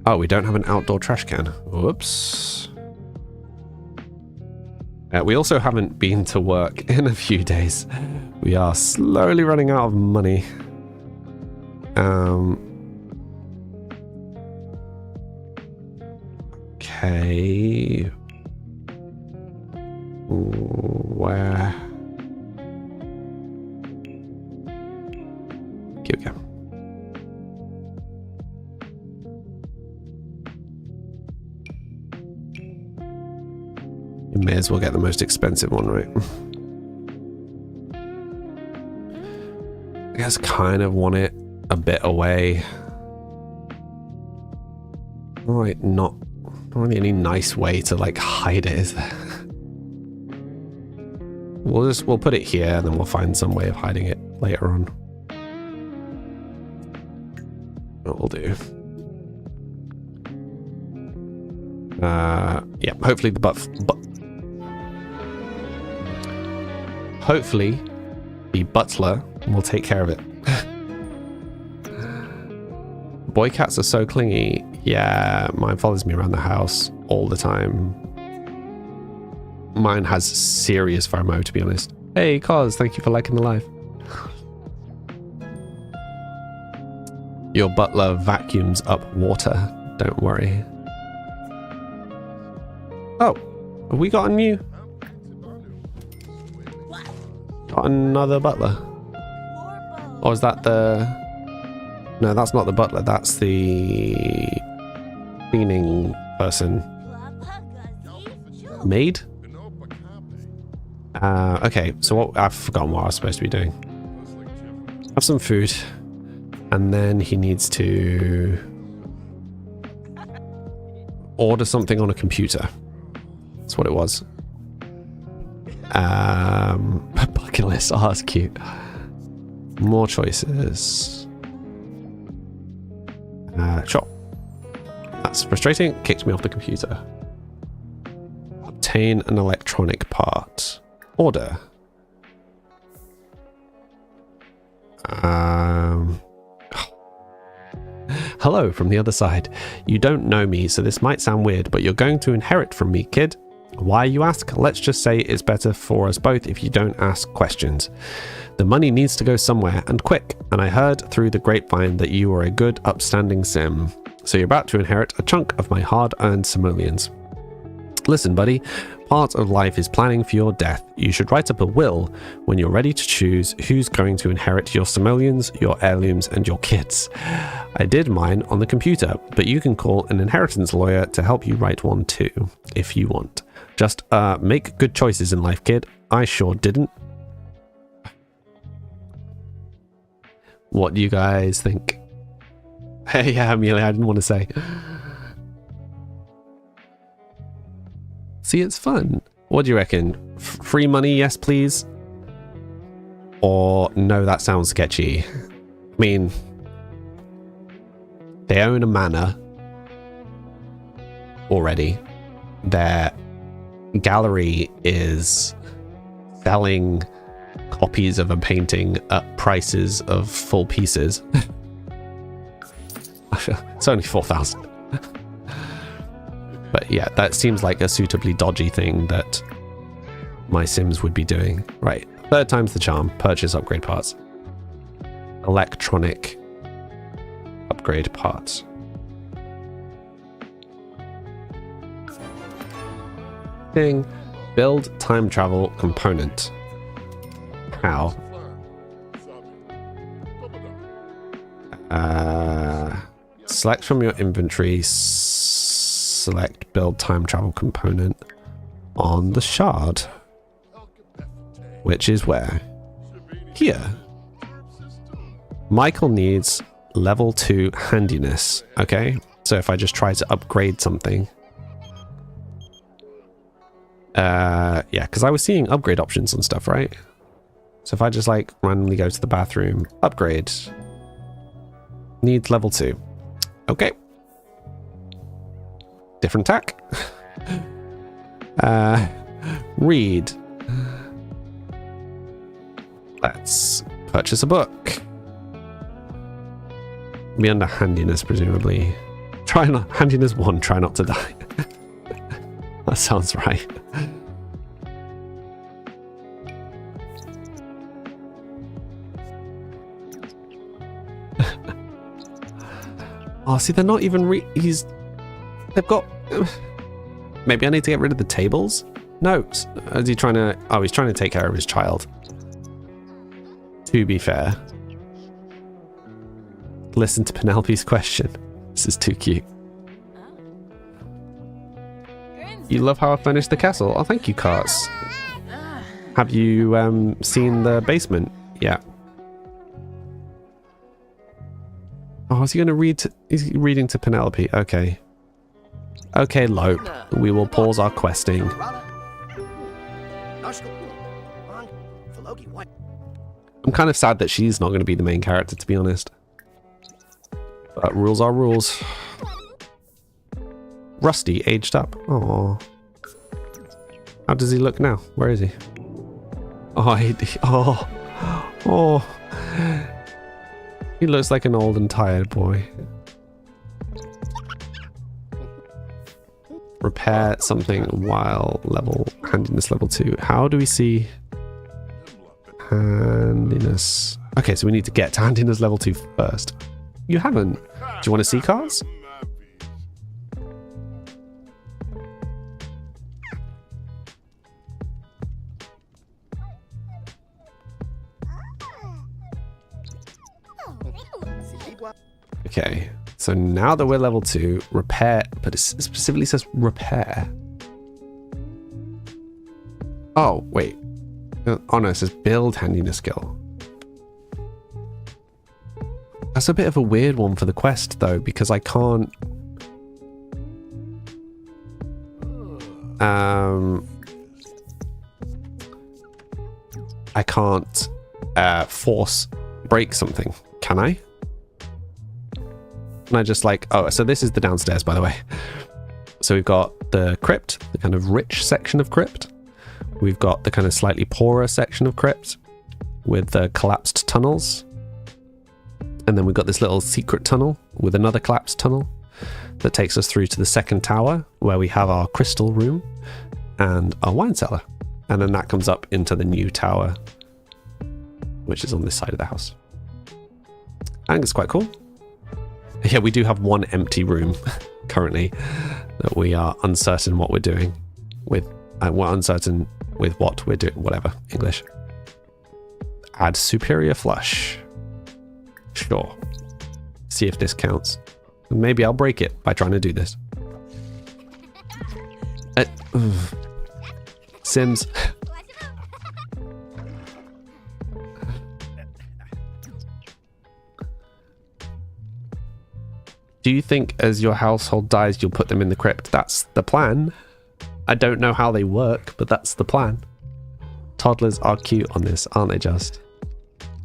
Oh, we don't have an outdoor trash can. Whoops. We also haven't been to work in a few days. We are slowly running out of money. Okay. Where? Here we go. May as well get the most expensive one, right? I guess kind of want it a bit away. Right, not really any nice way to like hide it, is there? We'll put it here and then we'll find some way of hiding it later on. What we'll do. Yeah, hopefully hopefully the butler will take care of it. Boy cats are so clingy. Yeah, mine follows me around the house all the time. Mine has serious FOMO, to be honest. Hey, Cos, thank you for liking the live. Your butler vacuums up water. Don't worry. Oh, have we got a new? Got another butler? Or is that the... No, that's not the butler. That's the cleaning person. Maid? Okay, so what, I've forgotten what I was supposed to be doing. Have some food. And then he needs to order something on a computer. That's what it was. Bucket list. Oh, that's cute. More choices. Sure. That's frustrating. Kicked me off the computer. Obtain an electronic part. Order. Hello from the other side. You don't know me, so this might sound weird, but you're going to inherit from me, kid. Why, you ask? Let's just say it's better for us both if you don't ask questions. The money needs to go somewhere, and quick. And I heard through the grapevine that you were a good, upstanding sim. So you're about to inherit a chunk of my hard-earned simoleons. Listen, buddy. Part of life is planning for your death. You should write up a will when you're ready to choose who's going to inherit your simoleons, your heirlooms, and your kids. I did mine on the computer, but you can call an inheritance lawyer to help you write one too, if you want. Just make good choices in life, kid. I sure didn't. What do you guys think? Hey, yeah, Amelia, I didn't want to say. See, it's fun. What do you reckon? Free money, yes, please? Or no, that sounds sketchy. I mean, they own a manor already. Their gallery is selling copies of a painting at prices of full pieces. It's only 4,000. But yeah, that seems like a suitably dodgy thing that my Sims would be doing. Right, third time's the charm. Purchase upgrade parts. Electronic upgrade parts. Thing. Build time travel component. How? Select from your inventory. Select build time travel component on the shard, which is where? Here. Michael needs level 2 handiness. Okay, so if I just try to upgrade something, yeah, because I was seeing upgrade options and stuff, right? So if I just like randomly go to the bathroom, upgrade, needs level 2. Okay. Different tack. Read. Let's purchase a book. Be under handiness, presumably. Try not handiness 1. Try not to die. That sounds right. Oh, see, they're not even they've got... Maybe I need to get rid of the tables? No. Is he trying to... Oh, he's trying to take care of his child. To be fair. Listen to Penelope's question. This is too cute. You love how I furnished the castle. Oh, thank you, Carts. Have you seen the basement? Yeah. Oh, is he going to read? Is he reading to Penelope? Okay. Okay, Lope. We will pause our questing. I'm kind of sad that she's not going to be the main character, to be honest. But rules are rules. Rusty aged up. Oh. How does he look now? Where is he? Oh, oh. He looks like an old and tired boy. Repair something while handiness level 2. How do we see handiness? Okay, so we need to get to handiness level 2 first. You haven't. Do you want to see cars? Okay, so now that we're level 2, repair, but it specifically says repair. Oh, wait. Oh no, it says build handiness skill. That's a bit of a weird one for the quest though, because I can't... I can't force break something, can I? And I just like, oh, so this is the downstairs, by the way. So we've got the crypt, the kind of rich section of crypt. We've got the kind of slightly poorer section of crypt with the collapsed tunnels. And then we've got this little secret tunnel with another collapsed tunnel that takes us through to the second tower where we have our crystal room and our wine cellar. And then that comes up into the new tower, which is on this side of the house. I think it's quite cool. Yeah, we do have one empty room currently that we are uncertain what we're doing with. We're uncertain with what we're doing, whatever, English. Add superior flush. Sure. See if this counts. Maybe I'll break it by trying to do this. Sims. Do you think as your household dies, you'll put them in the crypt? That's the plan. I don't know how they work, but that's the plan. Toddlers are cute on this, aren't they just?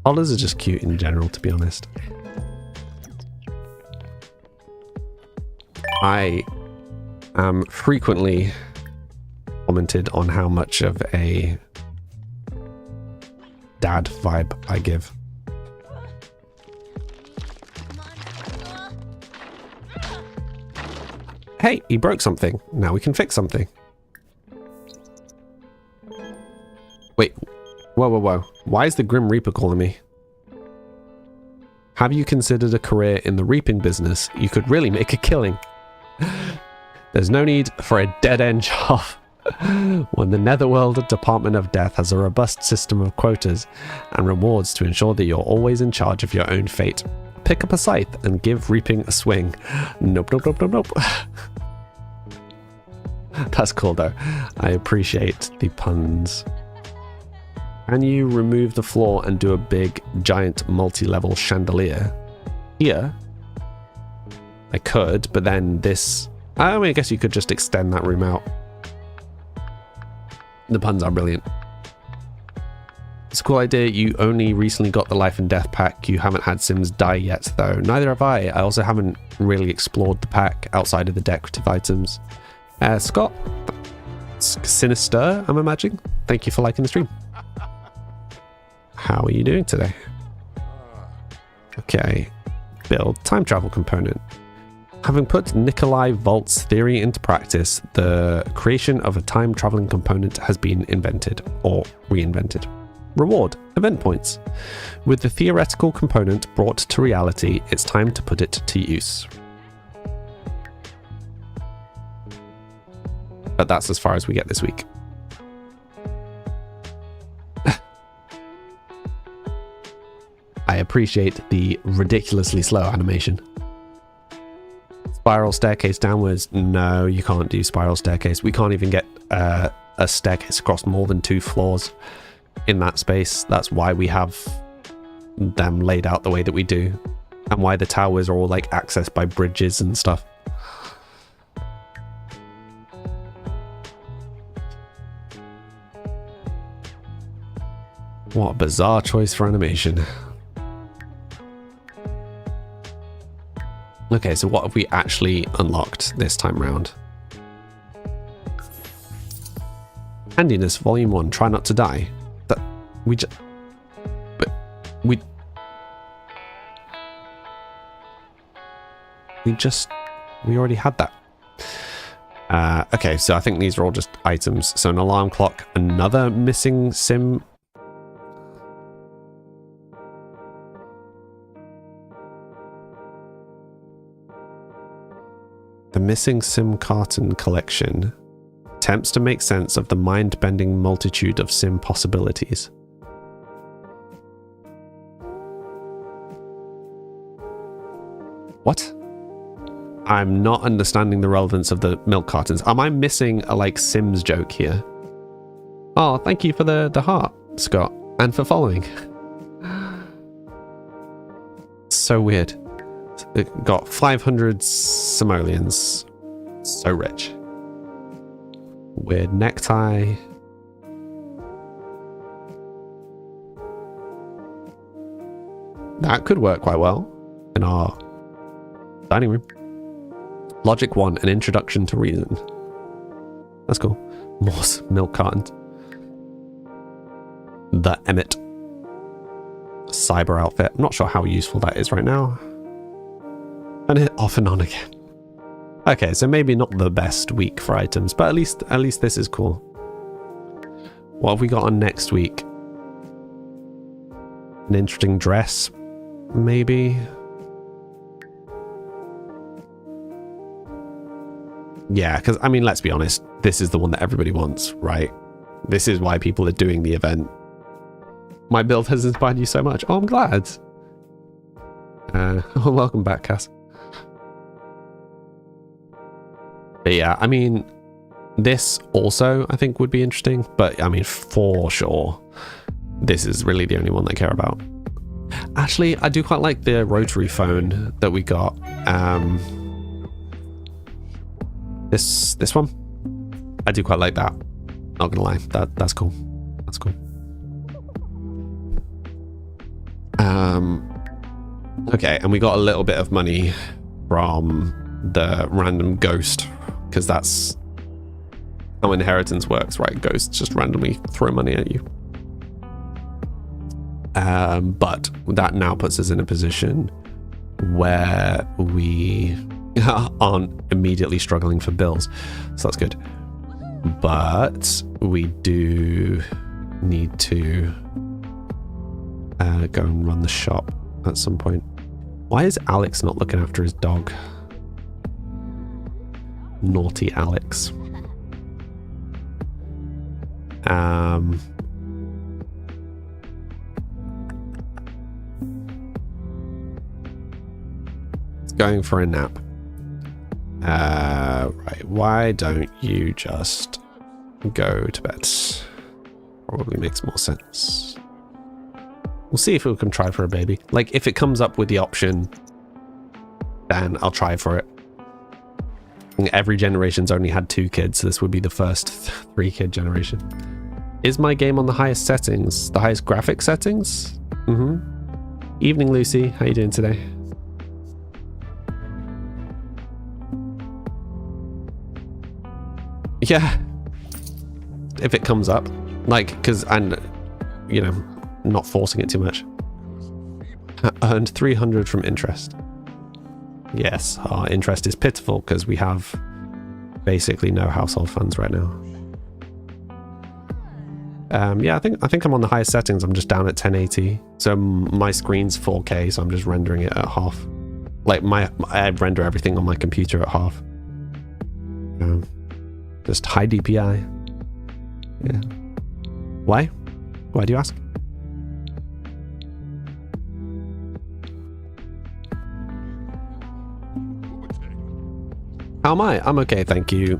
Toddlers are just cute in general, to be honest. I am frequently commented on how much of a dad vibe I give. Hey, he broke something. Now we can fix something. Wait. Whoa, whoa, whoa. Why is the Grim Reaper calling me? Have you considered a career in the reaping business? You could really make a killing. There's no need for a dead-end job when the Netherworld Department of Death has a robust system of quotas and rewards to ensure that you're always in charge of your own fate. Pick up a scythe and give reaping a swing. Nope, nope, nope, nope, nope. That's cool though. I appreciate the puns. Can you remove the floor and do a big, giant, multi-level chandelier? Here? I could, but then this... I mean, I guess you could just extend that room out. The puns are brilliant. It's a cool idea. You only recently got the Life and Death pack. You haven't had Sims die yet, though. Neither have I. I also haven't really explored the pack outside of the decorative items. Scott, Sinister, I'm imagining. Thank you for liking the stream. How are you doing today? Okay. Build time travel component. Having put Nikolai Volt's theory into practice, the creation of a time traveling component has been invented or reinvented. Reward, event points. With the theoretical component brought to reality, it's time to put it to use. But that's as far as we get this week. I appreciate the ridiculously slow animation. Spiral staircase downwards. No, you can't do spiral staircase. We can't even get a staircase across more than 2 floors in that space. That's why we have them laid out the way that we do, and why the towers are all like accessed by bridges and stuff. What a bizarre choice for animation. Okay, so what have we actually unlocked this time round? Handiness, Volume 1, Try Not to Die. That we just... But we already had that. Okay, so I think these are all just items. So an alarm clock, another missing sim. The missing sim carton collection attempts to make sense of the mind-bending multitude of sim possibilities. What? I'm not understanding the relevance of the milk cartons. Am I missing a like Sims joke here? Oh, thank you for the heart, Scott, and for following. So weird. It got 500 simoleons. So rich. Weird necktie. That could work quite well in our dining room. Logic 1, an introduction to reason. That's cool. More milk cartons. The Emmett cyber outfit. I'm not sure how useful that is right now. And it off and on again. Okay, so maybe not the best week for items, but at least this is cool. What have we got on next week? An interesting dress, maybe. Yeah, because I mean, let's be honest, this is the one that everybody wants, right? This is why people are doing the event. My build has inspired you so much. Oh, I'm glad. Welcome back, Cass. But yeah, I mean, this also I think would be interesting, but I mean, for sure, this is really the only one they care about. Actually, I do quite like the rotary phone that we got. This one, I do quite like that. Not gonna lie, that's cool. That's cool. Okay, and we got a little bit of money from the random ghost, because that's how inheritance works, right? Ghosts just randomly throw money at you. But that now puts us in a position where we aren't immediately struggling for bills, so that's good. But we do need to go and run the shop at some point. Why is Alex not looking after his dog? Naughty Alex. It's going for a nap. Right, why don't you just go to bed? Probably makes more sense. We'll see if we can try for a baby. Like, if it comes up with the option, then I'll try for it. Every generation's only had 2 kids, so this would be the first 3-kid generation. Is my game on the highest settings? The highest graphic settings? Evening, Lucy. How you doing today? Yeah. If it comes up. Like, because, and, you know, not forcing it too much. Earned 300 from interest. Yes, our interest is pitiful because we have basically no household funds right now. Yeah, I think I'm on the highest settings. I'm just down at 1080. So my screen's 4K, so I'm just rendering it at half. Like I render everything on my computer at half. Just high DPI. Yeah. Why? Why do you ask? How am I? I'm okay, thank you.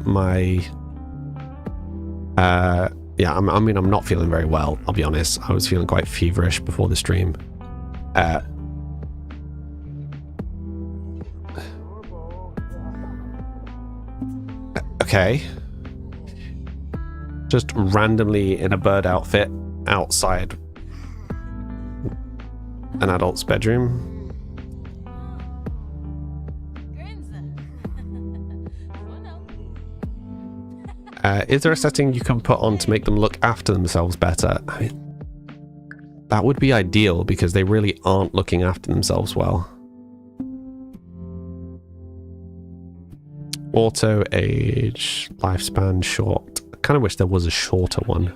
Yeah, I mean, I'm not feeling very well, I'll be honest. I was feeling quite feverish before the stream. Okay. Just randomly in a bird outfit outside an adult's bedroom. Is there a setting you can put on to make them look after themselves better? I mean, that would be ideal because they really aren't looking after themselves well. Auto age, lifespan short. I kind of wish there was a shorter one.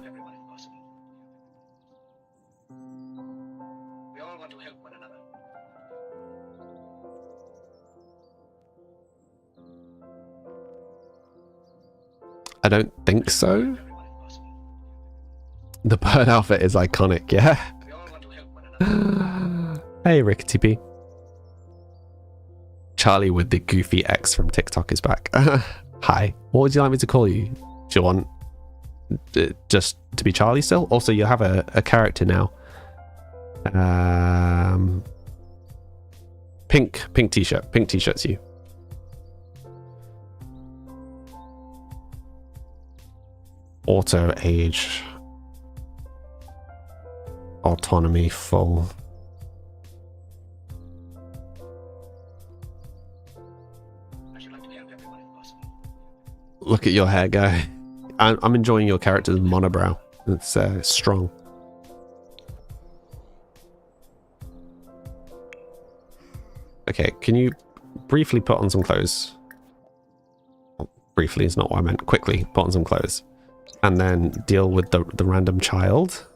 I don't think so. The bird outfit is iconic, yeah. Hey, Rickety P. Charlie with the goofy X from TikTok is back. Hi. What would you like me to call you? Do you want just to be Charlie still? Also, you have a character now. Pink t-shirt. Pink t-shirt's you. Auto age. Autonomy full. Look at your hair, guy. I'm enjoying your character's monobrow. It's strong. Okay, can you briefly put on some clothes? Well, briefly is not what I meant. Quickly put on some clothes. And then deal with the random child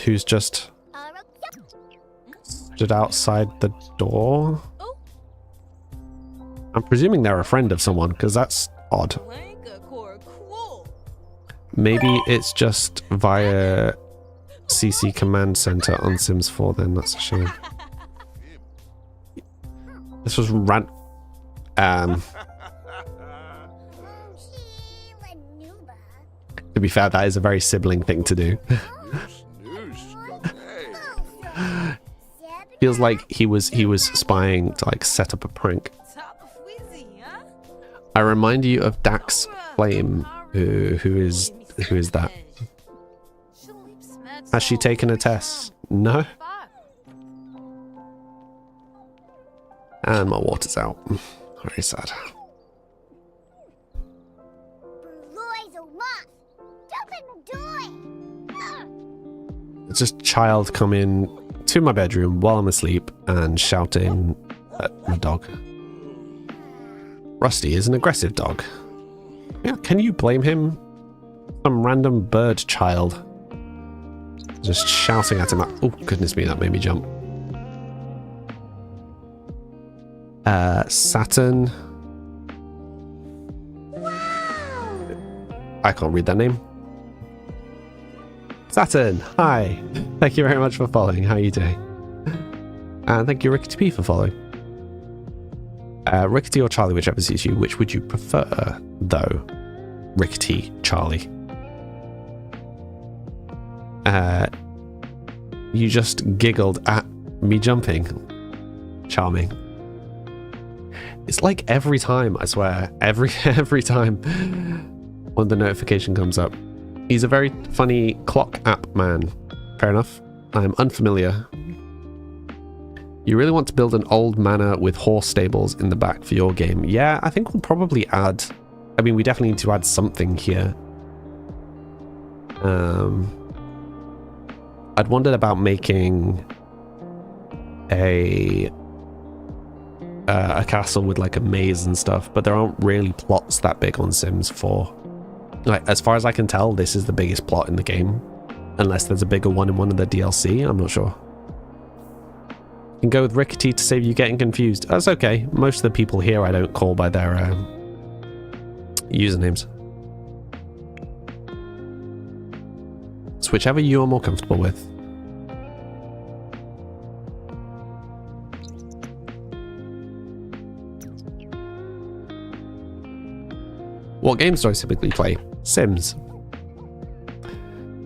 who's just stood outside the door. I'm presuming they're a friend of someone because that's odd. Maybe it's just via CC Command Center on Sims 4 then. That's a shame. This was to be fair, that is a very sibling thing to do. Feels like he was spying to like set up a prank. I remind you of Dax Flame. Who is that? Has she taken a test? No. And my water's out. Very sad. It's just child coming to my bedroom while I'm asleep and shouting at my dog. Rusty is an aggressive dog. Yeah, can you blame him? Some random bird child. Just shouting at him. Oh, goodness me, that made me jump. Saturn. I can't read that name. Saturn, hi. Thank you very much for following. How are you doing? And thank you, Rickety P, for following. Rickety or Charlie, whichever suits you. Which would you prefer, though? Rickety, Charlie. You just giggled at me jumping. Charming. It's like every time, I swear. Every time when the notification comes up. He's a very funny clock app man. Fair enough. I'm unfamiliar. You really want to build an old manor with horse stables in the back for your game. Yeah, I think we'll probably add... I mean, we definitely need to add something here. I'd wondered about making a castle with like a maze and stuff, but there aren't really plots that big on Sims 4. Like, as far as I can tell, this is the biggest plot in the game. Unless there's a bigger one in one of the DLC, I'm not sure. You can go with Rickety to save you getting confused. That's okay. Most of the people here I don't call by their usernames. It's whichever you are more comfortable with. What games do I typically play? Sims.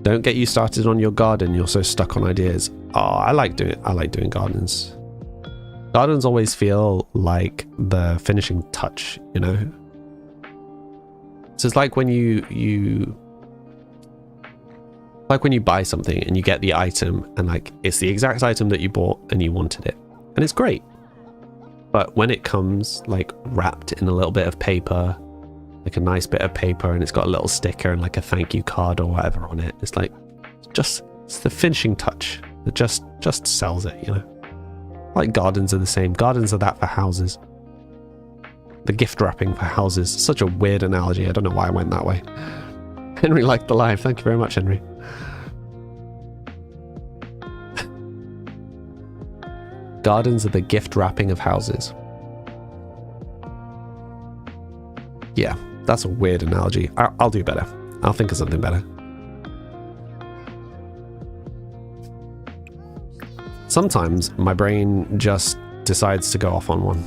Don't get you started on your garden. You're so stuck on ideas. Oh, I like doing gardens. Gardens always feel like the finishing touch, you know? So it's like when you buy something and you get the item and like it's the exact item that you bought and you wanted it. And it's great. But when it comes like wrapped in a little bit of paper, like a nice bit of paper, and it's got a little sticker and like a thank you card or whatever on it, it's like it's the finishing touch that just sells it, you know? Like gardens are the same. Gardens are that for houses. The gift wrapping for houses. Such a weird analogy. I don't know why I went that way. Henry liked the live. Thank you very much, Henry. Gardens are the gift wrapping of houses. Yeah, that's a weird analogy. I'll do better. I'll think of something better. Sometimes my brain just decides to go off on one.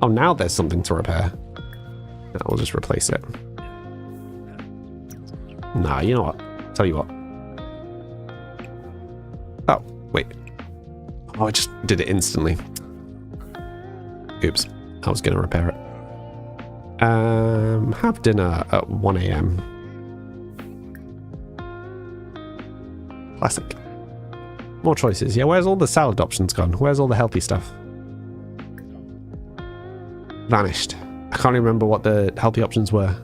Oh, now there's something to repair. I'll just replace it. Nah, you know what? Tell you what. Oh, wait. Oh, I just did it instantly. Oops. I was going to repair it. Have dinner at 1 a.m. Classic. More choices. Yeah, where's all the salad options gone? Where's all the healthy stuff? Vanished. I can't remember what the healthy options were.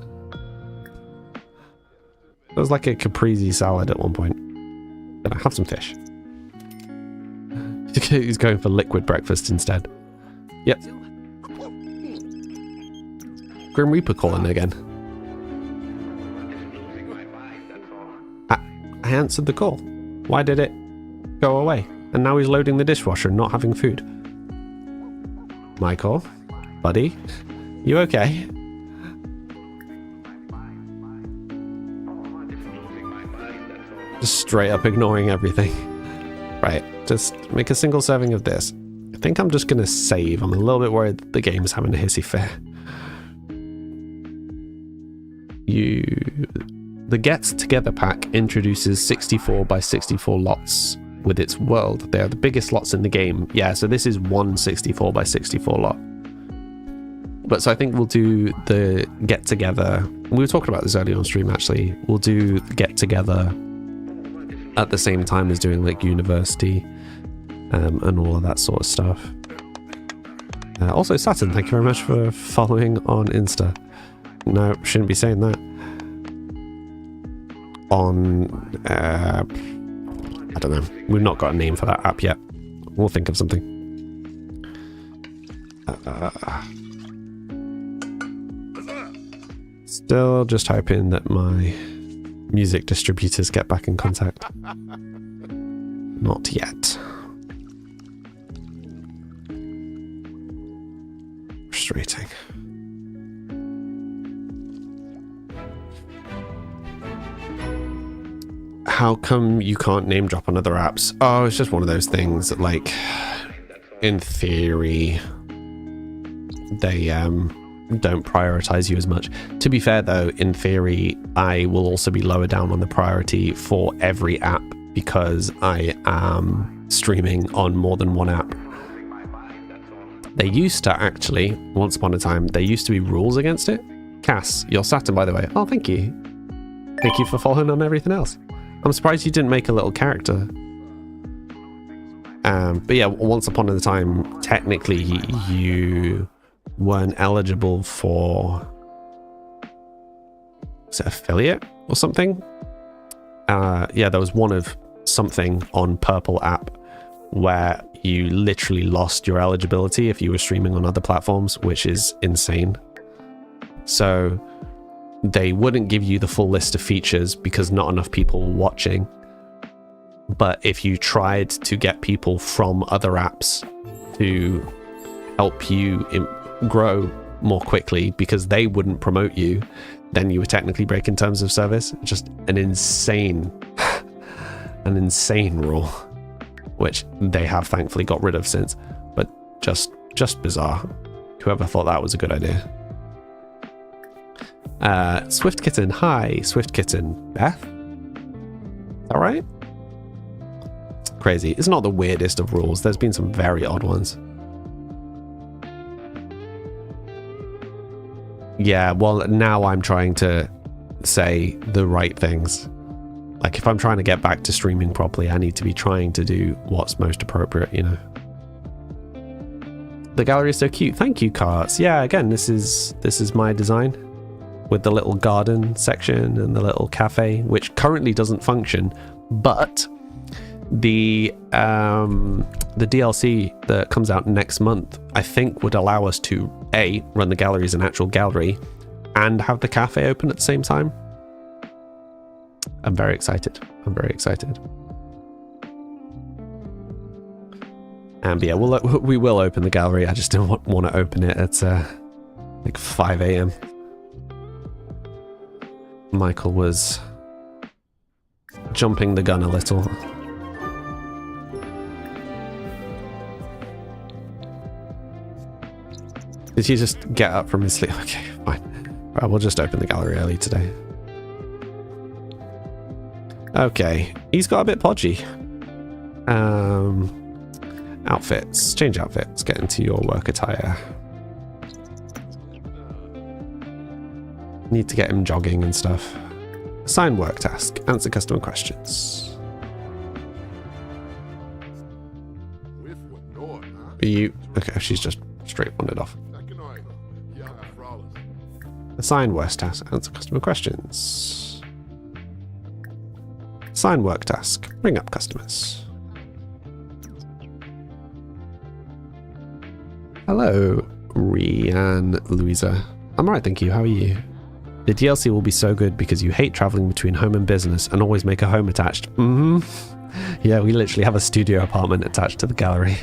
It was like a caprese salad at one point. But I have some fish. He's going for liquid breakfast instead. Yep. Grim Reaper calling again. I answered the call. Why did it go away? And now he's loading the dishwasher and not having food. Michael, buddy, you okay? Just straight up ignoring everything. Right, just make a single serving of this. I think I'm just gonna save. I'm a little bit worried that the game is having a hissy fit. The Gets Together pack introduces 64 by 64 lots with its world. They are the biggest lots in the game. Yeah, so this is one 64 by 64 lot. But so I think we'll do the Get Together. We were talking about this earlier on stream, actually. We'll do the Get Together at the same time as doing like university and all of that sort of stuff. Also, Saturn, thank you very much for following on Insta. No, shouldn't be saying that. On, I don't know. We've not got a name for that app yet. We'll think of something. Still just hoping that my music distributors get back in contact. Not yet. Frustrating. How come you can't name drop on other apps? Oh, it's just one of those things that, like, in theory, they don't prioritize you as much. To be fair, though, in theory, I will also be lower down on the priority for every app because I am streaming on more than one app. They used to actually, once upon a time, there used to be rules against it. Cass, you're Saturn, by the way. Oh, thank you. Thank you for following on everything else. I'm surprised you didn't make a little character. But yeah, once upon a time, technically, you weren't eligible for, is it affiliate or something? Yeah, there was one of something on Purple app where you literally lost your eligibility if you were streaming on other platforms, which is insane. So they wouldn't give you the full list of features because not enough people were watching. But if you tried to get people from other apps to help you grow more quickly because they wouldn't promote you, then you were technically breaking terms of service. Just an insane rule, which they have thankfully got rid of since. But just bizarre. Whoever thought that was a good idea. Swift Kitten, hi. Swift Kitten, Beth? Is that right? Crazy. It's not the weirdest of rules. There's been some very odd ones. Yeah, well, now I'm trying to say the right things. Like, if I'm trying to get back to streaming properly, I need to be trying to do what's most appropriate, you know? The gallery is so cute. Thank you, Carts. Yeah, again, this is my design with the little garden section and the little cafe, which currently doesn't function, but the DLC that comes out next month, I think, would allow us to A, run the gallery as an actual gallery and have the cafe open at the same time. I'm very excited. I'm very excited. And yeah, we will open the gallery. I just don't want to open it at like 5 a.m. Michael was jumping the gun a little. Did he just get up from his sleep? Okay, fine. Right, we'll just open the gallery early today. Okay, he's got a bit podgy. Outfits. Change outfits. Get into your work attire. Need to get him jogging and stuff. Assign work task. Answer customer questions. Are you... Okay, she's just straight wandered off. Assign work task. Answer customer questions. Assign work task. Ring up customers. Hello, Rianne Louisa. I'm alright, thank you. How are you? The DLC will be so good because you hate traveling between home and business and always make a home attached. Yeah, we literally have a studio apartment attached to the gallery.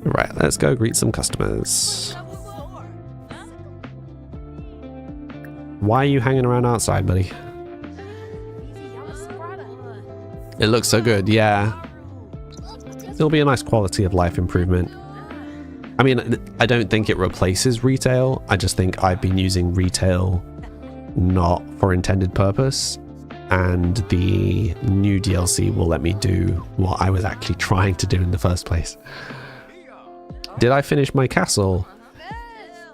Right, let's go greet some customers. Why are you hanging around outside, buddy? It looks so good, yeah. It'll be a nice quality of life improvement. I mean, I don't think it replaces retail. I just think I've been using retail not for intended purpose. And the new DLC will let me do what I was actually trying to do in the first place. Did I finish my castle?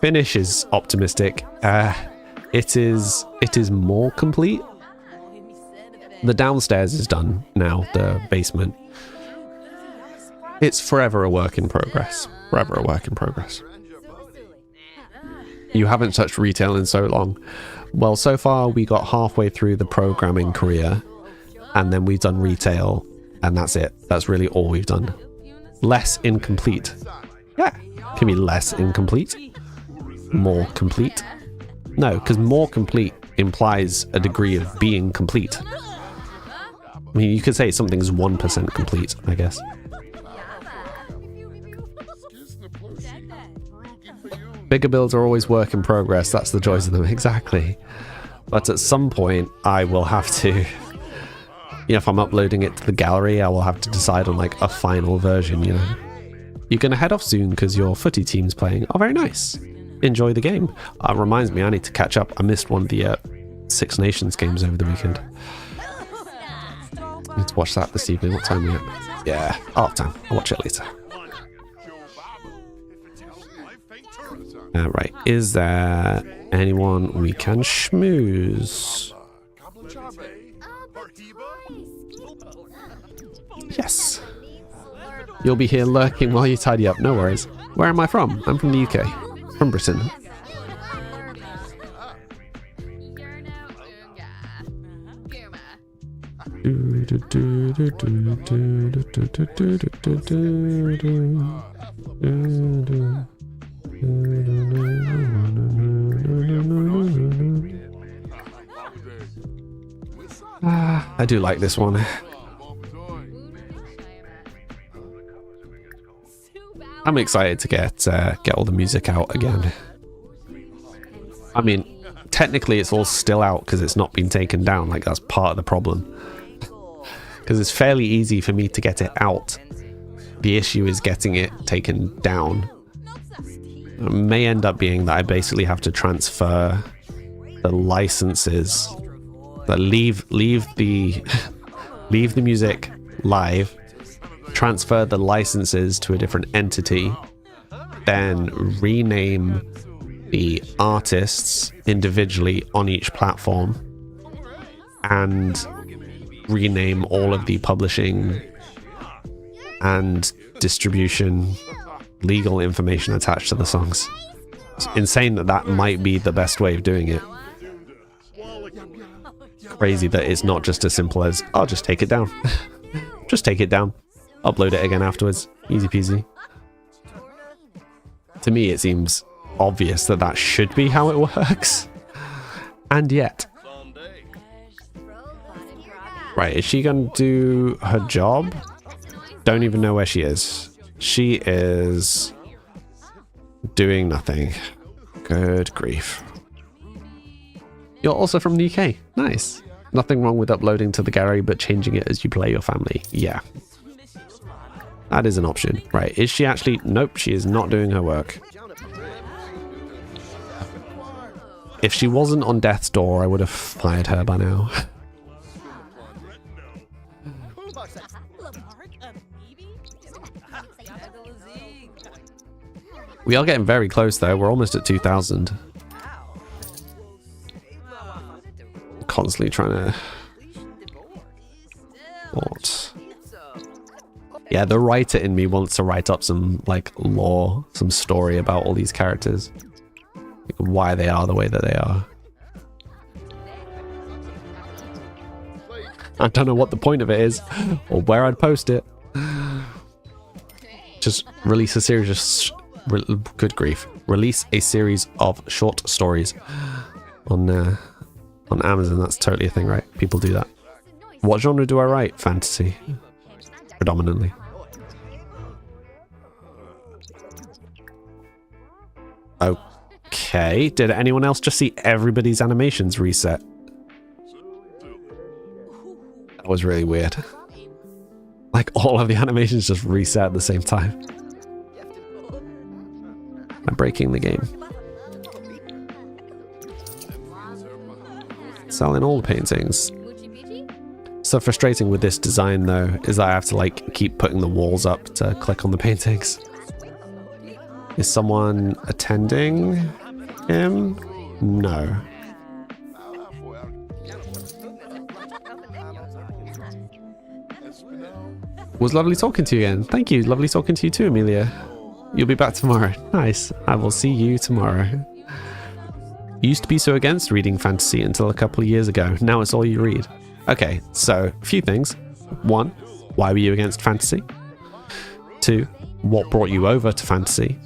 Finish is optimistic. It is more complete. The downstairs is done now, the basement. It's forever a work in progress. Forever a work in progress. You haven't touched retail in so long. Well, so far we got halfway through the programming career, and then we've done retail, and that's it. That's really all we've done. Less incomplete. Yeah, can be less incomplete. More complete. No, because more complete implies a degree of being complete. I mean, you could say something's 1% complete, I guess. Bigger builds are always work in progress. That's the joys of them. Exactly. But at some point, I will have to... You know, if I'm uploading it to the gallery, I will have to decide on, like, a final version, you know. You're going to head off soon because your footy team's playing. Oh, very nice. Enjoy the game. Reminds me, I need to catch up. I missed one of the Six Nations games over the weekend. I need to watch that this evening. What time are we at? Yeah, half time. I'll watch it later. Right, is there anyone we can schmooze? Yes. You'll be here lurking while you tidy up, no worries. Where am I from? I'm from the UK. From Britain. I do like this one. I'm excited to get all the music out again. I mean, technically it's all still out because it's not been taken down. Like, that's part of the problem. Because it's fairly easy for me to get it out. The issue is getting it taken down. It may end up being that I basically have to transfer the licenses that leave the leave the music live, transfer the licenses to a different entity, then rename the artists individually on each platform, and rename all of the publishing and distribution legal information attached to the songs. It's insane that that might be the best way of doing it. Crazy that it's not just as simple as, I'll just take it down. Just take it down. Upload it again afterwards. Easy peasy. To me, it seems obvious that that should be how it works. And yet. Right, is she going to do her job? Don't even know where she is. She is doing nothing. Good grief. You're also from the UK. Nice. Nothing wrong with uploading to the gallery, but changing it as you play your family. Yeah. That is an option. Right, is she actually... Nope, she is not doing her work. If she wasn't on death's door, I would have fired her by now. We are getting very close though. We're almost at 2,000. Constantly trying to... What? Yeah, the writer in me wants to write up some, like, lore, some story about all these characters. Like, why they are the way that they are. I don't know what the point of it is, or where I'd post it. Just release a series of... good grief. Release a series of short stories on Amazon. That's totally a thing, right? People do that. What genre do I write? Fantasy. Predominantly. Okay. Did anyone else just see everybody's animations reset? That was really weird. Like, all of the animations just reset at the same time. I'm breaking the game. Selling all the paintings. So frustrating with this design though is that I have to like keep putting the walls up to click on the paintings. Is someone attending him? No. Was lovely talking to you again. Thank you. Lovely talking to you too, Amelia. You'll be back tomorrow. Nice. I will see you tomorrow. Used to be so against reading fantasy until a couple of years ago. Now it's all you read. Okay, so a few things. 1, why were you against fantasy? 2, what brought you over to fantasy?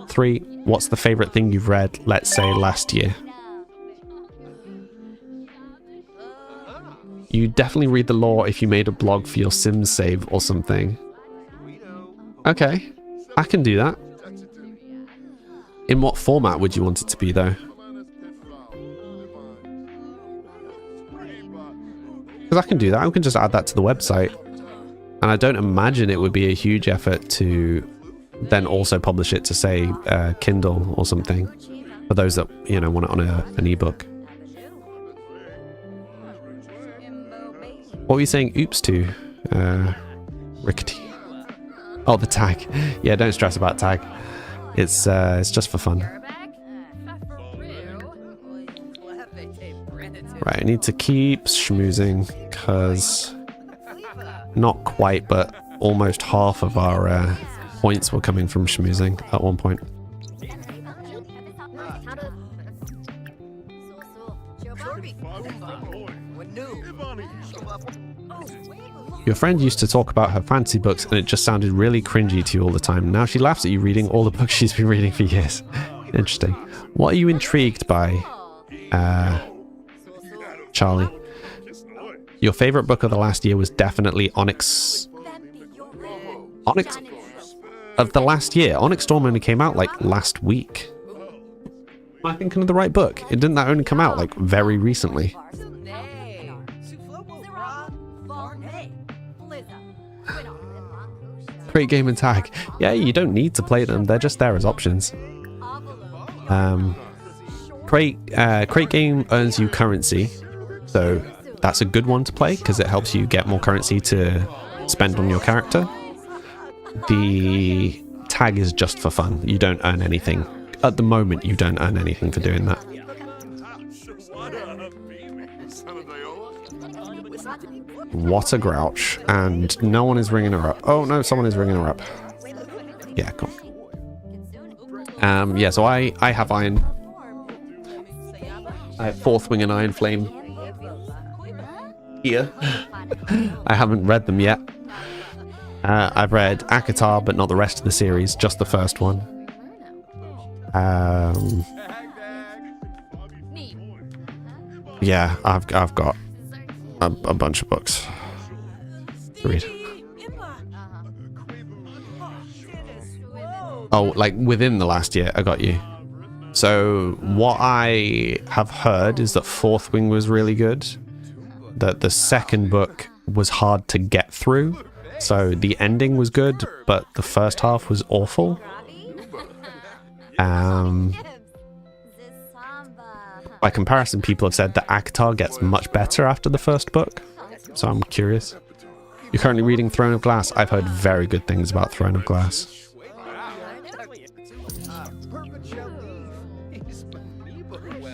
3, what's the favorite thing you've read, let's say, last year? You definitely read the lore if you made a blog for your Sims save or something. Okay, I can do that. In what format would you want it to be, though? Because I can do that. I can just add that to the website. And I don't imagine it would be a huge effort to then also publish it to, say, Kindle or something. For those that, you know, want it on an ebook. What were you saying oops to? Rickety. Oh, the tag. Yeah, don't stress about tag. It's just for fun. Right, I need to keep schmoozing because not quite, but almost half of our points were coming from schmoozing at one point. Your friend used to talk about her fantasy books and it just sounded really cringy to you all the time. Now she laughs at you reading all the books she's been reading for years. Interesting. What are you intrigued by, Charlie? Your favorite book of the last year was definitely Onyx of the last year. Onyx Storm only came out like last week. Am I thinking of the right book? Didn't that only come out like very recently? Great game and tag. Yeah, you don't need to play them. They're just there as options. Crate game earns you currency, so that's a good one to play because it helps you get more currency to spend on your character. The tag is just for fun. You don't earn anything. At the moment, you don't earn anything for doing that. What a grouch. And no one is ringing her up. Oh, no, someone is ringing her up. Yeah, cool. Yeah, so I have iron. I have Fourth Wing and Iron Flame here. I haven't read them yet. I've read Akatar, but not the rest of the series, just the first one. Yeah, I've got a bunch of books to read. Oh, like within the last year, I got you. So what I have heard is that Fourth Wing was really good. That the second book was hard to get through. So the ending was good, but the first half was awful. By comparison, people have said that Akatar gets much better after the first book. So I'm curious. You're currently reading Throne of Glass. I've heard very good things about Throne of Glass.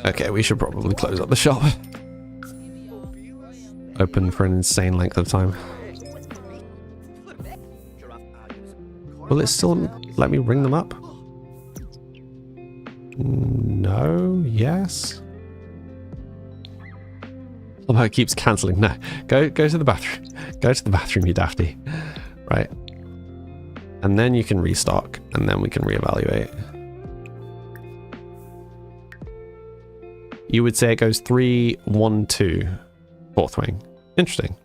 Okay, we should probably close up the shop. Open for an insane length of time. Will it still let me ring them up? No, yes. Somehow it keeps cancelling. No, go to the bathroom. Go to the bathroom, you dafty. Right. And then you can restock, and then we can reevaluate. You would say it goes 3, 1, 2, Fourth Wing. Interesting.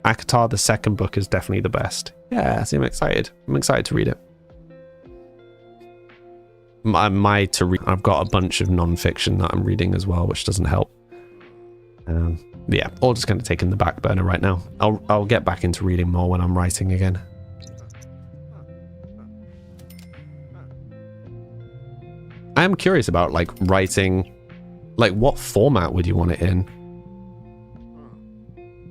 Akatar, the second book, is definitely the best. Yeah, see, I'm excited. I'm excited to read it. I've got a bunch of non-fiction that I'm reading as well, which doesn't help. Yeah, all just going to take in the back burner right now. I'll get back into reading more when I'm writing again. I am curious about like writing. Like, what format would you want it in?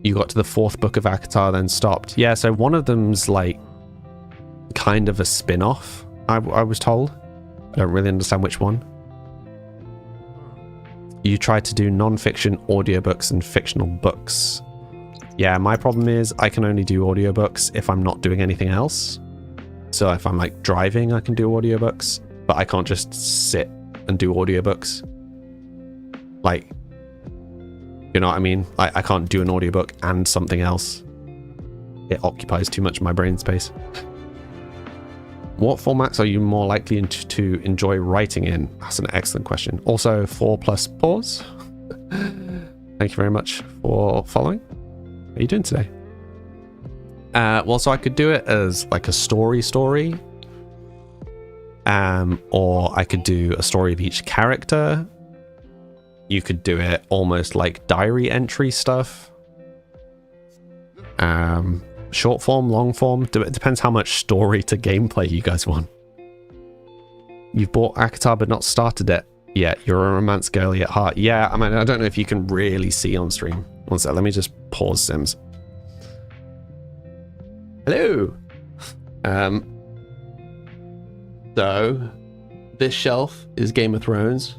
You got to the fourth book of Akatar, then stopped. Yeah, so one of them's like kind of a spin-off, I was told. I don't really understand which one. You tried to do non-fiction audiobooks and fictional books. Yeah, my problem is I can only do audiobooks if I'm not doing anything else. So if I'm like driving, I can do audiobooks, but I can't just sit and do audiobooks. Like, you know what I mean? I can't do an audiobook and something else. It occupies too much of my brain space. What formats are you more likely to enjoy writing in? That's an excellent question. Also, 4+ pause. Thank you very much for following. How are you doing today? Well, so I could do it as like a story. Or I could do a story of each character. You could do it almost like diary entry stuff. Short form, long form. It depends how much story to gameplay you guys want. You've bought Akatar but not started it yet. You're a romance girly at heart. Yeah, I mean, I don't know if you can really see on stream. One sec, let me just pause Sims. Hello. So this shelf is Game of Thrones.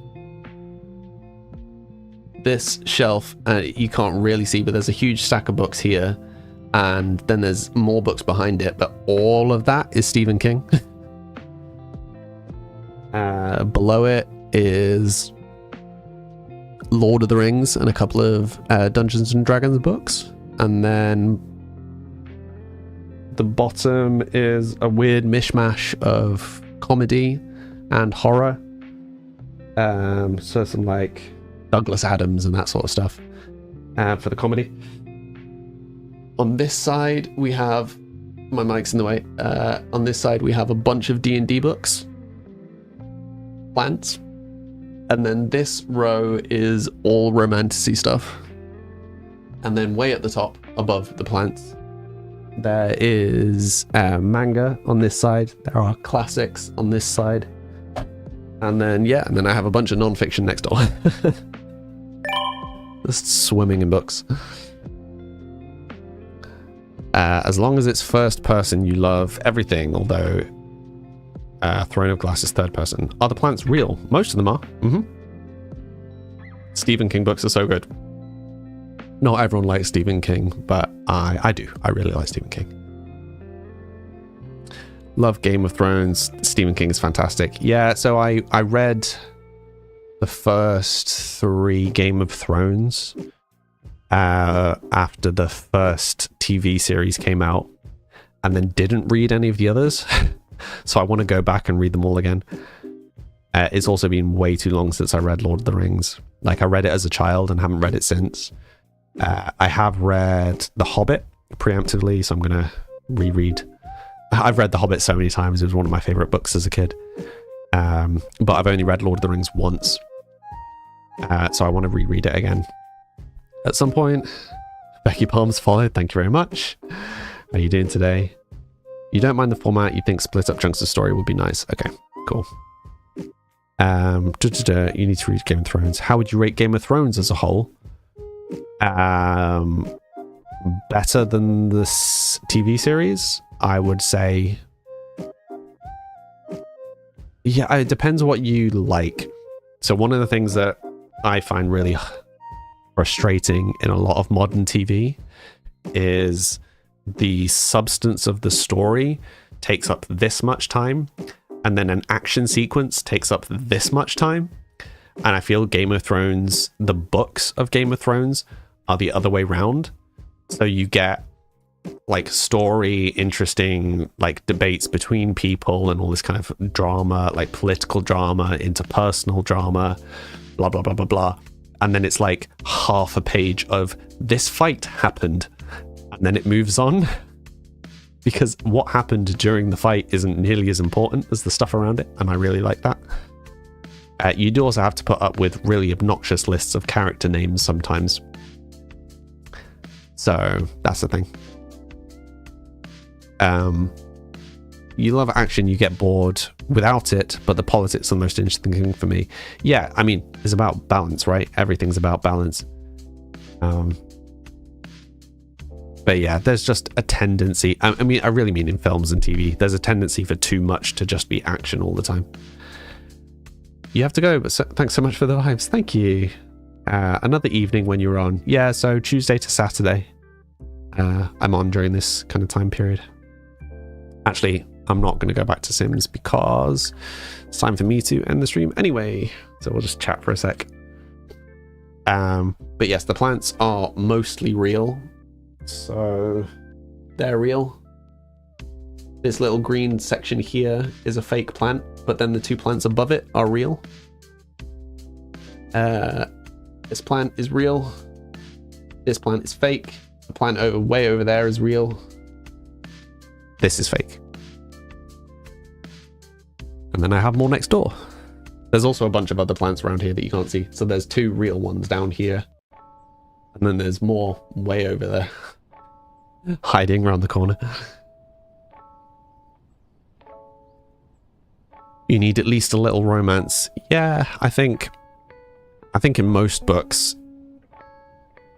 This shelf, you can't really see, but there's a huge stack of books here. And then there's more books behind it, but all of that is Stephen King. Below it is Lord of the Rings and a couple of Dungeons and Dragons books. And then the bottom is a weird mishmash of comedy and horror. So some like Douglas Adams and that sort of stuff for the comedy. On this side, we have... My mic's in the way. On this side, we have a bunch of D&D books. Plants. And then this row is all romantasy stuff. And then way at the top, above the plants, there is manga on this side. There are classics on this side. And then, yeah, and then I have a bunch of non-fiction next door. Just swimming in books. As long as it's first person, you love everything, although Throne of Glass is third person. Are the plants real? Most of them are. Stephen King books are so good. Not everyone likes Stephen King, but I do. I really like Stephen King. Love Game of Thrones. Stephen King is fantastic. Yeah, so I read the first 3 Game of Thrones after the first TV series came out, and then didn't read any of the others. So I want to go back and read them all again. It's also been way too long since I read Lord of the Rings. Like, I read it as a child and haven't read it since. I have read The Hobbit preemptively, so I'm going to reread. I've read The Hobbit so many times. It was one of my favorite books as a kid. But I've only read Lord of the Rings once. So I want to reread it again at some point. Becky Palms followed. Thank you very much. How are you doing today? You don't mind the format. You think split up chunks of story would be nice. Okay, cool. You need to read Game of Thrones. How would you rate Game of Thrones as a whole? Better than this TV series, I would say. Yeah, it depends what you like. So one of the things that I find really frustrating in a lot of modern TV is the substance of the story takes up this much time, and then an action sequence takes up this much time. And I feel Game of Thrones, the books of Game of Thrones, are the other way round. So you get like story, interesting like debates between people and all this kind of drama, like political drama, interpersonal drama, blah, blah, blah, blah, blah. And then it's like half a page of this fight happened, and then it moves on. Because what happened during the fight isn't nearly as important as the stuff around it, and I really like that. You do also have to put up with really obnoxious lists of character names sometimes. So that's the thing. You love action, you get bored without it, but the politics are the most interesting thing for me. Yeah, I mean, it's about balance, right? Everything's about balance. But yeah, there's just a tendency. I mean, I really mean in films and TV. There's a tendency for too much to just be action all the time. You have to go, but thanks so much for the lives. Thank you. Another evening when you're on. Yeah, so Tuesday to Saturday. I'm on during this kind of time period. Actually, I'm not going to go back to Sims because it's time for me to end the stream anyway. So we'll just chat for a sec. But yes, the plants are mostly real. So they're real. This little green section here is a fake plant, but then the 2 plants above it are real. This plant is real. This plant is fake. The plant way over there is real. This is fake. And then I have more next door. There's also a bunch of other plants around here that you can't see. So there's 2 real ones down here. And then there's more way over there. Hiding around the corner. You need at least a little romance. Yeah, I think in most books,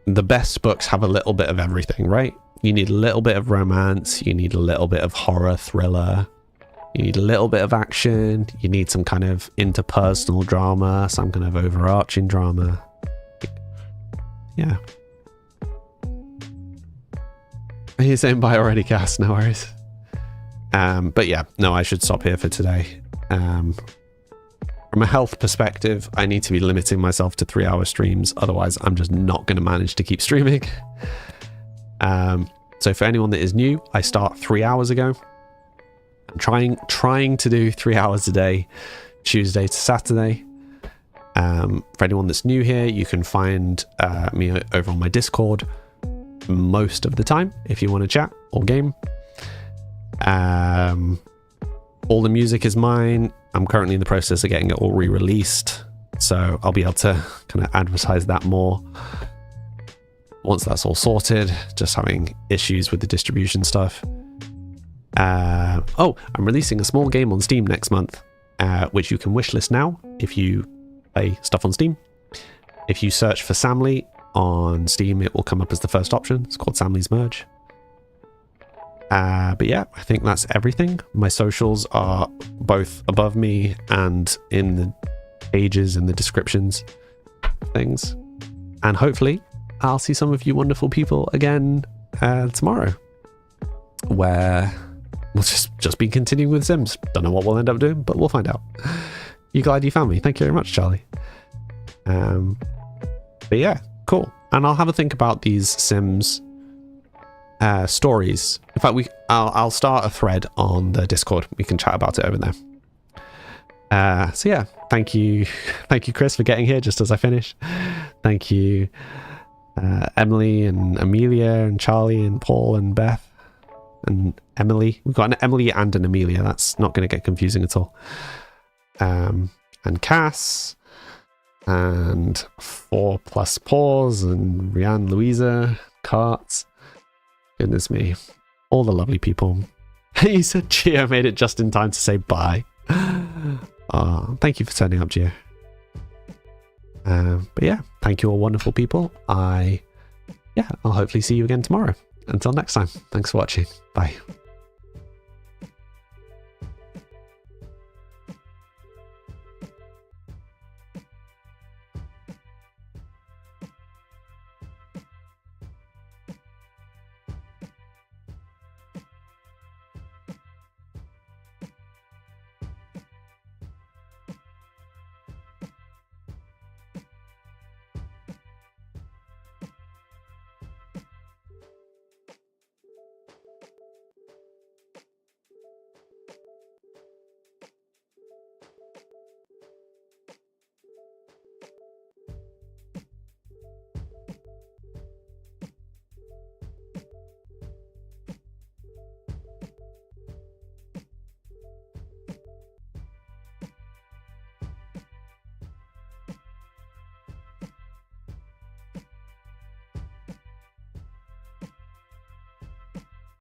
the best books have a little bit of everything, right? You need a little bit of romance. You need a little bit of horror, thriller. You need a little bit of action. You need some kind of interpersonal drama, some kind of overarching drama. Yeah. Are you saying bye already, Cass? No worries. But yeah, no, I should stop here for today. From a health perspective, I need to be limiting myself to 3-hour streams. Otherwise, I'm just not going to manage to keep streaming. So for anyone that is new, I start 3 hours ago. I'm trying to do 3 hours a day, Tuesday to Saturday. For anyone that's new here, you can find me over on my Discord most of the time if you want to chat or game. All the music is mine. I'm currently in the process of getting it all re-released, so I'll be able to kind of advertise that more once that's all sorted. Just having issues with the distribution stuff. Oh, I'm releasing a small game on Steam next month. which you can wishlist now if you play stuff on Steam. If you search for Samly on Steam, it will come up as the first option. It's called Samly's Merge. But yeah, I think that's everything. My socials are both above me and in the pages and the descriptions things. And hopefully I'll see some of you wonderful people again tomorrow, where we'll just be continuing with Sims. Don't know what we'll end up doing, but we'll find out. You glad you found me? Thank you very much, Charlie. But yeah, cool. And I'll have a think about these Sims stories. In fact, I'll start a thread on the Discord. We can chat about it over there. So yeah, thank you, Chris, for getting here just as I finish. Thank you, Emily and Amelia and Charlie and Paul and Beth and Emily. We've got an Emily and an Amelia. That's not going to get confusing at all. And Cass and 4+ Paws and Rianne, Louisa, Carts. Goodness me, all the lovely people. You said Gio made it just in time to say bye. Oh, thank you for turning up, Gio. But yeah, thank you all wonderful people. I'll hopefully see you again tomorrow. Until next time, thanks for watching. Bye.